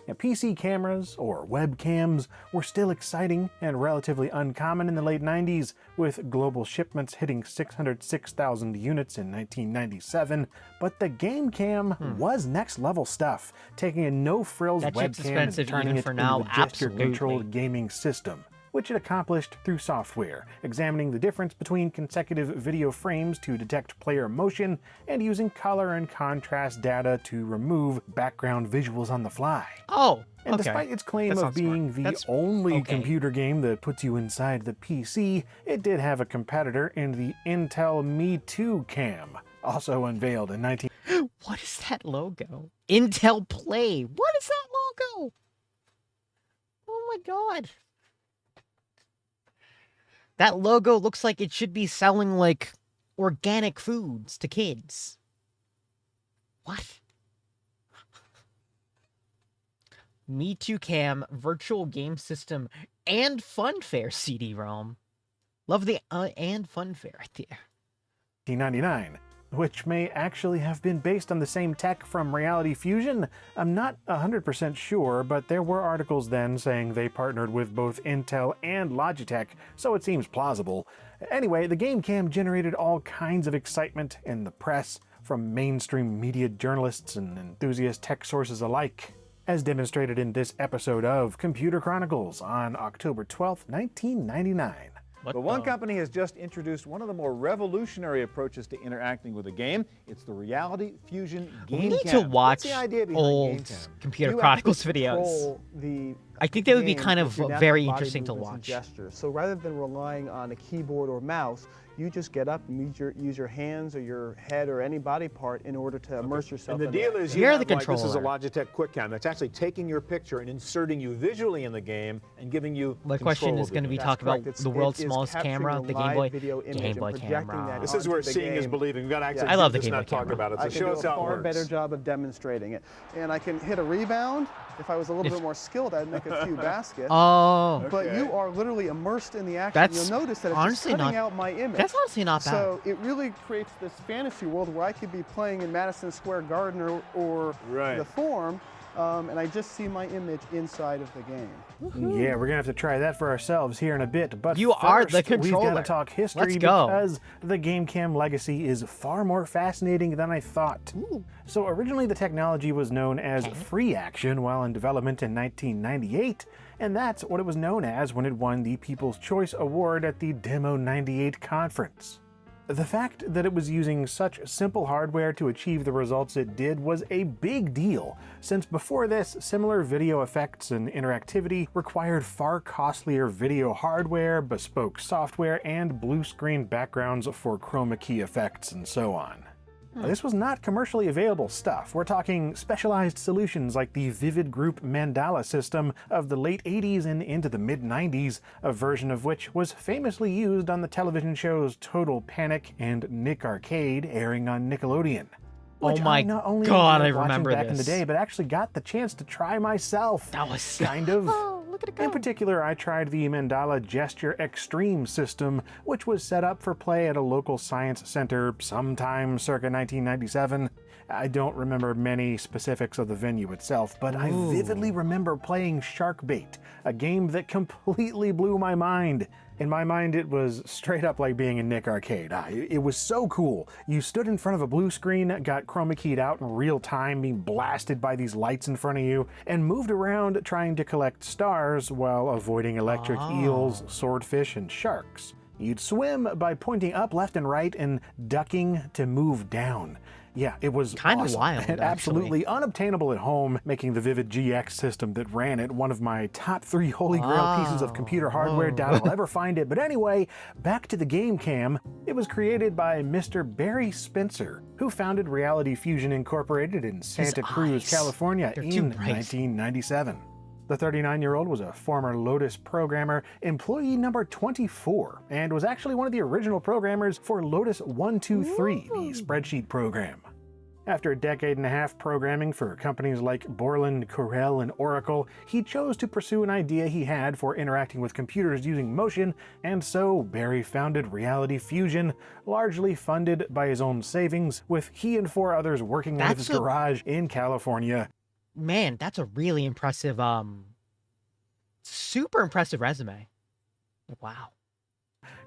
Now, PC cameras, or webcams, were still exciting and relatively uncommon in the late 90s, with global shipments hitting 606,000 units in 1997, but the Game Cam was next-level stuff, taking a no-frills webcam and turning it into a gesture-controlled gaming system, which it accomplished through software, examining the difference between consecutive video frames to detect player motion, and using color and contrast data to remove background visuals on the fly. Oh, and despite its claim of being the only computer game that puts you inside the PC, it did have a competitor in the Intel Me Too Cam, also unveiled in 19... What is that logo? Intel Play. What is that logo? Oh my god. That logo looks like it should be selling, like, organic foods to kids. What? Me Too Cam, Virtual Game System, and Funfair CD-ROM. Love the and Funfair right there. 1999, which may actually have been based on the same tech from Reality Fusion. I'm not 100% sure, but there were articles then saying they partnered with both Intel and Logitech, so it seems plausible. Anyway, the Game Cam generated all kinds of excitement in the press, from mainstream media journalists and enthusiast tech sources alike, as demonstrated in this episode of Computer Chronicles on October 12th, 1999. But one company has just introduced one of the more revolutionary approaches to interacting with a game. It's the Reality Fusion Gamecube. We need to watch What's the idea behind old Gamecube? Computer You Chronicles actually videos. control the I think they would be game kind with of your natural very body interesting to movements and watch. gestures. So rather than relying on a keyboard or mouse, you just get up and use your hands or your head or any body part in order to immerse yourself. And the in deal is, You're you the have, like, this is a controller. Logitech QuickCam that's actually taking your picture and inserting you visually in the game and giving you My question control is of the going to be game. talking about correct. the world's It is smallest capturing camera, a the Game live Boy, video image Game and Boy projecting camera. that This is where onto the seeing is game. believing. We've got to actually I love do the this, Game Boy not talk camera. about it. I So can show do us a how it far works. better job of demonstrating it. And I can hit a rebound. If I was a little bit more skilled, I'd make a few baskets. Oh, But you are literally immersed in the action. That's You'll notice that it's honestly just cutting not- out my image. that's honestly not bad. So it really creates this fantasy world where I could be playing in Madison Square Garden or Right. the Forum, and I just see my image inside of the game. Yeah, we're gonna have to try that for ourselves here in a bit. But You are the first, we've got controller. to talk history Let's go. because the GameCam legacy is far more fascinating than I thought. So originally the technology was known as Free Action while in development in 1998, and that's what it was known as when it won the People's Choice Award at the Demo 98 conference. The fact that it was using such simple hardware to achieve the results it did was a big deal, since before this, similar video effects and interactivity required far costlier video hardware, bespoke software, and blue screen backgrounds for chroma key effects and so on. This was not commercially available stuff. We're talking specialized solutions like the Vivid Group Mandala system of the late 80s and into the mid-90s, a version of which was famously used on the television shows Total Panic and Nick Arcade, airing on Nickelodeon. Oh Which my I not only God, I enjoyed watching remember back in the this. day, but actually got the chance to try myself. that was Kind of. Oh, look at it go. In particular, I tried the Mandala Gesture Extreme system, which was set up for play at a local science center sometime circa 1997. I don't remember many specifics of the venue itself, but I vividly remember playing Sharkbait, a game that completely blew my mind. In my mind, it was straight up like being in Nick Arcade. It was so cool. You stood in front of a blue screen, got chroma keyed out in real time, being blasted by these lights in front of you, and moved around trying to collect stars while avoiding electric eels, swordfish, and sharks. You'd swim by pointing up left and right and ducking to move down. Yeah, it was Kinda awesome wild, and absolutely unobtainable at home, making the Vivid GX system that ran it one of my top 3 holy grail pieces of computer hardware doubt I'll ever find it. But anyway, back to the GameCam. It was created by Mr. Barry Spencer, who founded Reality Fusion Incorporated in Santa Cruz, eyes. California They're in too bright. 1997. The 39-year-old was a former Lotus programmer, employee number 24, and was actually one of the original programmers for Lotus 123, the spreadsheet program. After a decade and a half programming for companies like Borland, Corel, and Oracle, he chose to pursue an idea he had for interacting with computers using motion, and so Barry founded Reality Fusion, largely funded by his own savings, with he and 4 others working out of his That's a- garage in California. Man, that's a really impressive, super impressive resume. Wow.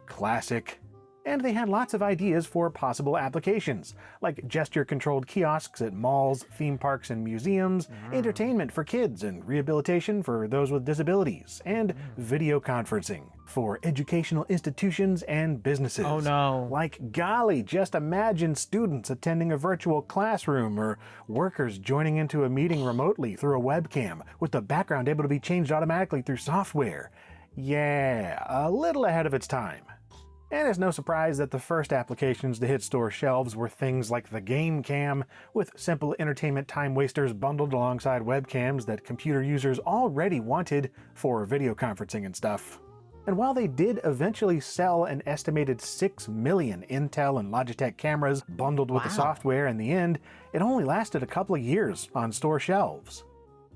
Classic. And they had lots of ideas for possible applications, like gesture-controlled kiosks at malls, theme parks, and museums, entertainment for kids and rehabilitation for those with disabilities, and video conferencing for educational institutions and businesses. Oh no. Like golly, just imagine students attending a virtual classroom or workers joining into a meeting remotely through a webcam with the background able to be changed automatically through software. Yeah, a little ahead of its time. And it's no surprise that the first applications to hit store shelves were things like the GameCam, with simple entertainment time wasters bundled alongside webcams that computer users already wanted for video conferencing and stuff. And while they did eventually sell an estimated 6 million Intel and Logitech cameras bundled with the Wow. software in the end, it only lasted a couple of years on store shelves.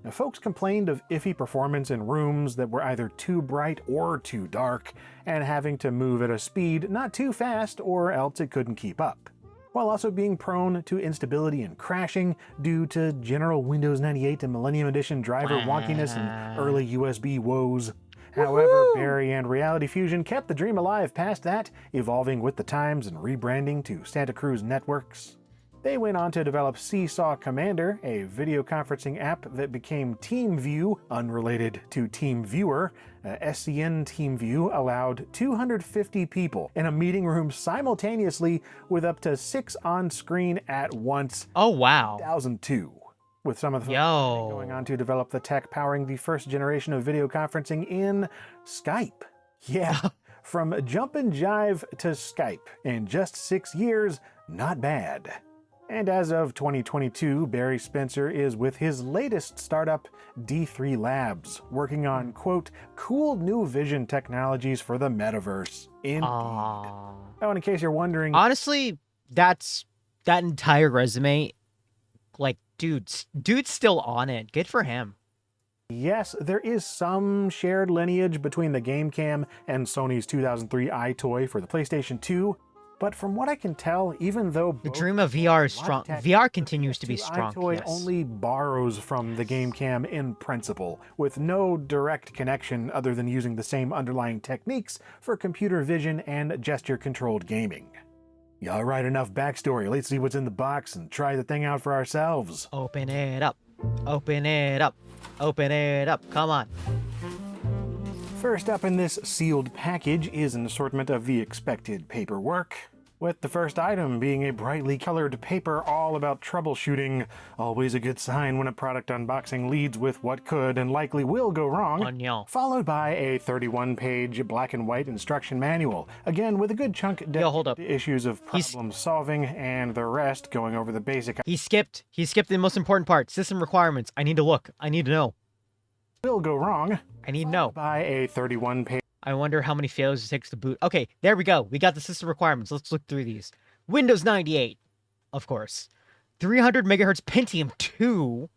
Now, folks complained of iffy performance in rooms that were either too bright or too dark, and having to move at a speed not too fast or else it couldn't keep up, while also being prone to instability and crashing due to general Windows 98 and Millennium Edition driver wonkiness and early USB woes. However, Barry and Reality Fusion kept the dream alive past that, evolving with the times and rebranding to Santa Cruz Networks. They went on to develop Seesaw Commander, a video conferencing app that became TeamView, unrelated to TeamViewer. SCN TeamView allowed 250 people in a meeting room simultaneously with up to 6 on screen at once. Oh, wow. 2002. With some of the Yo. going on to develop the tech powering the first generation of video conferencing in Skype. Yeah, from jump and jive to Skype in just 6 years, not bad. And as of 2022, Barry Spencer is with his latest startup, D3 Labs, working on, quote, cool new vision technologies for the metaverse. Indeed. Oh, and in case you're wondering... Honestly, that entire resume, like, dude's still on it. Good for him. Yes, there is some shared lineage between the GameCam and Sony's 2003 iToy for the PlayStation 2, but from what I can tell, even though the dream of VR is strong, VR continues to be strong. iToy yes. only borrows from the GameCam in principle, with no direct connection other than using the same underlying techniques for computer vision and gesture-controlled gaming. Yeah, all right, enough backstory. Let's see what's in the box and try the thing out for ourselves. Open it up. Open it up. Open it up. Come on. First up in this sealed package is an assortment of the expected paperwork, with the first item being a brightly colored paper all about troubleshooting. Always a good sign when a product unboxing leads with what could and likely will go wrong, followed by a 31-page black and white instruction manual, again with a good chunk dedicated to issues of problem solving and the rest going over the basic... He skipped the most important part, system requirements. I need to look. I need to know. Will go wrong. I need to know. By a 31-page... I wonder how many failures it takes to boot. Okay, there we go. We got the system requirements. Let's look through these. Windows 98, of course. 300 megahertz Pentium 2.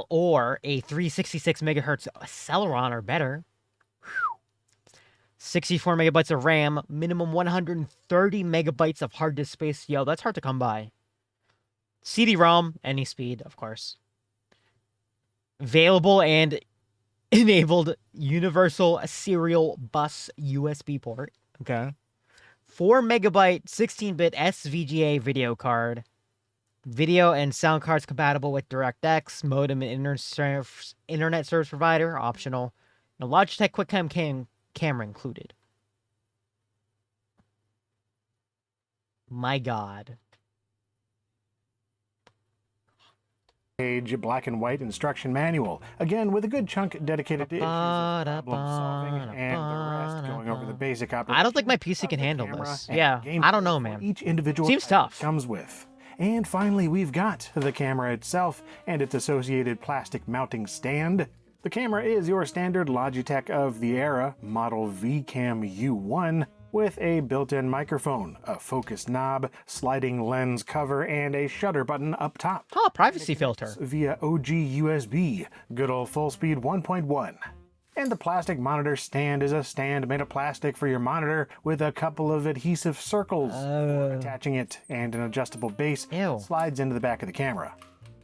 Or a 366 megahertz Celeron or better. 64 megabytes of RAM. Minimum 130 megabytes of hard disk space. Yo, that's hard to come by. CD-ROM, any speed, of course. Available and enabled universal serial bus USB port. Okay. 4 megabyte 16-bit SVGA video card. Video and sound cards compatible with DirectX, modem and internet service provider, optional. And a Logitech QuickCam camera included. My God. Page black and white instruction manual, again with a good chunk dedicated to issues of problem solving and the rest going over the basic operation. I don't think my PC can handle this. Yeah, I don't know, man. Each individual seems tough. Comes with. And finally, we've got the camera itself and its associated plastic mounting stand. The camera is your standard Logitech of the era, model VCam U1, with a built-in microphone, a focus knob, sliding lens cover, and a shutter button up top. Oh, privacy filter. Via OG USB, good old full speed 1.1. And the plastic monitor stand is a stand made of plastic for your monitor with a couple of adhesive circles for attaching it, and an adjustable base slides into the back of the camera.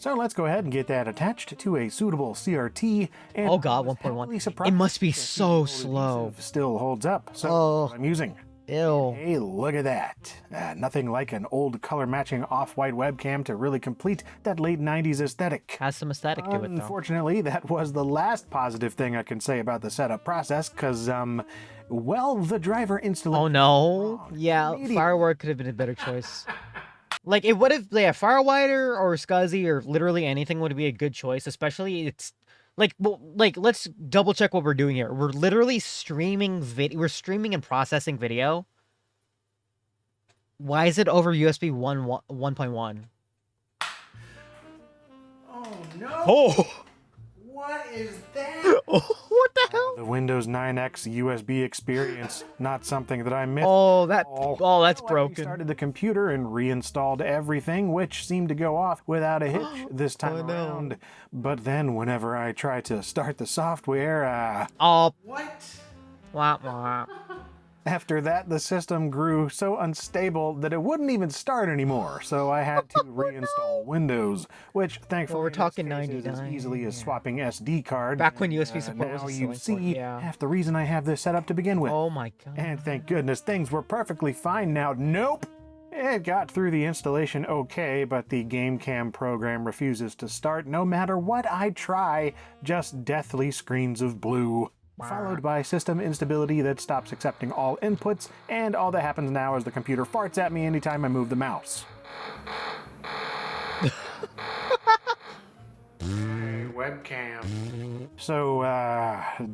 So let's go ahead and get that attached to a suitable CRT. And oh God, 1.1. It must be so slow. Still holds up, so I'm using. Ew. Hey, look at that. Nothing like an old color-matching off-white webcam to really complete that late 90s aesthetic. Has some aesthetic to it, though. Unfortunately, that was the last positive thing I can say about the setup process, because, well, the driver installation... Oh, no. Yeah, Firewire could have been a better choice. Like, it would have... Yeah, Firewire or SCSI or literally anything would be a good choice, especially it's... Like, well, let's double check what we're doing here. We're literally streaming video. We're streaming and processing video. Why is it over USB 1.1? Oh, no. Oh. What is that? What the hell? The Windows 9X USB experience. Not something that I missed. Oh, that's broken. I restarted the computer and reinstalled everything, which seemed to go off without a hitch this time around. But then whenever I tried to start the software, What? Wah, wah. After that, the system grew so unstable that it wouldn't even start anymore, so I had to reinstall Windows, which thankfully we're talking is as easily as swapping SD card. Back when USB support was now a you selling see point, half the reason I have this set up to begin with. Oh my God. And thank goodness things were perfectly fine now. Nope. It got through the installation okay, but the GameCam program refuses to start no matter what I try, just deathly screens of blue. Followed by system instability that stops accepting all inputs, and all that happens now is the computer farts at me anytime I move the mouse. Webcam. So,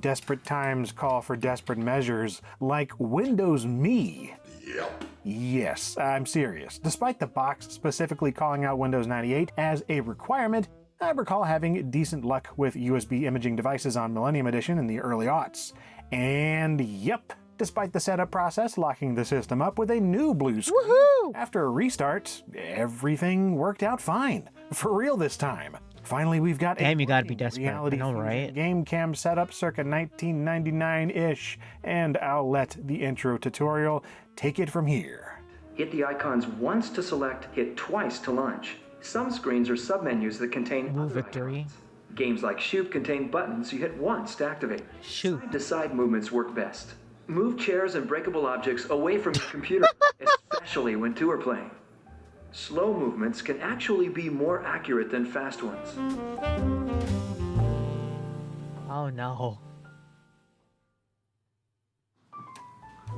desperate times call for desperate measures, like Windows Me. Yep. Yes, I'm serious. Despite the box specifically calling out Windows 98 as a requirement, I recall having decent luck with USB imaging devices on Millennium Edition in the early aughts. And yep, despite the setup process locking the system up with a new blue screen, after a restart, everything worked out fine. For real this time. Finally, we've got Damn, you gotta be desperate. Reality I know, right? GameCam setup circa 1999-ish, and I'll let the intro tutorial take it from here. Hit the icons once to select, hit twice to launch. Some screens are submenus that contain Ooh, other victory. icons. Games like Shoot contain buttons you hit once to activate. Shoot. Side-to-side movements work best. Move chairs and breakable objects away from your computer, especially when two are playing. Slow movements can actually be more accurate than fast ones. Oh no.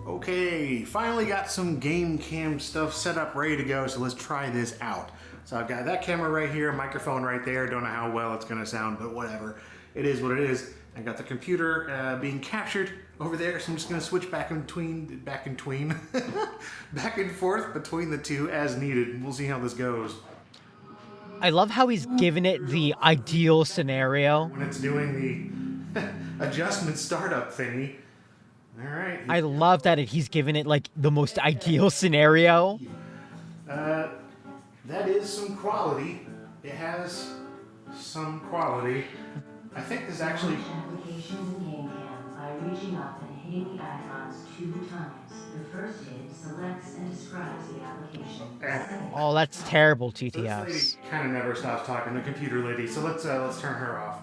Okay, finally got some GameCam stuff set up, ready to go, so let's try this out. So I've got that camera right here, microphone right there, don't know how well it's gonna sound, but whatever. It is what it is. I got the computer being captured over there, so I'm just gonna switch back and forth between the two as needed. We'll see how this goes. I love how he's given it the ideal scenario. When it's doing the adjustment startup thingy. All right. I love that he's given it like the most ideal scenario. That is some quality. It has some quality. I think this actually. Applications in GameCam by reaching up and hitting the icons 2 times. The first hit selects and describes the application. Oh, that's terrible, This TTS. lady kind of never stops talking, the computer lady. So let's turn her off.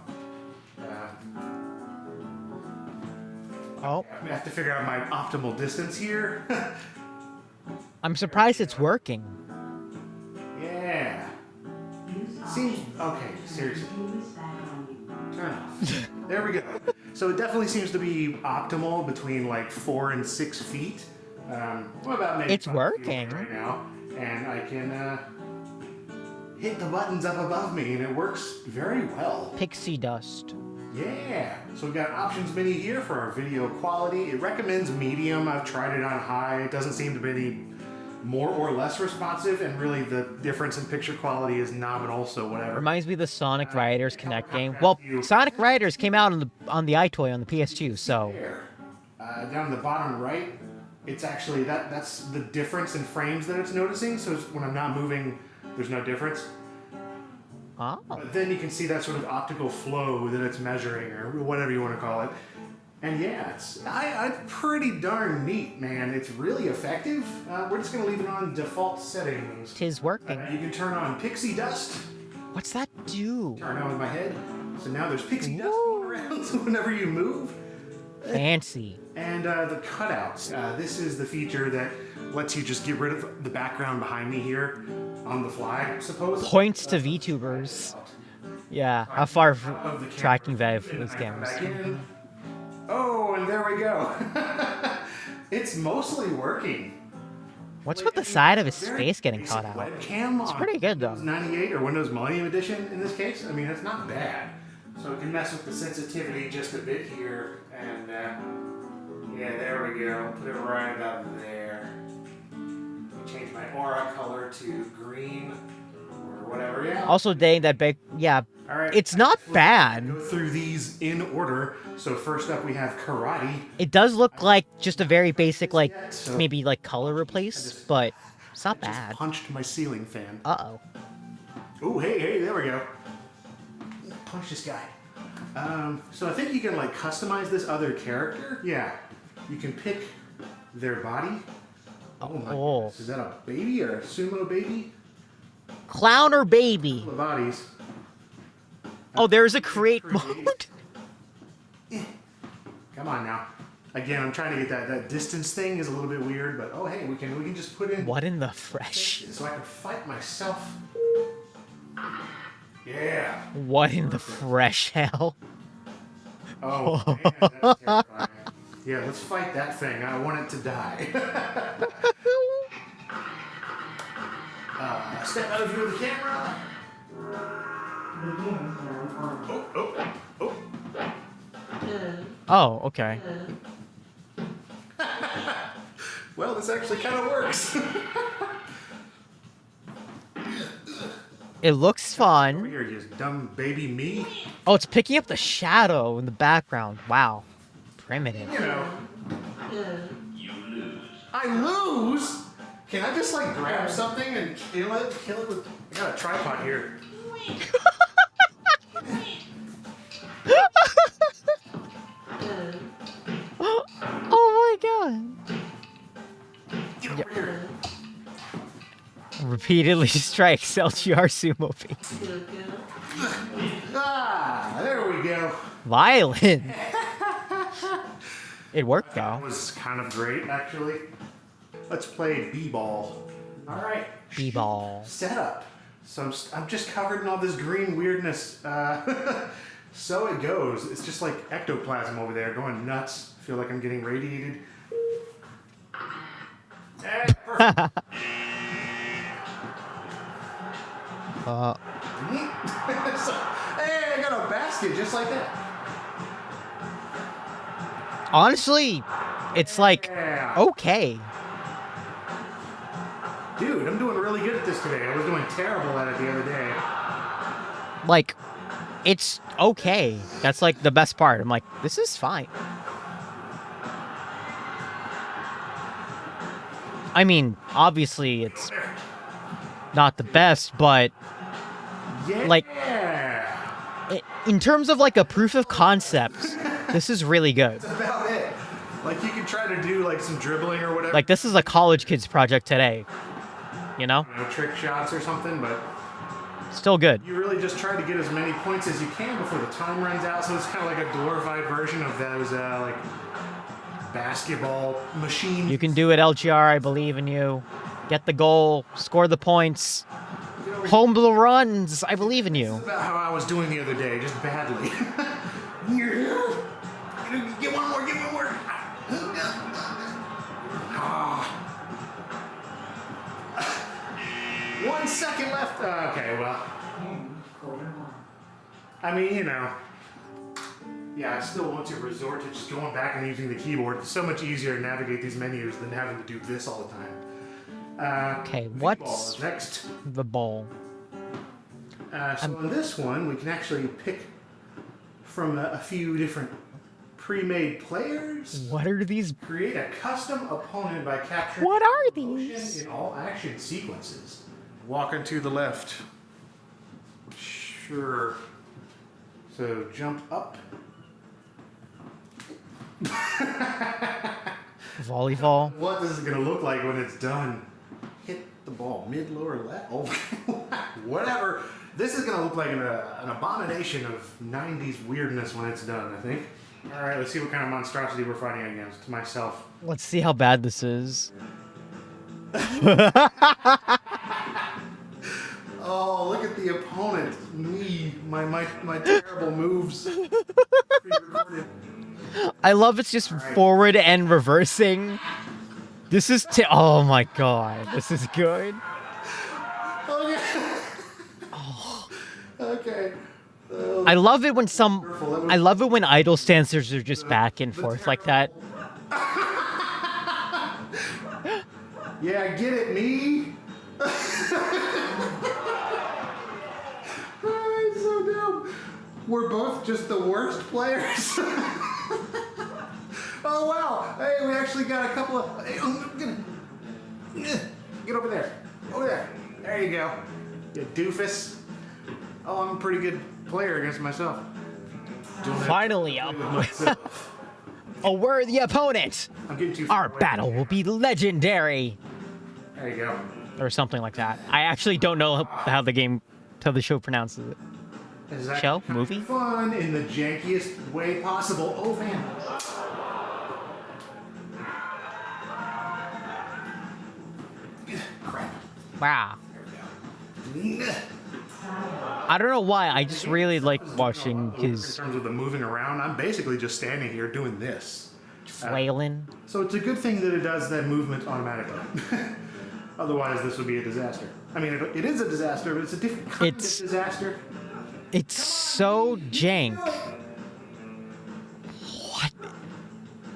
Oh, I have to figure out my optimal distance here. I'm surprised it's working. Yeah. Seems okay. Seriously. Turn off. There we go. So it definitely seems to be optimal between like 4 and 6 feet. What about maybe It's 5 feet working. right now, and I can hit the buttons up above me, and it works very well. Pixie dust. Yeah. So we've got options menu here for our video quality. It recommends medium. I've tried it on high. It doesn't seem to be any more or less responsive, and really the difference in picture quality is nominal, so whatever. Reminds me of the Sonic Riders Connect game. Well, Sonic Riders came out on the iToy on the PS2, so. There. Down in the bottom right, it's actually, that's the difference in frames that it's noticing, so when I'm not moving, there's no difference. Oh. But then you can see that sort of optical flow that it's measuring, or whatever you want to call it. And yeah, it's pretty darn neat, man. It's really effective. We're just going to leave it on default settings. Tis working. You can turn on pixie dust. What's that do? Turn on with my head. So now there's pixie dust going around so whenever you move. Fancy. And the cutouts. This is the feature that lets you just get rid of the background behind me here on the fly, supposedly. Points to VTubers. Yeah, how far tracking value for those games. Back in. Oh, and there we go. It's mostly working. What's with the side of his face getting Basic cut out? Webcam It's on pretty good, though. Windows 98 or Windows Millennium Edition in this case. I mean, it's not bad. So we can mess with the sensitivity just a bit here. And yeah, there we go. Put it right about there. Change my aura color to green or whatever. Yeah. Also, that big, yeah, All right. it's not bad. Go through these in order. So first up we have karate. It does look like just a very basic, like, maybe like color replace, but it's not bad. Punched my ceiling fan. Uh-oh. Oh, hey, there we go. Punch this guy. So I think you can like customize this other character. Yeah, you can pick their body. Oh my goodness. Is that a baby or a sumo baby? Clown or baby? The bodies. Oh, there's a create mode. Come on now. Again, I'm trying to get that distance thing is a little bit weird, but oh hey, we can just put in. What in the fresh? So I can fight myself. Yeah. What in the fresh hell? Oh man, that's terrifying. Yeah, let's fight that thing. I want it to die. Step out of view of the camera. Oh, okay. Well, this actually kind of works. It looks Over fun. here, you dumb baby me. Oh, it's picking up the shadow in the background. Wow. Primitive. You know. I lose? Can I just like grab something and kill it? Kill it with. I got a tripod here. Oh my god. Get over here. Repeatedly strikes LGR sumo face. Ah, there we go. Violent. It worked That though. was kind of great, actually. Let's play b-ball. All right. B-ball. Setup. So I'm just covered in all this green weirdness. So it goes. It's just like ectoplasm over there going nuts. Feel like I'm getting radiated. Perfect. So, hey, I got a basket just like that. Honestly, it's like Yeah. okay. Dude, I'm doing really good at this today. I was doing terrible at it the other day. Like, it's okay. That's like the best part. I'm like, this is fine. I mean, obviously it's not the best, but Yeah. like in terms of like a proof of concept, this is really good. That's about it. Like you can try to do like some dribbling or whatever. Like this is a college kid's project today. You know? You know, trick shots or something, but Still good. you really just try to get as many points as you can before the time runs out. So it's kind of like a glorified version of those like basketball machines. You can do it, LGR. I believe in you. Get the goal, score the points. Home the runs. I believe in you. This is about how I was doing the other day, just badly. Get one more, get one more. Ah. 1 second left. Okay, well. I mean, you know. Yeah, I still want to resort to just going back and using the keyboard. It's so much easier to navigate these menus than having to do this all the time. Okay, V-ball what's is next? the ball? So on this one, we can actually pick from a few different pre-made players. What are these? Create a custom opponent by capturing What are motion these? in all action sequences. Walking to the left. Sure. So jump up. Volleyball. What this is gonna look like when it's done. Hit the ball mid, lower, left. Oh, whatever. This is gonna look like an abomination of 90s weirdness when it's done, I think. All right, let's see what kind of monstrosity we're fighting against. Myself. Let's see how bad this is. Oh, look at the opponent. Me, my terrible moves. Pre-recorded. I love it's just forward and reversing. This is oh my god, this is good. Okay. Okay. I love it when I love it when idle stances are just back and forth like that. Yeah, get it, me. Oh, it's so dumb. We're both just the worst players. Oh wow! Hey, we actually got a couple of. Hey, get over there. Over there. There you go. You doofus. Oh, I'm a pretty good player against myself. Finally, a worthy opponent. I'm getting too far Our away. battle will be legendary, There you go. or something like that. I actually don't know how the show pronounces it. Is that Show? kind of Movie? Fun in the jankiest way possible. Oh man. Wow. I don't know why. I just really like watching his In terms of the moving around, I'm basically just standing here doing this. flailing. So it's a good thing that it does that movement automatically. Otherwise, this would be a disaster. I mean, it is a disaster, but it's a different kind of disaster. It's so jank. What?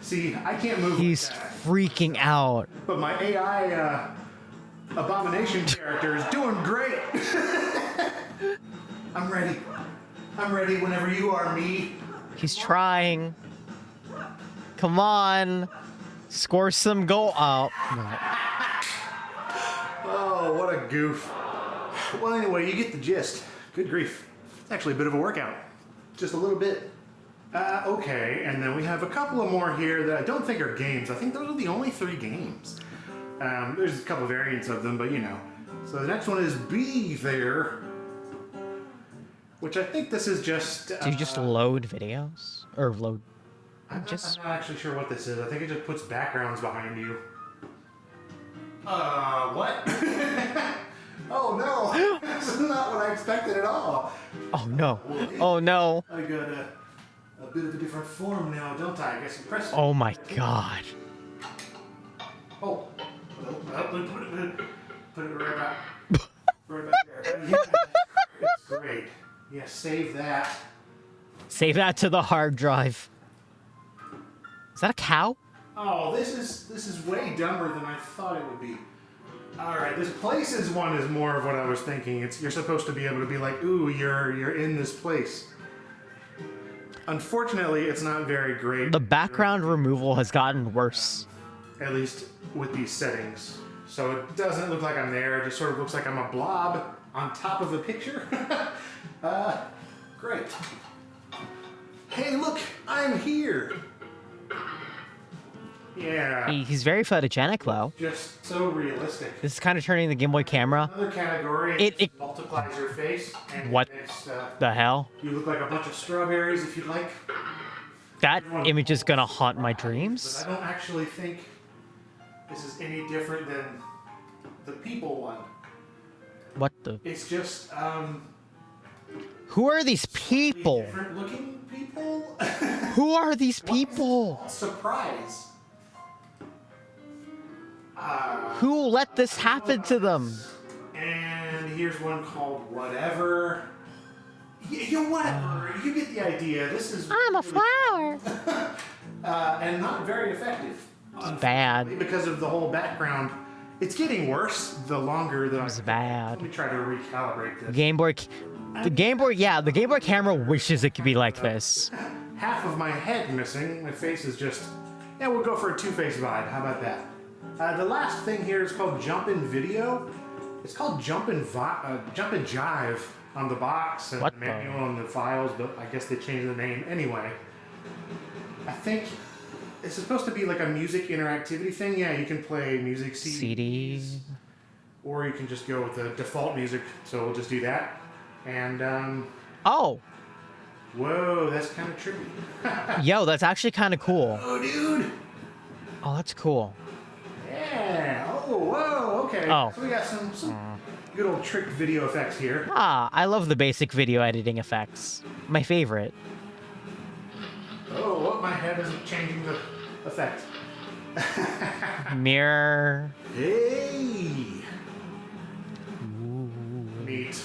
See, I can't move. He's like that. freaking out. But my AI abomination character is doing great. I'm ready. I'm ready whenever you are, me. He's trying. Come on. Score some goal. Oh. No. Oh, what a goof. Well, anyway, you get the gist. Good grief. It's actually a bit of a workout. Just a little bit. Okay, and then we have a couple of more here that I don't think are games. I think those are the only 3 games. There's a couple variants of them, but you know. So the next one is Be There, which I think this is just... Do you just load videos? Or load... I'm not actually sure what this is. I think it just puts backgrounds behind you. What? Oh no! This is not what I expected at all. Oh no. Oh no. I got a bit of a different form now, don't I? I guess you press it. Oh my god. Oh. Put it right back. Right back there. Yeah, it's great. Yeah, save that. Save that to the hard drive. Is that a cow? Oh, this is way dumber than I thought it would be. All right, this places one is more of what I was thinking. You're supposed to be able to be like, ooh, you're in this place. Unfortunately, it's not very great. The background removal has gotten worse. At least with these settings. So it doesn't look like I'm there. It just sort of looks like I'm a blob on top of a picture. Great. Hey, look, I'm here. Yeah. He's very photogenic, though. Just so realistic. This is kind of turning the Game Boy camera. Another category. It multiplies your face. And what makes, the hell? You look like a bunch of strawberries if you'd like. That image is gonna haunt my dreams. But I don't actually think this is any different than the people one. What the? It's just, Who are these people? different looking people. Who are these people? Surprise. Who let this happen to them? And here's one called Whatever. Yeah, whatever. You get the idea. This is. I'm a flower. And not very effective. It's bad. Because of the whole background. It's getting worse the longer that It's bad. Let me try to recalibrate this. The Game Boy camera wishes it could be like this. Half of my head missing. My face is just. Yeah, we'll go for a two-face vibe. How about that? The last thing here is called Jumpin' Video. It's called Jumpin' Jive on the box and What the manual and the files, but I guess they changed the name anyway. I think it's supposed to be like a music interactivity thing. Yeah, you can play music CDs. Or you can just go with the default music, so we'll just do that. And, Oh! Whoa, that's kind of trippy. Yo, that's actually kind of cool. Oh, dude! Oh, that's cool. Yeah! Oh, whoa, okay. Oh. So we got some good old trick video effects here. Ah, I love the basic video editing effects. My favorite. Oh, what? My head isn't changing the effect. Mirror. Hey! Neat.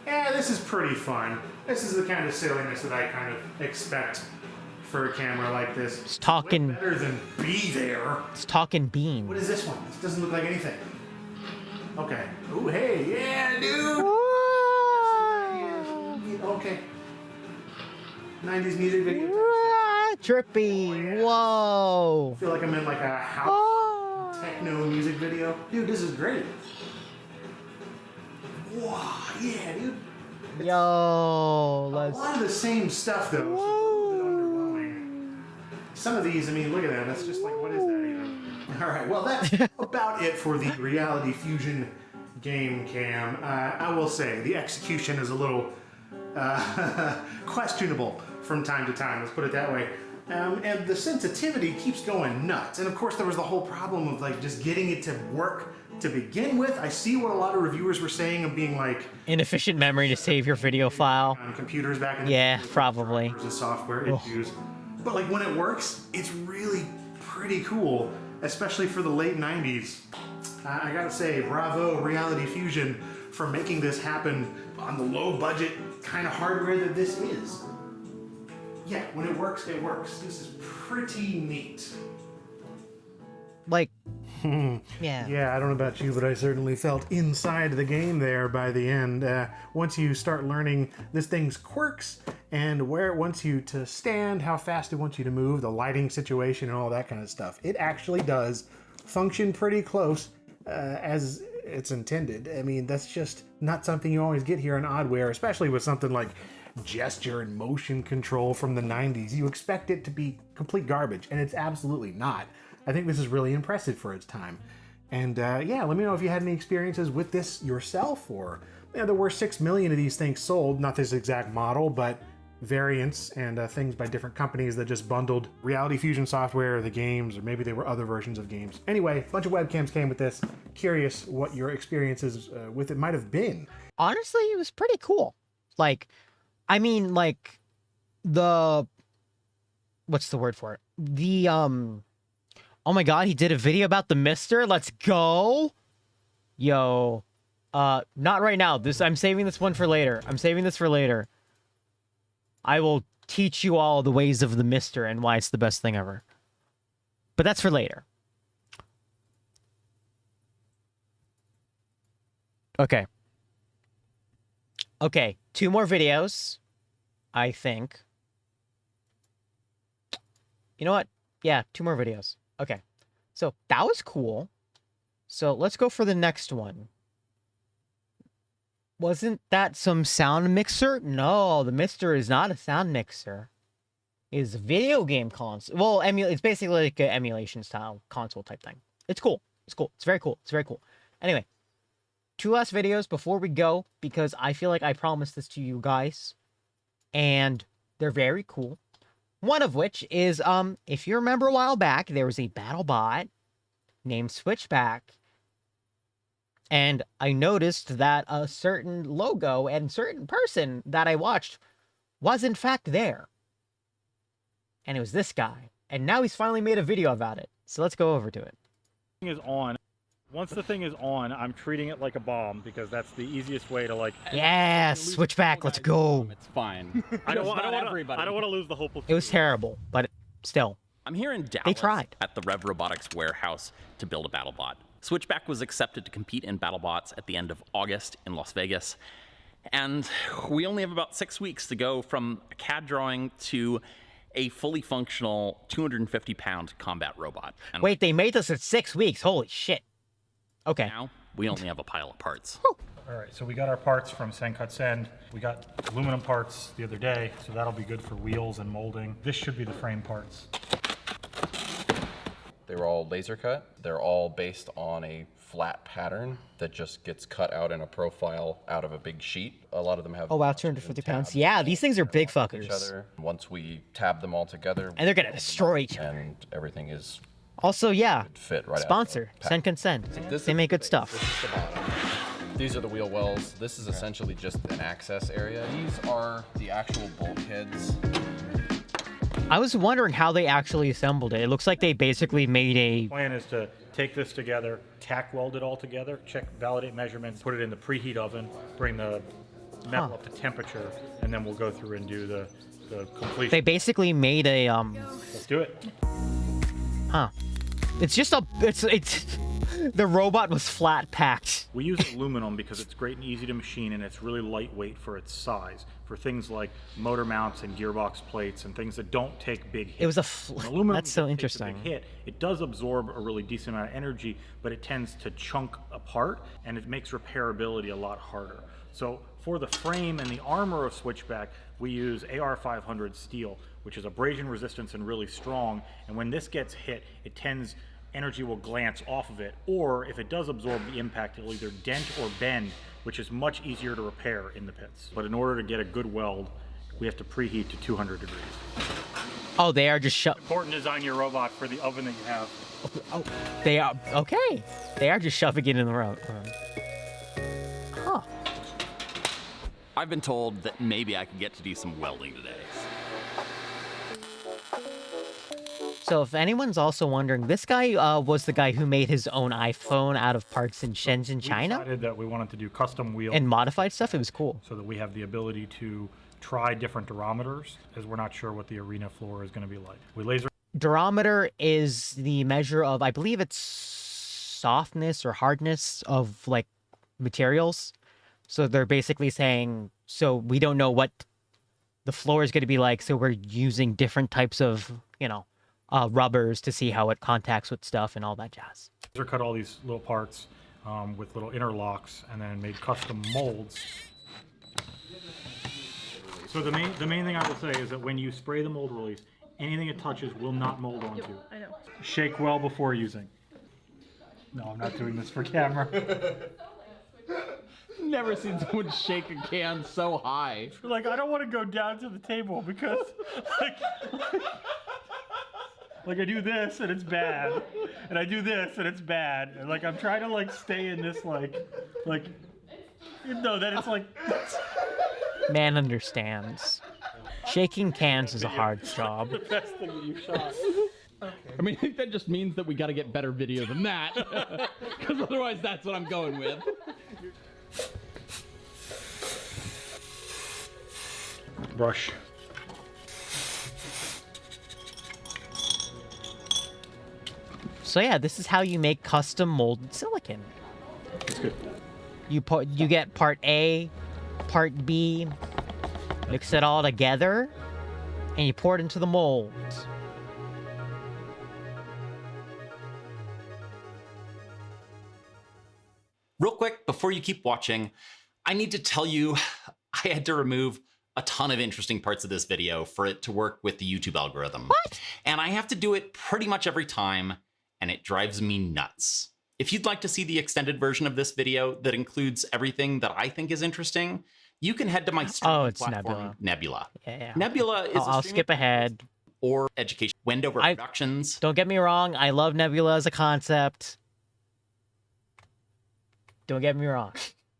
Yeah, this is pretty fun. This is the kind of silliness that I kind of expect for a camera like this. It's talking. Way better than Be There. It's talking beans. What is this one? This doesn't look like anything. Okay. Ooh, hey, yeah, dude. Okay. 90s music video. Trippy. Whoa. I feel like I'm in like a house techno music video. Dude, this is great. Wow, yeah, dude. Yo, A let's. lot of the same stuff though. So it's a little bit underwhelming. Some of these, I mean, look at that. That's just like, what is that even? All right, well, that's about it for the Reality Fusion game cam. I will say the execution is a little questionable from time to time. Let's put it that way. And the sensitivity keeps going nuts. And of course, there was the whole problem of like just getting it to work to begin with. I see what a lot of reviewers were saying of being like inefficient memory to save your video file on computers back in the yeah, day, probably. drivers and software issues. But like when it works, it's really pretty cool, especially for the late 90s. I gotta say, bravo Reality Fusion for making this happen on the low budget kind of hardware that this is. Yeah, when it works, it works. This is pretty neat. Like, yeah. Yeah, I don't know about you, but I certainly felt inside the game there by the end. Once you start learning this thing's quirks and where it wants you to stand, how fast it wants you to move, the lighting situation and all that kind of stuff, it actually does function pretty close as it's intended. I mean, that's just not something you always get here in Oddware, especially with something like gesture and motion control from the 90s. You expect it to be complete garbage, and it's absolutely not. I think this is really impressive for its time. And yeah, let me know if you had any experiences with this yourself, or there were 6 million of these things sold, not this exact model, but variants and things by different companies that just bundled Reality Fusion software or the games, or maybe they were other versions of games. Anyway, a bunch of webcams came with this. Curious what your experiences with it might have been. Honestly, it was pretty cool. Like, I mean, like, what's the word for it? The, oh my god, he did a video about the Mister? Let's go! Yo. Not right now. I'm saving this one for later. I'm saving this for later. I will teach you all the ways of the Mister and why it's the best thing ever. But that's for later. Okay. Okay, 2 more videos, I think. You know what? Yeah, 2 more videos. Okay, so that was cool. So let's go for the next one. Wasn't that some sound mixer? No, the Mister is not a sound mixer. It's a video game console. Well, it's basically like an emulation style console type thing. It's cool. It's cool. It's very cool. It's very cool. Anyway, 2 last videos before we go, because I feel like I promised this to you guys, and they're very cool. One of which is, if you remember a while back, there was a BattleBot named Switchback, and I noticed that a certain logo and certain person that I watched was in fact there. And it was this guy. And now he's finally made a video about it. So let's go over to it. Is on. Once the thing is on, I'm treating it like a bomb, because that's the easiest way to, like... Yeah, Switchback, let's go. It's fine. I don't want to lose the hope. It was terrible, but still. I'm here in Dallas they tried. at the Rev Robotics warehouse to build a BattleBot. Switchback was accepted to compete in BattleBots at the end of August in Las Vegas. And we only have about 6 weeks to go from a CAD drawing to a fully functional 250-pound combat robot. And wait, they made this in 6 weeks. Holy shit. Okay. Now, we only have a pile of parts. All right, so we got our parts from Sencut Send. We got aluminum parts the other day, so that'll be good for wheels and molding. This should be the frame parts. They were all laser cut. They're all based on a flat pattern that just gets cut out in a profile out of a big sheet. A lot of them have... Oh wow, 250 pounds. Yeah, these things are big fuckers. Once we tab them all together... And they're gonna destroy each other. And everything is... Also, yeah, fit right sponsor, Send Consent. They make good stuff. These are the wheel wells. This is essentially just an access area. These are the actual bulkheads. I was wondering how they actually assembled it. It looks like they basically made a... Plan is to take this together, tack weld it all together, check, validate measurements, put it in the preheat oven, bring the metal up to temperature, and then we'll go through and do the completion. They basically made a... Let's do it. Huh. It's just a... It's... The robot was flat packed. We use aluminum because it's great and easy to machine, and it's really lightweight for its size. For things like motor mounts and gearbox plates and things that don't take big hits. It was aluminum that's so takes interesting. A big hit. It does absorb a really decent amount of energy, but it tends to chunk apart, and it makes repairability a lot harder. So for the frame and the armor of Switchback, we use AR500 steel, which is abrasion resistance and really strong. And when this gets hit, energy will glance off of it, or if it does absorb the impact, it'll either dent or bend, which is much easier to repair in the pits. But in order to get a good weld, we have to preheat to 200 degrees. Oh, they are just shut. Important design your robot for the oven that you have. Oh, they are okay. They are just shoving it in the room. Huh. I've been told that maybe I could get to do some welding today. So if anyone's also wondering, this guy was the guy who made his own iPhone out of parts in Shenzhen, China. We decided that we wanted to do custom wheels. And modified stuff. It was cool. So that we have the ability to try different durometers, as we're not sure what the arena floor is going to be like. We laser. Durometer is the measure of, I believe it's softness or hardness of like materials. So they're basically saying, so we don't know what the floor is going to be like. So we're using different types of, you know, rubbers to see how it contacts with stuff and all that jazz. Laser cut all these little parts with little interlocks and then made custom molds. So the main thing I will say is that when you spray the mold release, anything it touches will not mold onto. I know. Shake well before using. No, I'm not doing this for camera. Never seen someone shake a can so high. Like, I don't want to go down to the table because, like I do this and it's bad, and I do this and it's bad, and like I'm trying to like stay in this like, no, that it's like. Man understands. Shaking cans is a hard job. The best thing that you shot. Okay. I mean, I think that just means that we got to get better video than that, because otherwise that's what I'm going with. Brush. So yeah, this is how you make custom molded silicon. That's good. You get part A, part B, mix it all together, and you pour it into the mold. Real quick, before you keep watching, I need to tell you I had to remove a ton of interesting parts of this video for it to work with the YouTube algorithm. What? And I have to do it pretty much every time, and it drives me nuts. If you'd like to see the extended version of this video that includes everything that I think is interesting, you can head to my streaming platform, Nebula. Yeah. Nebula is I'll skip ahead. Or education. Wendover Productions. Don't get me wrong, I love Nebula as a concept. Don't get me wrong.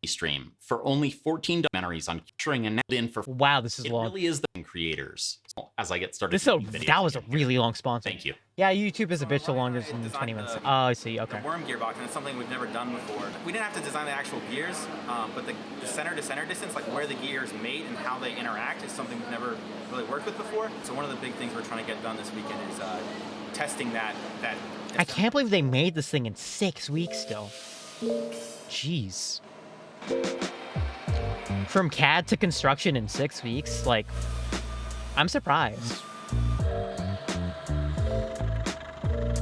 Stream for only 14 documentaries on capturing and in for. Wow, this is long. It really is the creators. As I get started. That was a really long sponsor. Thank you. Yeah, YouTube is a bit too long than 20 minutes. Oh, I see. Okay. The worm gearbox, and it's something we've never done before. We didn't have to design the actual gears, but the center-to-center distance, like where the gears mate and how they interact, is something we've never really worked with before. So one of the big things we're trying to get done this weekend is testing that. I can't believe they made this thing in 6 weeks still. Jeez. From CAD to construction in 6 weeks, like, I'm surprised.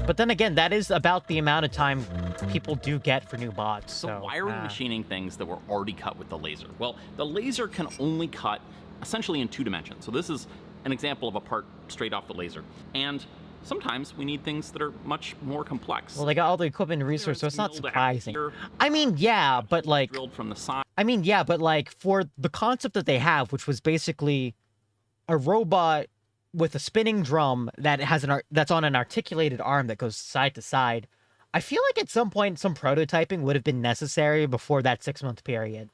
But then again, that is about the amount of time people do get for new bots. So why are we machining things that were already cut with the laser? Well, the laser can only cut essentially in 2 dimensions. So this is an example of a part straight off the laser. And sometimes we need things that are much more complex. Well, they got all the equipment and resources, so it's not surprising. I mean, yeah, but like... Drilled from the side. I mean, yeah, but like, for the concept that they have, which was basically a robot with a spinning drum that has that's on an articulated arm that goes side to side, I feel like at some point some prototyping would have been necessary before that 6-month period.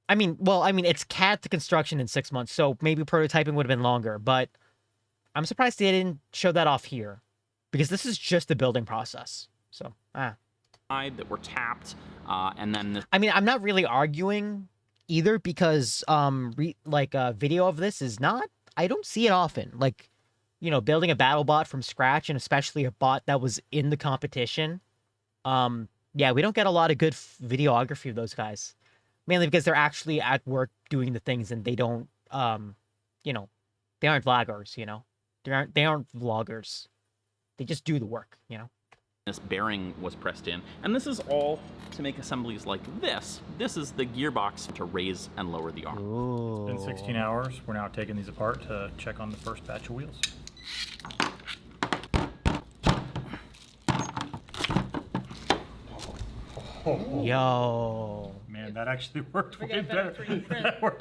I mean, it's CAD to construction in 6 months, so maybe prototyping would have been longer, but I'm surprised they didn't show that off here, because this is just the building process. So, that were tapped, and then I mean, I'm not really arguing either, because video of this is not. I don't see it often. Like, you know, building a battle bot from scratch, and especially a bot that was in the competition. Yeah, we don't get a lot of good videography of those guys, mainly because they're actually at work doing the things, and they don't, you know, they aren't vloggers. You know, they aren't vloggers. They just do the work. You know. This bearing was pressed in, and this is all to make assemblies like this. This is the gearbox to raise and lower the arm. Ooh. In 16 hours, we're now taking these apart to check on the first batch of wheels. Yo. Man, that actually worked way better.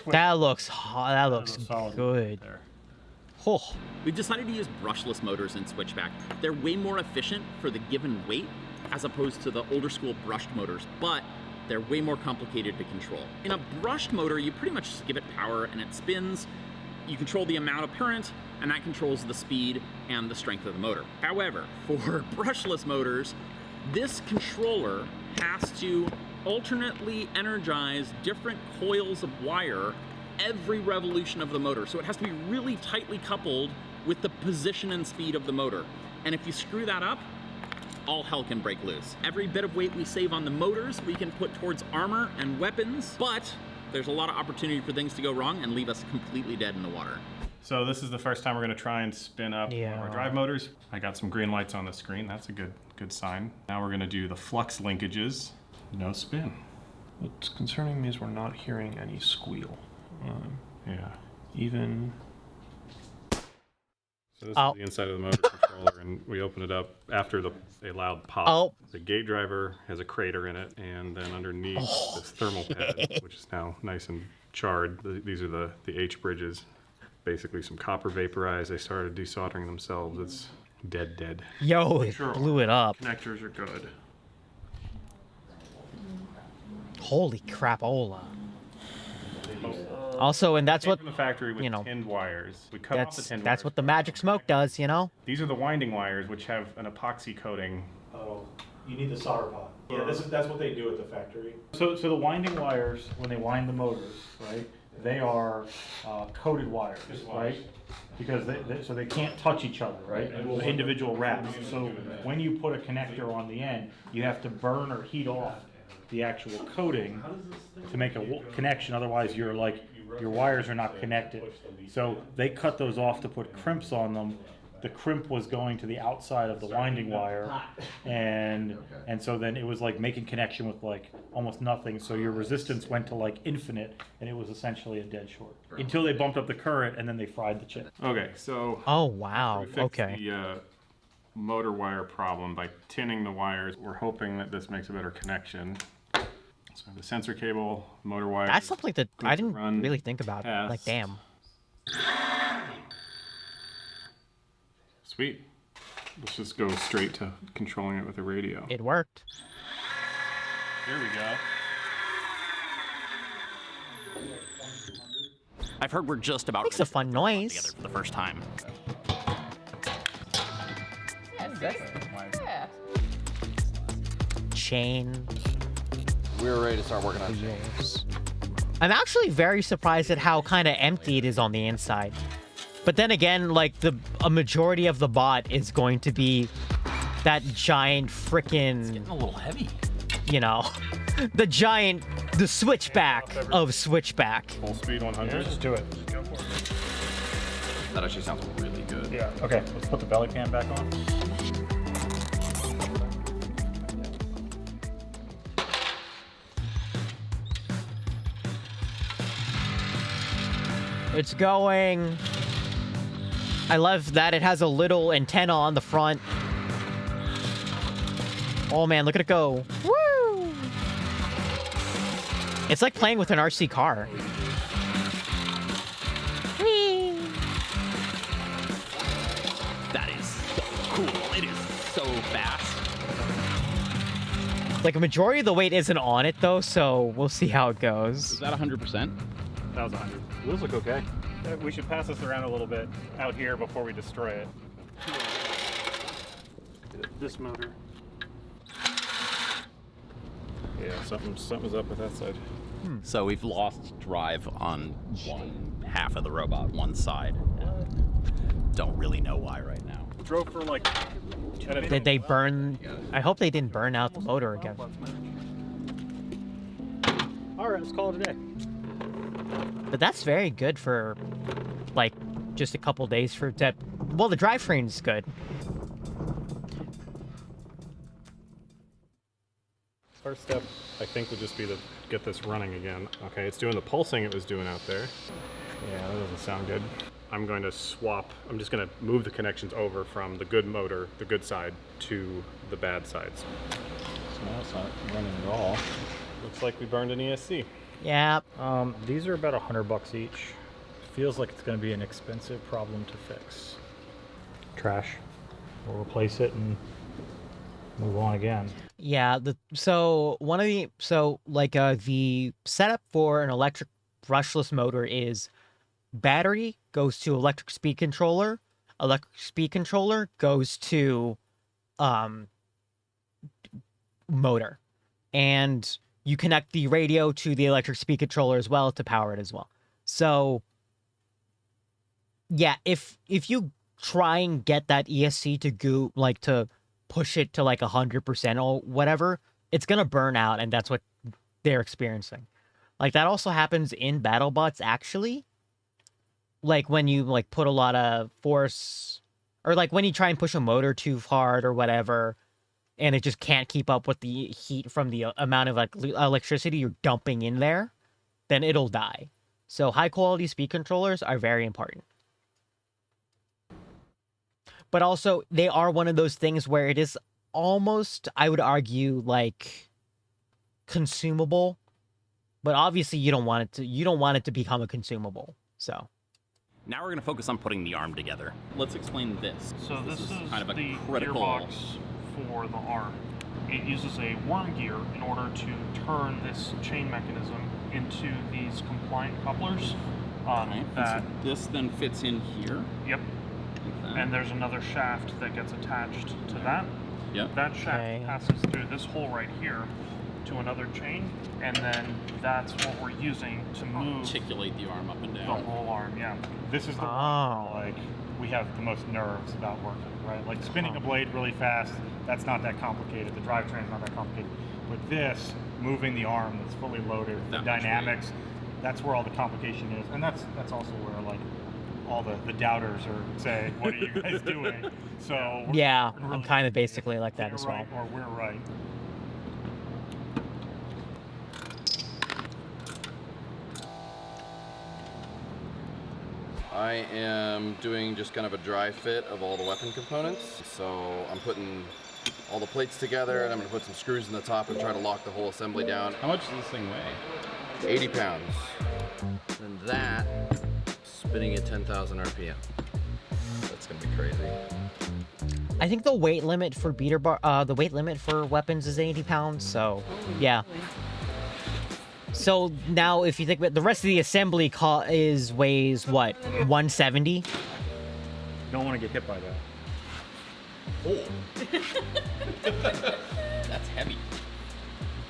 That looks good. There. Oh. We've decided to use brushless motors in Switchback. They're way more efficient for the given weight as opposed to the older school brushed motors, but they're way more complicated to control. In a brushed motor, you pretty much just give it power and it spins. You control the amount of current, and that controls the speed and the strength of the motor. However, for brushless motors, this controller has to alternately energize different coils of wire every revolution of the motor. So it has to be really tightly coupled with the position and speed of the motor. And if you screw that up, all hell can break loose. Every bit of weight we save on the motors, we can put towards armor and weapons, but there's a lot of opportunity for things to go wrong and leave us completely dead in the water. So this is the first time we're going to try and spin up one of our drive motors. I got some green lights on the screen. That's a good sign. Now we're going to do the flux linkages. No spin. What's concerning me is we're not hearing any squeal. Yeah, even. So this is the inside of the motor controller, and we open it up after a loud pop. The gate driver has a crater in it, and then underneath this thermal pad, which is now nice and charred. These are the H bridges. Basically some copper vaporized. They started desoldering themselves. It's dead. Yo, it blew it up. Connectors are good. Holy crapola. Also, and that's what, from the factory with tinned wires. We cut off the tinned that's what the magic smoke does, you know? These are the winding wires, which have an epoxy coating. Oh, you need the solder pot. Yeah, that's what they do at the factory. So the winding wires, when they wind the motors, right, they are coated wires, right? Because they can't touch each other, right? Individual wraps. So when you put a connector on the end, you have to burn or heat off the actual coating to make a connection. Otherwise, your wires are not connected. So they cut those off to put crimps on them. The crimp was going to the outside of the winding wire, and so then it was like making connection with like almost nothing. So your resistance went to like infinite, and it was essentially a dead short until they bumped up the current, and then they fried the chip. Okay, so oh wow, okay. The motor wire problem by tinning the wires. We're hoping that this makes a better connection. So the sensor cable, motor wire. That's something that I didn't really think about. Like, damn. Sweet. Let's just go straight to controlling it with a radio. It worked. Here we go. I've heard we're just about makes a fun noise together for the first time. Chain. We're ready to start working on chains. I'm actually very surprised at how kind of empty it is on the inside. But then again, like a majority of the bot is going to be that giant frickin'. It's getting a little heavy. You know, the switchback of switchback. Full speed 100. Yeah, just do it. Go for it. That actually sounds really good. Yeah. Okay, let's put the belly pan back on. It's going. I love that it has a little antenna on the front. Oh man, look at it go. Woo! It's like playing with an RC car. Whee! That is so cool. It is so fast. Like a majority of the weight isn't on it though, so we'll see how it goes. Is that 100%? That was 100. Those look okay. We should pass this around a little bit out here before we destroy it. This motor. Yeah, something's up with that side. So we've lost drive on one half of the robot, one side. Don't really know why right now. Drove for like. Did they burn? I hope they didn't burn out the motor again. All right, let's call it a day. But that's very good for, like, just a couple days for that. Well, the drivetrain's good. First step, I think, would just be to get this running again. Okay, it's doing the pulsing it was doing out there. Yeah, that doesn't sound good. I'm going to swap. I'm just going to move the connections over from the good motor, the good side, to the bad sides. So now it's not running at all. Looks like we burned an ESC. Yeah. These are about $100 each. feels like it's going to be an expensive problem to fix. Trash. We'll replace it and move on again. Yeah, the setup for an electric brushless motor is battery goes to electric speed controller goes to motor, and you connect the radio to the electric speed controller as well to power it as well. So yeah, if you try and get that ESC to push it to like 100% or whatever, it's gonna burn out, and that's what they're experiencing. Like, that also happens in BattleBots, actually. Like, when you, like, put a lot of force, or, like, when you try and push a motor too hard or whatever, and it just can't keep up with the heat from the amount of, like, electricity you're dumping in there, then it'll die. So, high-quality speed controllers are very important. But also, they are one of those things where it is almost, I would argue, like, consumable. But obviously, you don't want it to become a consumable. So now we're going to focus on putting the arm together. Let's explain this. So this is kind of a the critical gearbox for the arm. It uses a worm gear in order to turn this chain mechanism into these compliant couplers. So this then fits in here. Yep. Like and there's another shaft that gets attached to that. Yep. That shaft passes through this hole right here to another chain, and then that's what we're using to move, articulate the arm up and down. The whole arm, yeah. This is the one, like, we have the most nerves about working, right? Like, spinning a blade really fast, that's not that complicated. The drivetrain's not that complicated. But this, moving the arm that's fully loaded, the dynamics, that's where all the complication is. And that's also where, like, all the doubters are say, what are you guys doing? So yeah, I'm kind of basically like that as well. Right, or we're right. I am doing just kind of a dry fit of all the weapon components. So I'm putting all the plates together, and I'm going to put some screws in the top and try to lock the whole assembly down. How much does this thing weigh? 80 pounds. And that, spinning at 10,000 RPM. That's going to be crazy. I think the weight limit for the weight limit for weapons is 80 pounds, so yeah. So now, if you think about the rest of the assembly weighs what, 170? Don't want to get hit by that. Oh, that's heavy.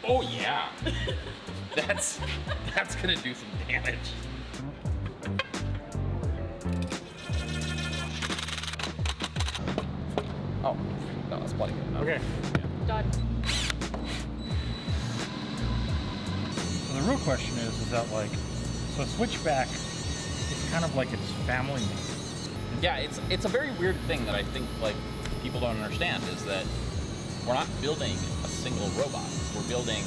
Oh yeah, that's gonna do some damage. Oh, no, that's plenty good. Okay. Done. The real question is that, like, so Switchback, it's kind of like its family name. Yeah, it's a very weird thing that I think, like, people don't understand, is that we're not building a single robot. We're building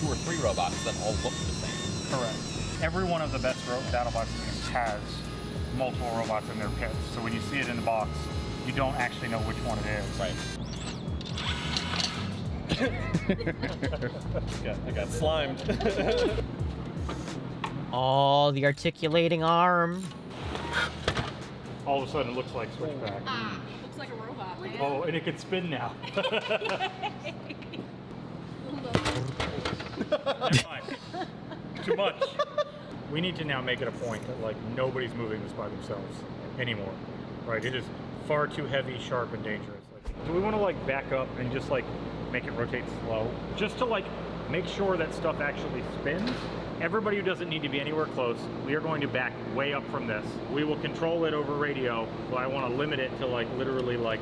2 or 3 robots that all look the same. Correct. Every one of the best BattleBots games has multiple robots in their pits. So when you see it in the box, you don't actually know which one it is. Right. I got slimed. Oh, the articulating arm. All of a sudden, it looks like Switchback. Looks like a robot, man. Oh, and it can spin now. Never mind. Too much. We need to now make it a point that, like, nobody's moving this by themselves anymore. Right? It is far too heavy, sharp, and dangerous. Like, do we want to, like, back up and just, like, make it rotate slow? Just to, like, make sure that stuff actually spins? Everybody who doesn't need to be anywhere close, we are going to back way up from this. We will control it over radio, but I want to limit it to, like, literally, like,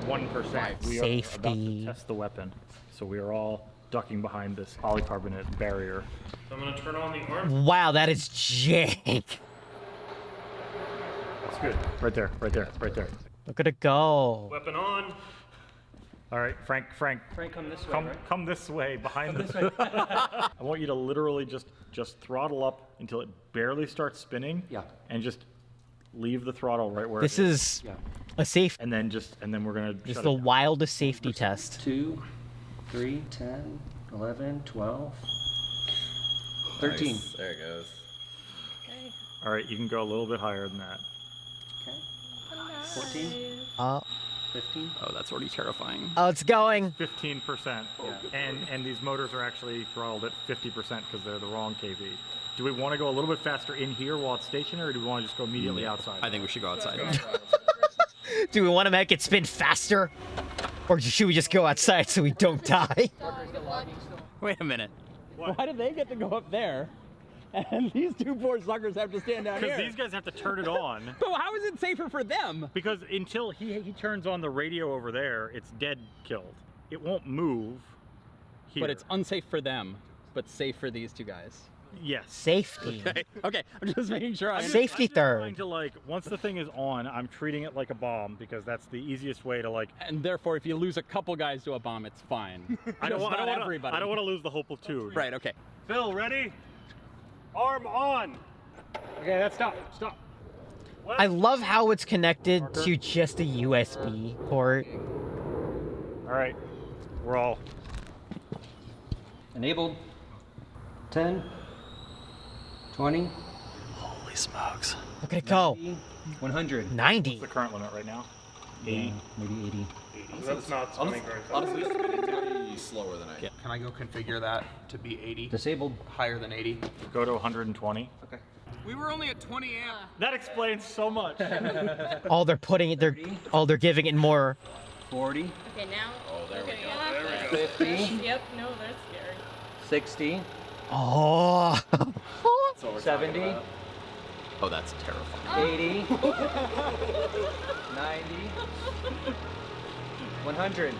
1%. We are about to test the weapon, so we are all ducking behind this polycarbonate barrier. So I'm going to turn on the arm. Wow, that is jank. That's good. Right there, right there, right there. Look at it go. Weapon on. All right, Frank, come this way, right? Come this way, behind this way. I want you to literally just throttle up until it barely starts spinning. Yeah. And just leave the throttle right where This it is a safe. And then we're gonna. This is the wildest safety test. 2, 3, 10, 11, 12, 13. Nice. There it goes. All right, you can go a little bit higher than that. Okay. 14? 15? Oh, that's already terrifying. Oh, it's going. 15%. Yeah. And these motors are actually throttled at 50% because they're the wrong kV. Do we want to go a little bit faster in here while it's stationary, or do we want to just go immediately outside? I think we should go outside. Do we want to make it spin faster? Or should we just go outside so we don't die? Wait a minute. Why did they get to go up there? And these two poor suckers have to stand down here. Because these guys have to turn it on. But how is it safer for them? Because until he turns on the radio over there, it's dead killed. It won't move here. But it's unsafe for them, but safe for these two guys. Yes. Safety. Okay, I'm just making sure. Safety third. Trying to, like, once the thing is on, I'm treating it like a bomb because that's the easiest way to, like. And therefore, if you lose a couple guys to a bomb, it's fine. I don't want everybody. I don't want to lose the whole platoon. Right. Okay. Phil, ready? Arm on. Okay, that's stop. I love how it's connected to just a USB port. All right, we're all Enabled. 10. 20. Holy smokes. Look at it go. 100. 90. What's the current limit right now? 80. Maybe 80. That's not spinning very fast. Honestly, it's pretty slower than I am. Can I go configure that to be 80? Disabled. Higher than 80? Go to 120. Okay. We were only at 20 amp. That explains so much. They're giving it more. 40. Okay, now. Oh, there we go. Yeah. There we go. 50. Yep, no, that's scary. 60. Oh. 70. Oh, that's terrifying. 80. 90. 100.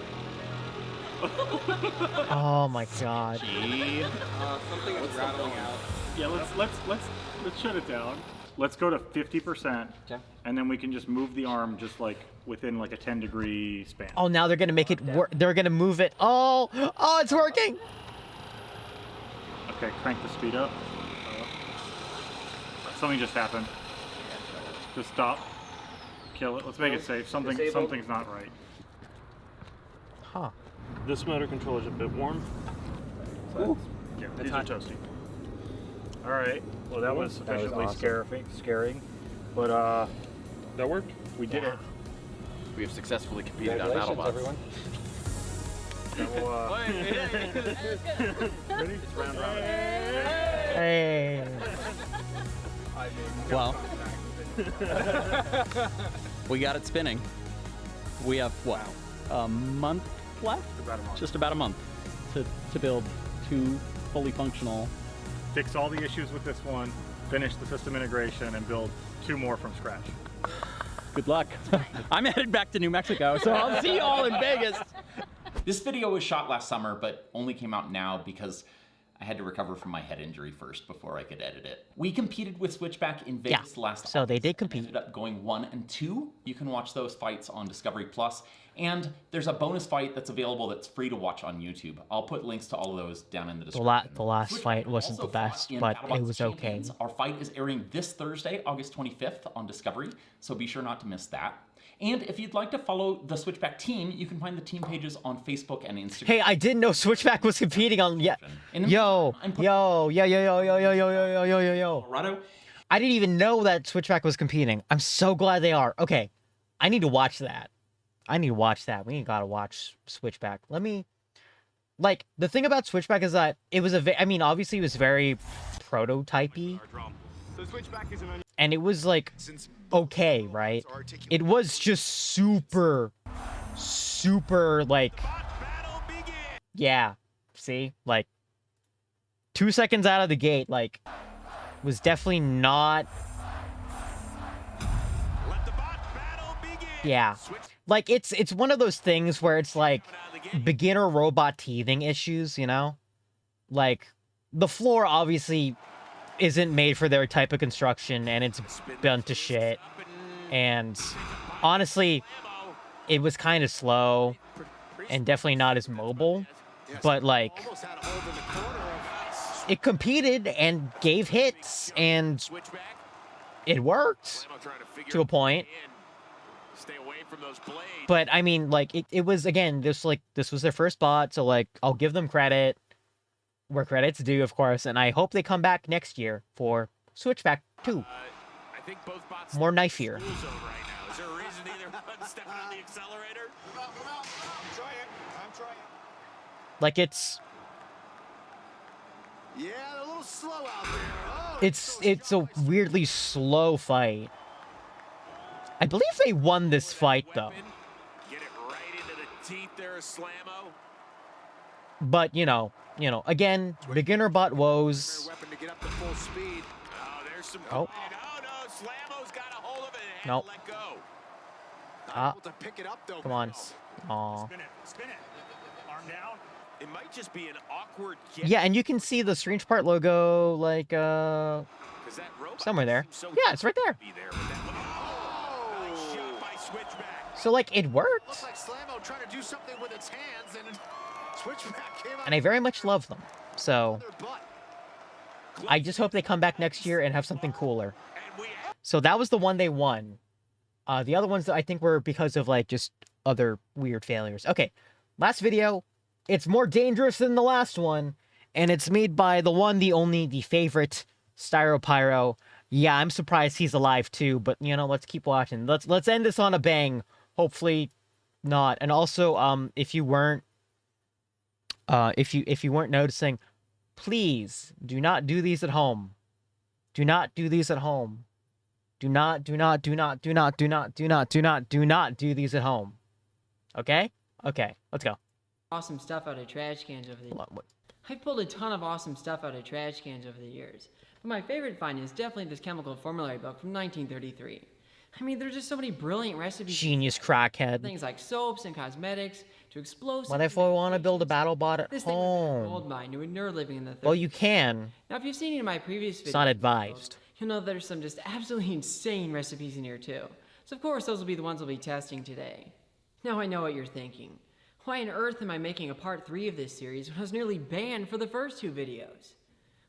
Oh my god. Something is rattling out. Yeah, let's shut it down. Let's go to 50%, and then we can just move the arm just like within like a 10-degree span. Oh, now they're gonna make it work. They're gonna move it. Oh, it's working. Okay, crank the speed up. Something just happened. Just stop. Kill it. Let's make it safe. Something's not right. Huh. This motor controller's a bit warm. Yeah, these are toasty. All right. Well, that was sufficiently scaring, but that worked. We did it. We have successfully competed on BattleBots. Everyone. Ready? It's round robin. Hey. Well, we got it spinning. We have, what, a month left? About a month. Just about a month to build 2 fully functional. Fix all the issues with this one, finish the system integration, and build 2 more from scratch. Good luck. I'm headed back to New Mexico, so I'll see you all in Vegas. This video was shot last summer, but only came out now because I had to recover from my head injury first before I could edit it. We competed with Switchback in Vegas last so they did compete. Ended up going 1 and 2. You can watch those fights on Discovery Plus, and there's a bonus fight that's available that's free to watch on YouTube. I'll put links to all of those down in the description. The last fight wasn't the best, but it was okay. Our fight is airing this Thursday, August 25th on Discovery, so be sure not to miss that. And if you'd like to follow the Switchback team, you can find the team pages on Facebook and Instagram. Hey, I didn't know Switchback was competing on. Yo. Colorado. I didn't even know that Switchback was competing. I'm so glad they are. Okay, I need to watch that. We ain't gotta watch Switchback. Let me. Like, the thing about Switchback is that it was obviously it was very prototypey. And it was like okay, right? It was just super like, yeah, see, like 2 seconds out of the gate, like, was definitely not, yeah, like it's one of those things where it's like beginner robot teething issues, you know, like the floor obviously isn't made for their type of construction, and it's bent to shit. And honestly, it was kind of slow and definitely not as mobile. But like, it competed and gave hits, and it worked to a point. But I mean, like, it was, again, this was their first bot, so like, I'll give them credit where credit's due, of course, and I hope they come back next year for Switchback 2. More knifier. Is there a reason either one's stepping on the accelerator? I'm trying. Like it's. Yeah, they're a little slow out there. Oh, It's a weirdly slow fight. I believe they won this fight though. get it right into the teeth there, Slammo. But you know, again, beginner bot woes. Weapon to get up to full speed. Oh, there's some. Oh. Oh no, Slammo's got a hold of it and Nope. let go. Ah. To pick it up though. Come on. Aw. Spin it. Arm down. It might just be an awkward. Yeah, and you can see the Strange Part logo like somewhere there. Yeah, it's right there. So like it worked. Looks like Slammo trying to do something with its hands and Switchback came out. And I very much love them. So I just hope they come back next year and have something cooler. So that was the one they won. The other ones that I think were because of like just other weird failures. Okay, last video. It's more dangerous than the last one, and it's made by the one, the only, the favorite Styropyro. Yeah, I'm surprised he's alive too, but you know, let's keep watching. Let's end this on a bang. Hopefully not. And also, if you weren't noticing, please do not do these at home. Do not do these at home. Do not do these at home. Okay? Okay, let's go. Awesome stuff out of trash cans over the years. I've pulled a ton of awesome stuff out of trash cans over the years, but my favorite find is definitely this chemical formulary book from 1933. I mean, there's just so many brilliant recipes. Genius crackhead. Things like soaps and cosmetics to explosives. What if I want to build a battle bot at this thing was a home? gold mine to a nerd living in the 30s. Well, you can. Now, if you've seen any of my previous videos, It's not advised. you'll know there's some just absolutely insane recipes in here too. So of course, those will be the ones we'll be testing today. Now I know what you're thinking. Why on earth am I making a part 3 of this series when I was nearly banned for the first 2 videos?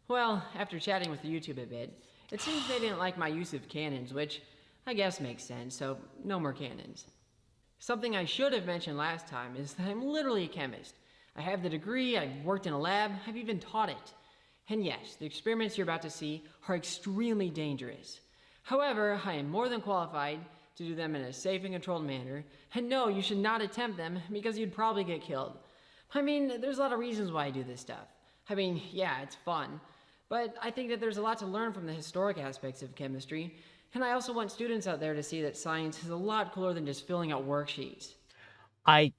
Well, after chatting with YouTube a bit, it seems they didn't like my use of cannons, which I guess makes sense, so no more cannons. Something I should have mentioned last time is that I'm literally a chemist. I have the degree, I've worked in a lab, I've even taught it. And yes, the experiments you're about to see are extremely dangerous. However, I am more than qualified to do them in a safe and controlled manner, and no, you should not attempt them because you'd probably get killed. I mean, there's a lot of reasons why I do this stuff. I mean, yeah, it's fun, but I think that there's a lot to learn from the historic aspects of chemistry, and I also want students out there to see that science is a lot cooler than just filling out worksheets. I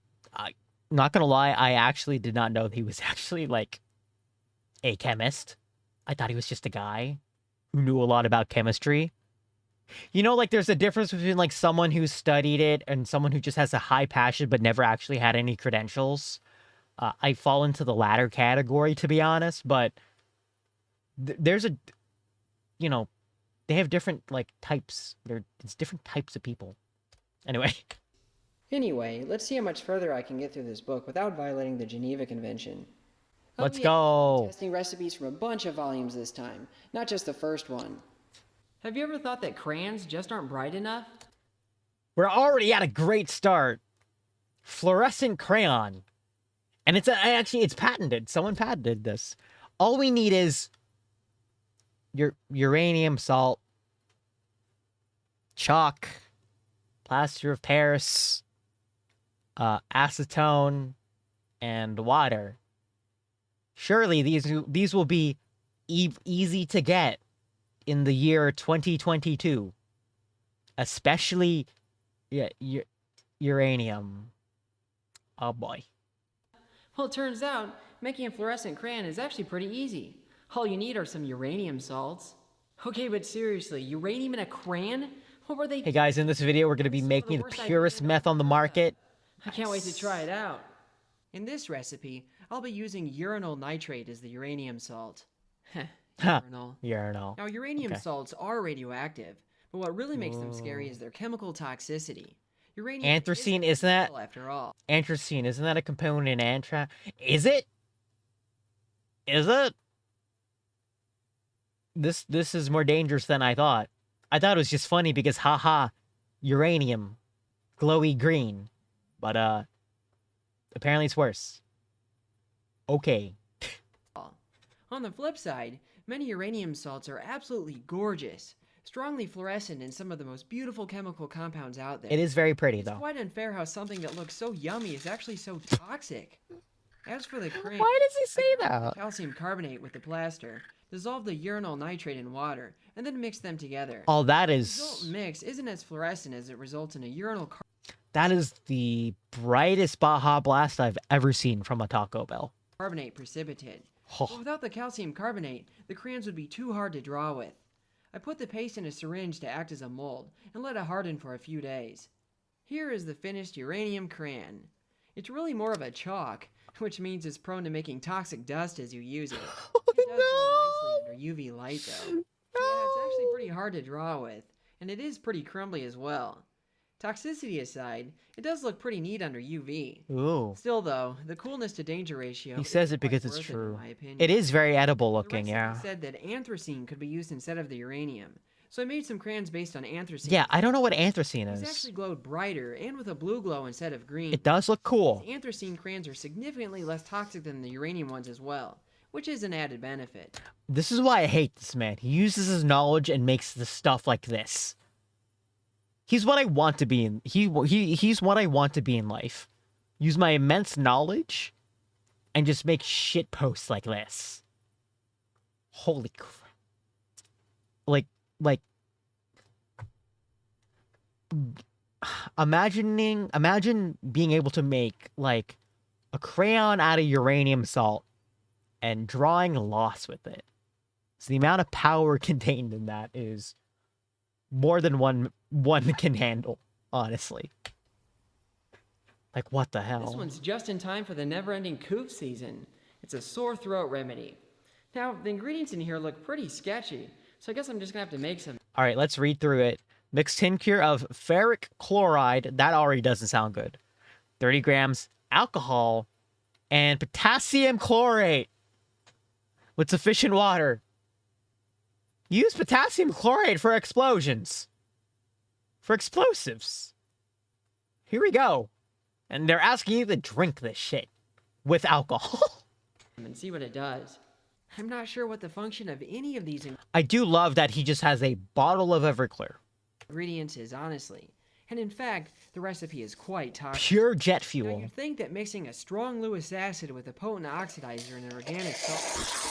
not gonna lie, I actually did not know that he was actually like a chemist. I thought he was just a guy who knew a lot about chemistry. You know, like there's a difference between like someone who studied it and someone who just has a high passion but never actually had any credentials. I fall into the latter category, to be honest, but there's a, you know, they have different like types. It's different types of people. Anyway, let's see how much further I can get through this book without violating the Geneva Convention. Let's go. Testing recipes from a bunch of volumes this time, not just the first one. Have you ever thought that crayons just aren't bright enough? We're already at a great start. Fluorescent crayon. And it's patented. Someone patented this. All we need is uranium salt, chalk, plaster of Paris, acetone, and water. Surely these will be easy to get in the year 2022. Especially uranium. Oh boy. Well, it turns out making a fluorescent crayon is actually pretty easy. All you need are some uranium salts. Okay, but seriously, uranium in a crayon? What were they? Hey guys, in this video we're going to be making the purest meth on the market. I can't wait to try it out. In this recipe, I'll be using uranyl nitrate as the uranium salt. Urinal. Urinal. Now, uranium salts are radioactive, but what really makes them scary is their chemical toxicity. Uranium anthracene, isn't that? After all. Anthracene, isn't that a component in anthrax? Is it? Is it? This is more dangerous than I thought. I thought it was just funny because haha, uranium, glowy green. But apparently it's worse. Okay. On the flip side, many uranium salts are absolutely gorgeous. strongly fluorescent in some of the most beautiful chemical compounds out there. It is very pretty, It's though. quite unfair how something that looks so yummy is actually so toxic. As for the crayon, Why does he say I that? calcium carbonate with the plaster, dissolve the urinal nitrate in water, and then mix them together. Oh, that The is... result mix isn't as fluorescent as it results in a urinal That is the brightest Baja Blast I've ever seen from a Taco Bell. carbonate precipitate. Oh. But without the calcium carbonate, the crayons would be too hard to draw with. I put the paste in a syringe to act as a mold and let it harden for a few days. Here is the finished uranium crayon. It's really more of a chalk, which means it's prone to making toxic dust as you use it. It does glow nicely under UV light though. Yeah, it's actually pretty hard to draw with, and it is pretty crumbly as well. Toxicity aside, it does look pretty neat under UV. Ooh. Still though, the coolness to danger ratio He says is it because quite it's worth it, in true. my opinion. It is very edible The looking, recipe yeah. said that anthracene could be used instead of the uranium, so I made some crayons based on anthracene. Yeah, I don't know what anthracene These is. actually glowed brighter and with a blue glow instead of green. It does look cool. The anthracene crayons are significantly less toxic than the uranium ones as well, which is an added benefit. This is why I hate this man. He uses his knowledge and makes the stuff like this. He's what I want to be in. He's what I want to be in life. Use my immense knowledge and just make shit posts like this. Holy crap. Like imagine being able to make like a crayon out of uranium salt and drawing loss with it. So the amount of power contained in that is more than one can handle, honestly. Like, what the hell? This one's just in time for the never-ending coof season. It's a sore throat remedy. Now, the ingredients in here look pretty sketchy, so I guess I'm just gonna have to make some. All right, let's read through it. Mixed tincture of ferric chloride. That already doesn't sound good. 30 grams alcohol and potassium chlorate with sufficient water. Use potassium chlorate for explosions. For explosives. Here we go. And they're asking you to drink this shit with alcohol. And see what it does. I'm not sure what the function of any of these I do love that he just has a bottle of Everclear. ingredients is, honestly. And in fact, the recipe is quite toxic. Pure jet Now, fuel. you'd think that mixing a strong Lewis acid with a potent oxidizer and an organic salt.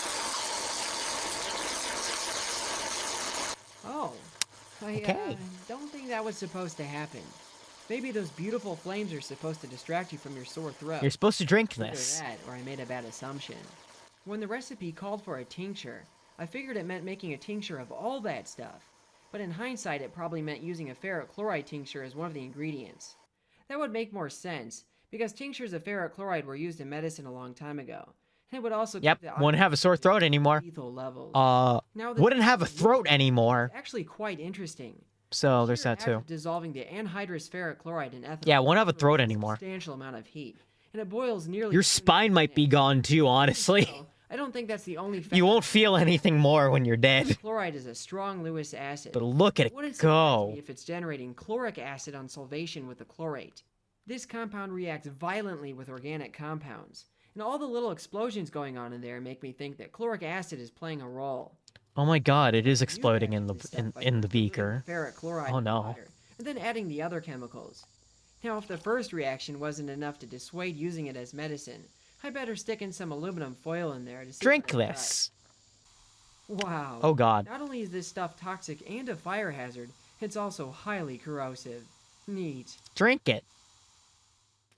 Oh, I don't think that was supposed to happen. Maybe those beautiful flames are supposed to distract you from your sore throat. You're supposed to drink Either this. that, or I made a bad assumption. When the recipe called for a tincture, I figured it meant making a tincture of all that stuff. But in hindsight, it probably meant using a ferric chloride tincture as one of the ingredients. That would make more sense, because tinctures of ferric chloride were used in medicine a long time ago. And it would also Yep, keep the wouldn't have a sore throat anymore. lethal levels. Now, the Wouldn't have a throat anymore. actually quite interesting. So there's that too. After dissolving the anhydrous ferric chloride in ethanol, Yeah, won't have a it throat releases anymore. A substantial amount of heat, and it boils nearly. Your spine might be gone too, honestly. I don't think that's the only. You won't feel anything more when you're dead. Chloride is a strong Lewis acid. But look at it Wouldn't surprise go. me if it's generating chloric acid on solvation with the chlorate. This compound reacts violently with organic compounds, and all the little explosions going on in there make me think that chloric acid is playing a role. Oh my god, it is exploding in the beaker. Ferric chloride Oh in no. water, and then adding the other chemicals. Now, if the first reaction wasn't enough to dissuade using it as medicine, I better stick in some aluminum foil in there to see Drink what it this. does. Wow. Oh god. Not only is this stuff toxic and a fire hazard, it's also highly corrosive. Neat. Drink it.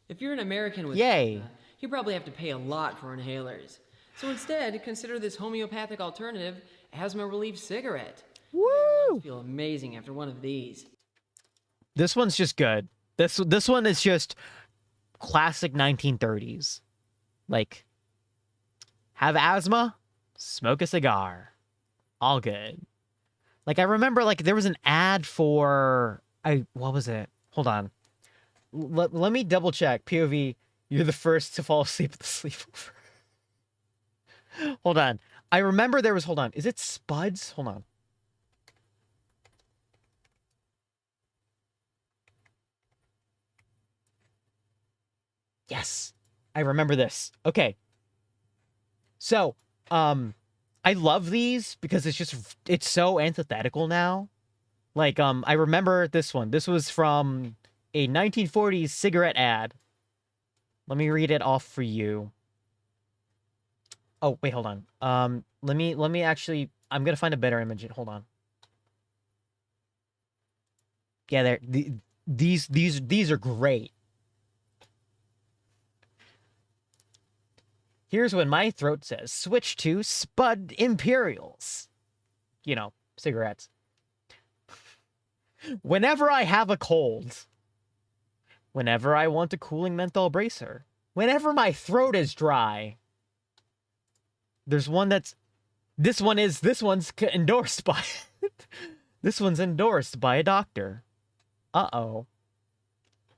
If you're an American with Yay. asthma, you probably have to pay a lot for inhalers. So instead, consider this homeopathic alternative, asthma relief cigarette. Woo! Feel amazing after one of these. This one's just good. This one is just classic 1930s. Like, have asthma, smoke a cigar. All good. Like, I remember, like, there was an ad for... what was it? Hold on. Let me double check. POV, you're the first to fall asleep with the sleepover. Hold on. I remember there was... Hold on. Is it Spuds? Hold on. Yes. I remember this. Okay. So, I love these because it's so antithetical now. Like, I remember this one. This was from a 1940s cigarette ad. Let me read it off for you. Oh, wait, hold on. Let me actually, I'm gonna find a better image. Hold on. Yeah, there. These are great. Here's when my throat says, switch to Spud Imperials. You know, cigarettes. Whenever I have a cold. Whenever I want a cooling menthol bracer. Whenever my throat is dry. There's one that's... This one's endorsed by... This one's endorsed by a doctor. Uh-oh.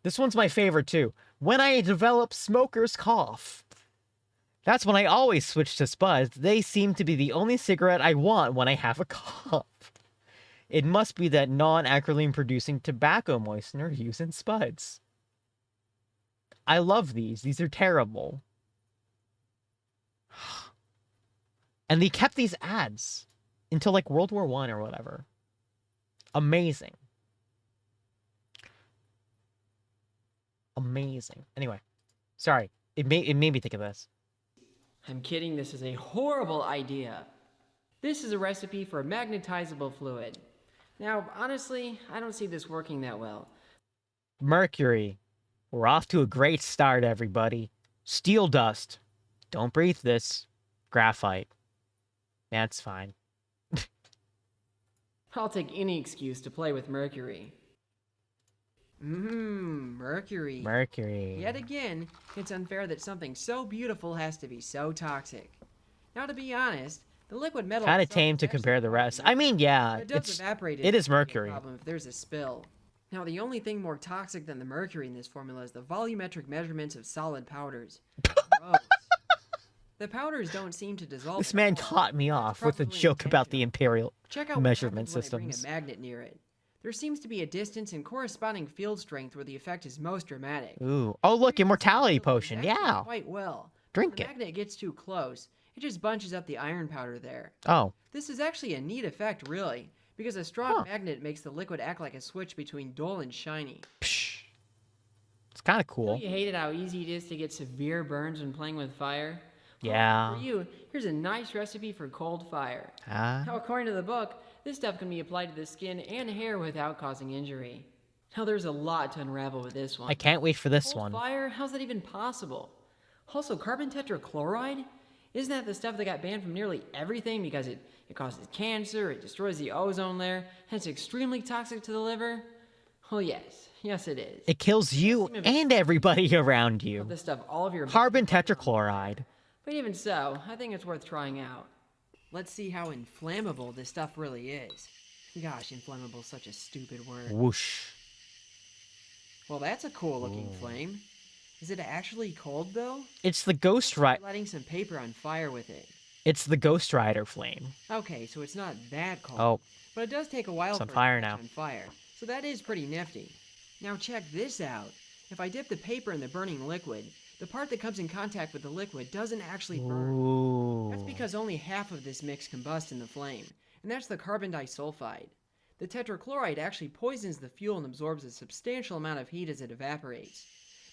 This one's my favorite, too. When I develop smoker's cough. That's when I always switch to Spuds. They seem to be the only cigarette I want when I have a cough. It must be that non-acrolein-producing tobacco moistener used in Spuds. I love these. These are terrible. And they kept these ads until, like, World War I or whatever. Amazing. Amazing. Anyway. Sorry. It made me think of this. I'm kidding, this is a horrible idea. This is a recipe for a magnetizable fluid. Now, honestly, I don't see this working that well. Mercury. We're off to a great start, everybody. Steel dust. Don't breathe this. Graphite. That's fine. I'll take any excuse to play with mercury. Mercury. Mercury. Yet again, it's unfair that something so beautiful has to be so toxic. Now, to be honest, the liquid metal Kind of tame to compare the rest. I mean, yeah, it does evaporate. It is mercury. Problem if there's a spill. Now, the only thing more toxic than the mercury in this formula is the volumetric measurements of solid powders. Gross. The powders don't seem to dissolve. This man caught me off with a joke about the imperial measurement Check out what happens when I systems. bring a magnet near it. There seems to be a distance and corresponding field strength where the effect is most dramatic. Ooh. Oh, look, immortality potion. Yeah. Quite well. Drink When it. the magnet gets too close, it just bunches up the iron powder there. Oh. This is actually a neat effect, really, because a strong magnet makes the liquid act like a switch between dull and shiny. It's kind of cool. You hated how easy it is to get severe burns when playing with fire? Yeah. For you, here's a nice recipe for cold fire. Ah. Now, according to the book, this stuff can be applied to the skin and hair without causing injury. Now, there's a lot to unravel with this one. I can't wait for this Cold one. fire? How's that even possible? Also, carbon tetrachloride? Isn't that the stuff that got banned from nearly everything because it causes cancer, it destroys the ozone layer, and it's extremely toxic to the liver? Well, yes. Yes, it is. It kills you and everybody around you. This stuff, all of your Carbon tetrachloride. But even so, I think it's worth trying out. Let's see how inflammable this stuff really is. Gosh, inflammable is such a stupid word. Whoosh. Well, that's a cool looking flame. Is it actually cold though? It's the Ghost Rider. Lighting some paper on fire with it. It's the Ghost Rider flame. Okay, so it's not that cold. Oh. But it does take a while It's on for fire it to catch now. on fire. So that is pretty nifty. Now check this out. If I dip the paper in the burning liquid, the part that comes in contact with the liquid doesn't actually burn. Ooh. That's because only half of this mix combusts in the flame, and that's the carbon disulfide. The tetrachloride actually poisons the fuel and absorbs a substantial amount of heat as it evaporates.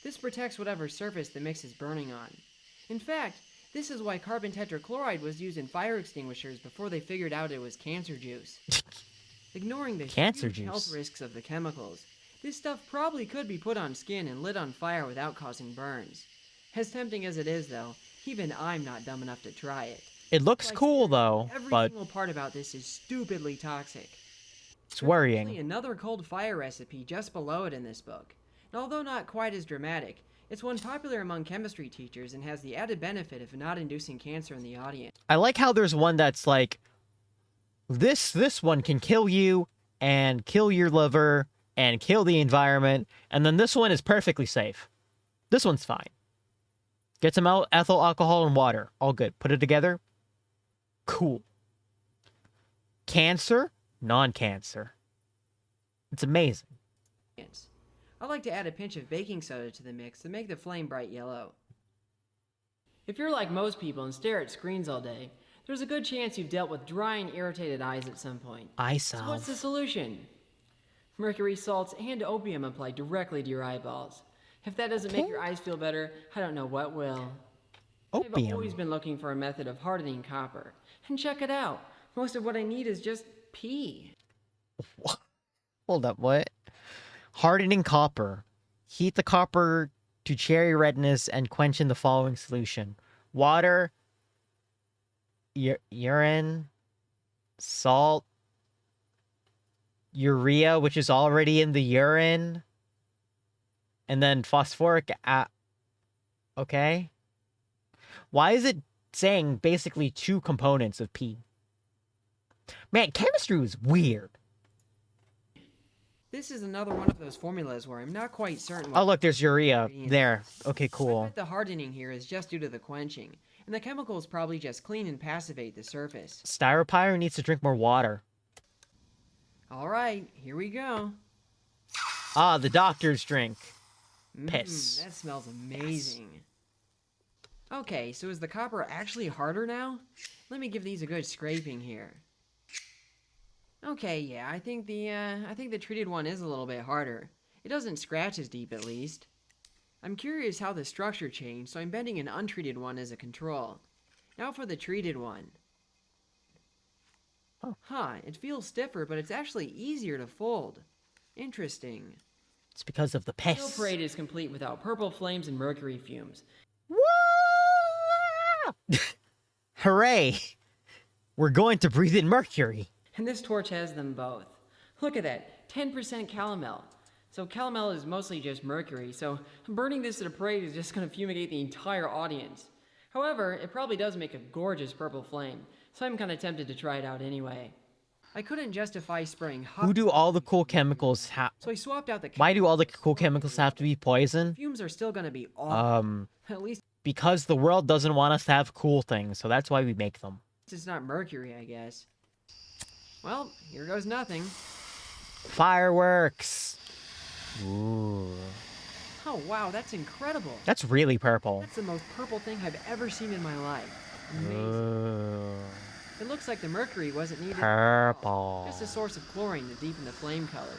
This protects whatever surface the mix is burning on. In fact, this is why carbon tetrachloride was used in fire extinguishers before they figured out it was cancer juice. Ignoring the Cancer huge health juice. risks of the chemicals, this stuff probably could be put on skin and lit on fire without causing burns. As tempting as it is, though, even I'm not dumb enough to try it. It looks cool, though, Every but single part about this is stupidly toxic. it's There's worrying. another cold fire recipe just below it in this book. And although not quite as dramatic, it's one popular among chemistry teachers and has the added benefit of not inducing cancer in the audience. I like how there's one that's like, this one can kill you and kill your liver and kill the environment, and then this one is perfectly safe. This one's fine. Get some ethyl alcohol and water. All good. Put it together. Cool. Cancer? Non-cancer. It's amazing. I like to add a pinch of baking soda to the mix to make the flame bright yellow. If you're like most people and stare at screens all day, there's a good chance you've dealt with dry and irritated eyes at some point. Eye So salve. what's the solution? Mercury salts and opium applied directly to your eyeballs. If that doesn't make your eyes feel better, I don't know what will. I've always been looking for a method of hardening copper. And check it out. Most of what I need is just pee. Hold up, what? Hardening copper. Heat the copper to cherry redness and quench in the following solution. Water, urine, salt, urea, which is already in the urine, and then phosphoric okay. Why is it saying basically 2 components of P? Man, chemistry was weird. This is another one of those formulas where I'm not quite certain what... Oh, look, there's urea there. Okay, cool. I bet the hardening here is just due to the quenching, and the chemicals probably just clean and passivate the surface. Styropyre needs to drink more water. Alright, here we go. Ah, the doctor's drink. Piss. That smells amazing. Yes. Okay, so is the copper actually harder now? Let me give these a good scraping here. Okay, yeah, I think the treated one is a little bit harder. It doesn't scratch as deep, at least. I'm curious how the structure changed, so I'm betting an untreated one as a control. Now for the treated one. Oh. Huh, it feels stiffer, but it's actually easier to fold. Interesting. It's because of the piss. No parade is complete without purple flames and mercury fumes. Hooray! We're going to breathe in mercury. And this torch has them both. Look at that, 10% calomel. So calomel is mostly just mercury, so burning this at a parade is just going to fumigate the entire audience. However, it probably does make a gorgeous purple flame, so I'm kind of tempted to try it out anyway. I couldn't justify spraying hot... Who do all the cool chemicals have? So I swapped out the... Why do all the cool chemicals have to be poison? Fumes are still going to be awful. At least... Because the world doesn't want us to have cool things, so that's why we make them. It's not mercury, I guess. Well, here goes nothing. Fireworks! Ooh. Oh, wow, that's incredible. That's really purple. That's the most purple thing I've ever seen in my life. Amazing. It looks like the mercury wasn't needed. Purple. Just a source of chlorine to deepen the flame colors.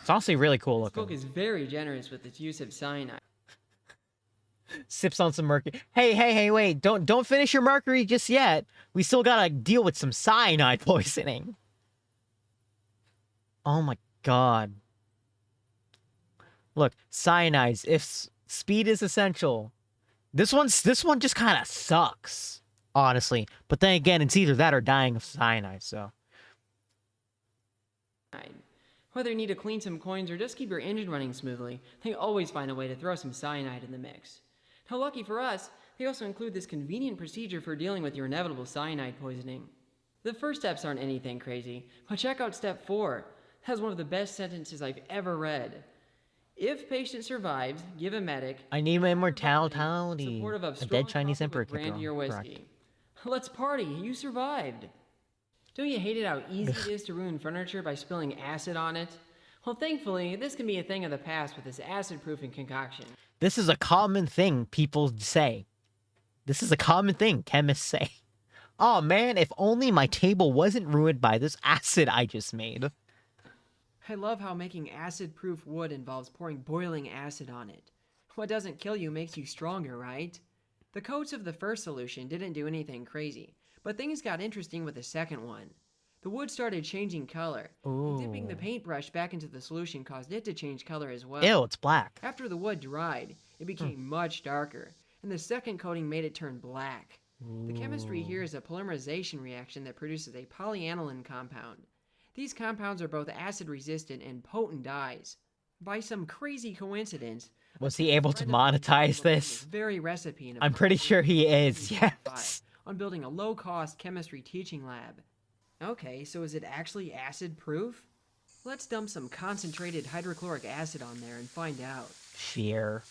It's honestly really cool This looking. book is very generous with its use of cyanide. Sips on some mercury. Hey, wait. Don't finish your mercury just yet. We still gotta deal with some cyanide poisoning. Oh my god. Look, cyanides. If speed is essential. This one just kind of sucks, honestly. But then again, it's either that or dying of cyanide, so. Whether you need to clean some coins or just keep your engine running smoothly, they always find a way to throw some cyanide in the mix. Now, lucky for us, they also include this convenient procedure for dealing with your inevitable cyanide poisoning. The first steps aren't anything crazy, but check out step 4. It has one of the best sentences I've ever read. If patient survives, give a medic. I need my immortality. Supportive of A dead Chinese emperor brandy kicker. or whiskey. Let's party. You survived. Don't you hate it how easy it is to ruin furniture by spilling acid on it? Well, thankfully, this can be a thing of the past with this acid-proofing concoction. This is a common thing people say. This is a common thing chemists say. Oh man, if only my table wasn't ruined by this acid I just made. I love how making acid-proof wood involves pouring boiling acid on it. What doesn't kill you makes you stronger, right? The coats of the first solution didn't do anything crazy, but things got interesting with the second one. The wood started changing color. Ooh. Dipping the paintbrush back into the solution caused it to change color as well. Ew, it's black. After the wood dried, it became much darker, and the second coating made it turn black. The chemistry here is a polymerization reaction that produces a polyaniline compound. These compounds are both acid-resistant and potent dyes. By some crazy coincidence, was he able to monetize this? Very recipe in I'm pretty sure he is, yes. On building a low-cost chemistry teaching lab. Okay, so is it actually acid-proof? Let's dump some concentrated hydrochloric acid on there and find out. Fear.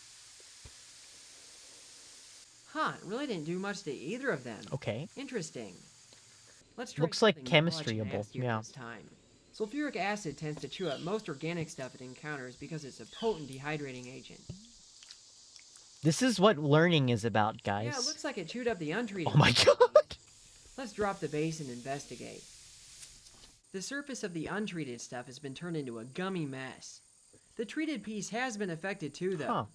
Huh, it really didn't do much to either of them. Okay. Interesting. Let's try looks like something chemistryable, much nastier yeah. this time. Sulfuric acid tends to chew up most organic stuff it encounters because it's a potent dehydrating agent. This is what learning is about, guys. Yeah, it looks like it chewed up the untreated. Oh my god! Let's drop the base and investigate. The surface of the untreated stuff has been turned into a gummy mess. The treated piece has been affected too, though. Huh.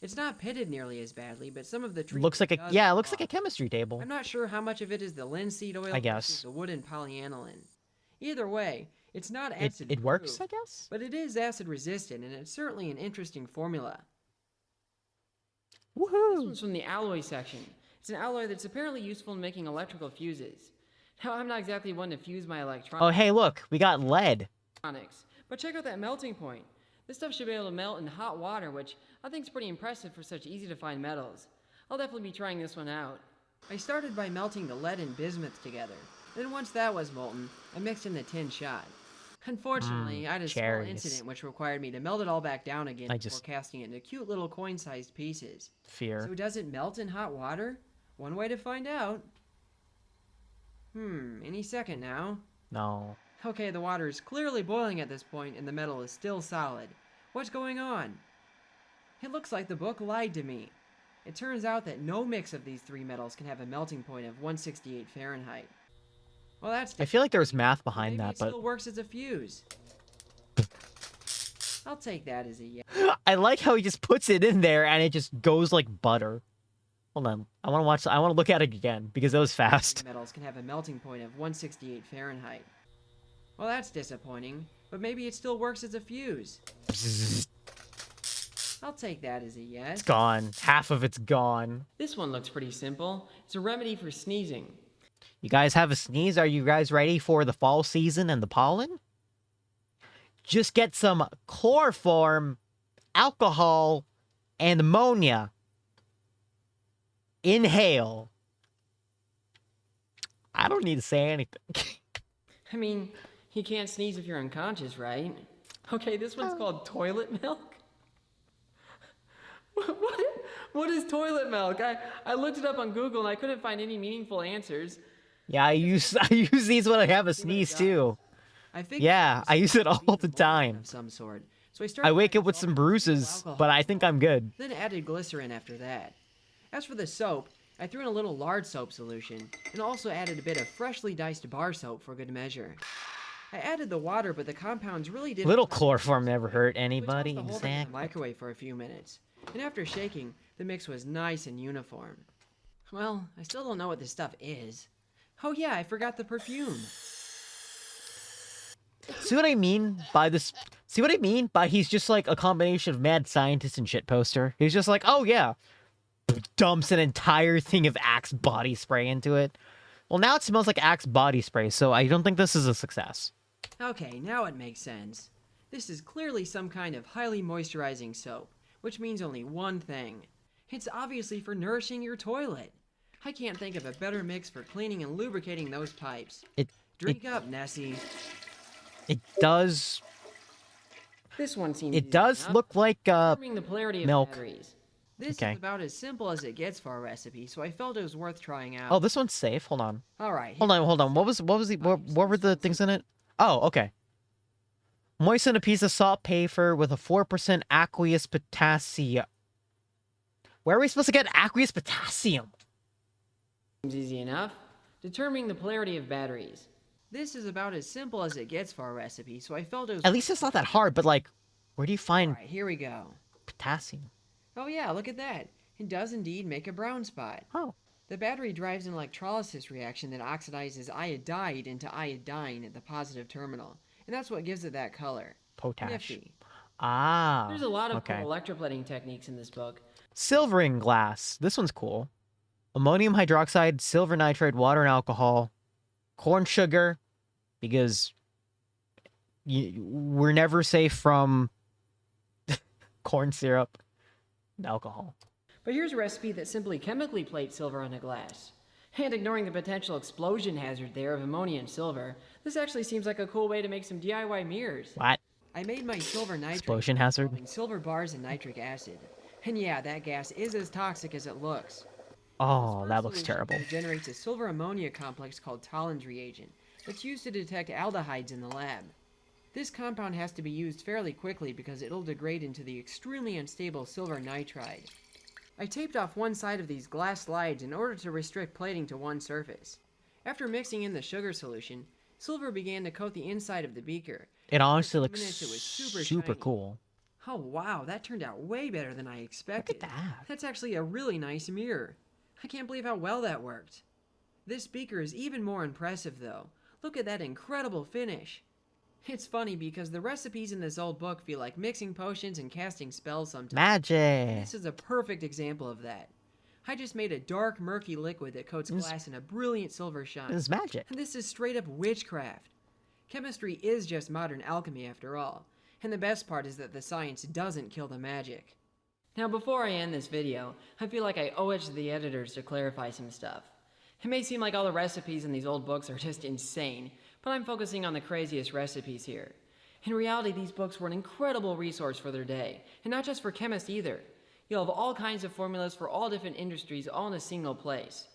It's not pitted nearly as badly, but some of the treatment Looks like a does yeah, it come looks like a off. chemistry table. I'm not sure how much of it is the linseed oil I guess. versus the wooden polyaniline. Either way, it's not It acid works, proof, I guess. but it is acid resistant, and it's certainly an interesting formula. Woohoo! This one's from the alloy section. It's an alloy that's apparently useful in making electrical fuses. Now, I'm not exactly one to fuse my electronics. Oh, hey, look, we got lead. But check out that melting point. This stuff should be able to melt in hot water, which I think is pretty impressive for such easy to find metals. I'll definitely be trying this one out. I started by melting the lead and bismuth together. Then once that was molten, I mixed in the tin shot. Unfortunately, I had a small cherries. incident which required me to melt it all back down again I before just- casting it into cute little coin-sized pieces. Fear. So does it melt in hot water? One way to find out. Any second now. No. Okay, the water is clearly boiling at this point and the metal is still solid. What's going on? It looks like the book lied to me. It turns out that no mix of these three metals can have a melting point of 168 Fahrenheit. Well, that's... I feel like there was math Maybe behind that, it but still works as a fuse. I'll take that as a yes. I like how he just puts it in there and it just goes like butter. Hold on. I want to look at it again because that was fast. Metals can have a melting point of 168 Fahrenheit. Well, that's disappointing, but maybe it still works as a fuse. I'll take that as a yes. It's gone. Half of it's gone. This one looks pretty simple. It's a remedy for sneezing. You guys have a sneeze? Are you guys ready for the fall season and the pollen? Just get some chloroform, alcohol, and ammonia. Inhale. I don't need to say anything. I mean, you can't sneeze if you're unconscious, right? Okay, this one's called toilet milk. What is toilet milk? I looked it up on Google and I couldn't find any meaningful answers. Yeah, I use these when I have a sneeze too. Yeah, I use it all the time. Of some sort. So I wake up with some bruises, but I think I'm good. Then added glycerin after that. As for the soap, I threw in a little lard soap solution and also added a bit of freshly diced bar soap for good measure. I added the water, but the compounds really didn't... Little chloroform never hurt anybody. The whole thing in the Exactly. microwave for a few minutes. And after shaking, the mix was nice and uniform. Well, I still don't know what this stuff is. Oh yeah, I forgot the perfume. See what I mean by this? See what I mean by he's just like a combination of mad scientist and shit poster. He's just like, oh yeah, dumps an entire thing of Axe body spray into it. Well, now it smells like Axe body spray, so I don't think this is a success. Okay, now it makes sense. This is clearly some kind of highly moisturizing soap, which means only one thing. It's obviously for nourishing your toilet. I can't think of a better mix for cleaning and lubricating those pipes. Drink up, Nessie. It does. This one seems It does easy enough. look like Determining the polarity of milk. batteries. This Okay. is about as simple as it gets for a recipe, so I felt it was worth trying out. Oh, this one's safe. Hold on. All right. Hold on. What were the things in it? Oh, okay. Moisten a piece of saltpeter with a 4% aqueous potassium. Where are we supposed to get aqueous potassium? Seems easy enough. Determining the polarity of batteries. This is about as simple as it gets for a recipe, so I felt it was... At least it's not that hard, but like, where do you find All right, here we go. potassium? Oh yeah, look at that. It does indeed make a brown spot. Oh. The battery drives an electrolysis reaction that oxidizes iodide into iodine at the positive terminal, and that's what gives it that color. Potash. Nifty. Ah. There's a lot of okay. cool electroplating techniques in this book. Silvering glass. This one's cool. Ammonium hydroxide, silver nitrate, water, and alcohol. Corn sugar, because we're never safe from corn syrup and alcohol. But here's a recipe that simply chemically plates silver on a glass. And ignoring the potential explosion hazard there of ammonia and silver, this actually seems like a cool way to make some DIY mirrors. What? I made my silver nitrate Explosion hazard? involving silver bars and nitric acid. And yeah, that gas is as toxic as it looks. Oh, that looks terrible. It generates a silver ammonia complex called Tollens reagent that's used to detect aldehydes in the lab. This compound has to be used fairly quickly because it'll degrade into the extremely unstable silver nitride. I taped off one side of these glass slides in order to restrict plating to one surface. After mixing in the sugar solution, silver began to coat the inside of the beaker. It honestly In looks minutes, it was super super shiny. cool. Oh wow, that turned out way better than I expected. Look at that. That's actually a really nice mirror. I can't believe how well that worked. This beaker is even more impressive though. Look at that incredible finish. It's funny because the recipes in this old book feel like mixing potions and casting spells sometimes. Magic. This is a perfect example of that. I just made a dark, murky liquid that coats glass in a brilliant silver shine. This is magic. And this is straight up witchcraft. Chemistry is just modern alchemy after all. And the best part is that the science doesn't kill the magic. Now before I end this video, I feel like I owe it to the editors to clarify some stuff. It may seem like all the recipes in these old books are just insane, but I'm focusing on the craziest recipes here. In reality, these books were an incredible resource for their day, and not just for chemists either. You'll have all kinds of formulas for all different industries all in a single place.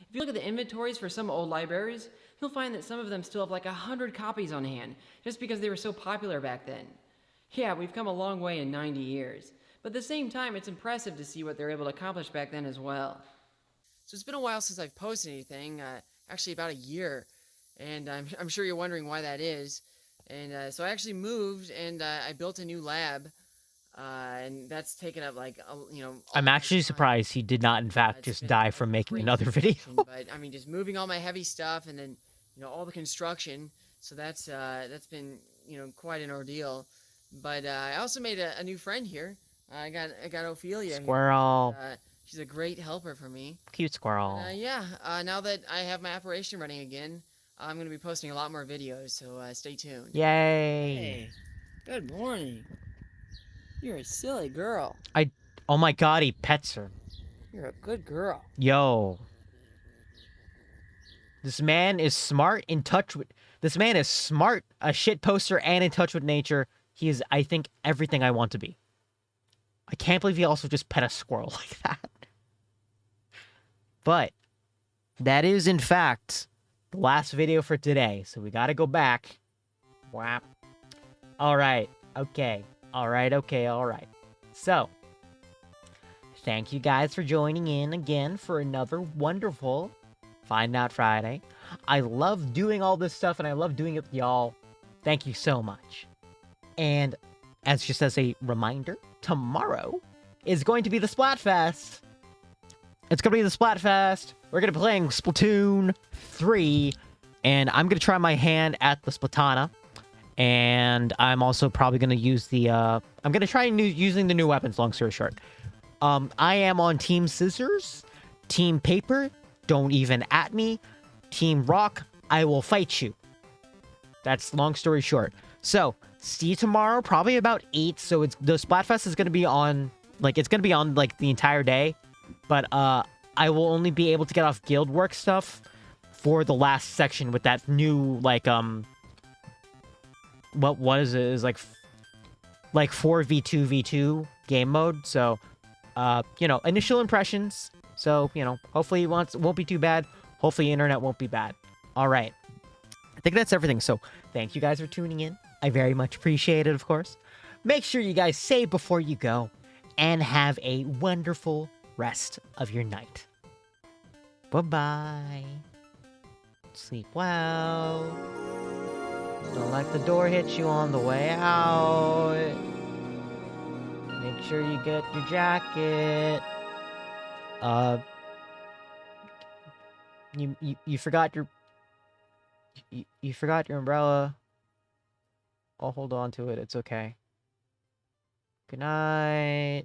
If you look at the inventories for some old libraries, you'll find that some of them still have like 100 copies on hand, just because they were so popular back then. Yeah, we've come a long way in 90 years, but at the same time, it's impressive to see what they were able to accomplish back then as well. So it's been a while since I've posted anything, actually about a year, and I'm sure you're wondering why that is. And so I actually moved, and I built a new lab, and that's taken up like, I'm actually surprised he did not, in fact, just die from making another video. But I mean, just moving all my heavy stuff, and then all the construction. So that's been quite an ordeal. But I also made a new friend here. I got Ophelia. Squirrel. Here. She's a great helper for me. Cute squirrel. Now that I have my operation running again, I'm going to be posting a lot more videos, so stay tuned. Yay. Hey, good morning. You're a silly girl. Oh my god, he pets her. You're a good girl. Yo. This man is smart, this man is smart, a shit poster, and in touch with nature. He is, I think, everything I want to be. I can't believe he also just pet a squirrel like that. But that is, in fact, the last video for today. So we gotta go back. Whap. Alright. Okay. Alright. So, thank you guys for joining in again for another wonderful Find Out Friday. I love doing all this stuff, and I love doing it with y'all. Thank you so much. And just as a reminder, tomorrow is going to be the Splatfest. It's going to be the Splatfest. We're going to be playing Splatoon 3, and I'm going to try my hand at the Splatana. And I'm also probably going to use the, I'm going to try using the new weapons, long story short. I am on Team Scissors, Team Paper, don't even at me, Team Rock, I will fight you. That's long story short. So, see you tomorrow, probably about 8, so the Splatfest is going to be on, it's going to be on, the entire day. But, I will only be able to get off guild work stuff for the last section with that new, what is it? It's like 4v2v2 game mode. So, initial impressions. So, hopefully it won't be too bad. Hopefully internet won't be bad. All right. I think that's everything. So, thank you guys for tuning in. I very much appreciate it, of course. Make sure you guys save before you go and have a wonderful rest of your night. Bye-bye. Sleep well. Don't let the door hit you on the way out. Make sure you get your jacket. You forgot your... You forgot your umbrella. I'll hold on to it. It's okay. Good night.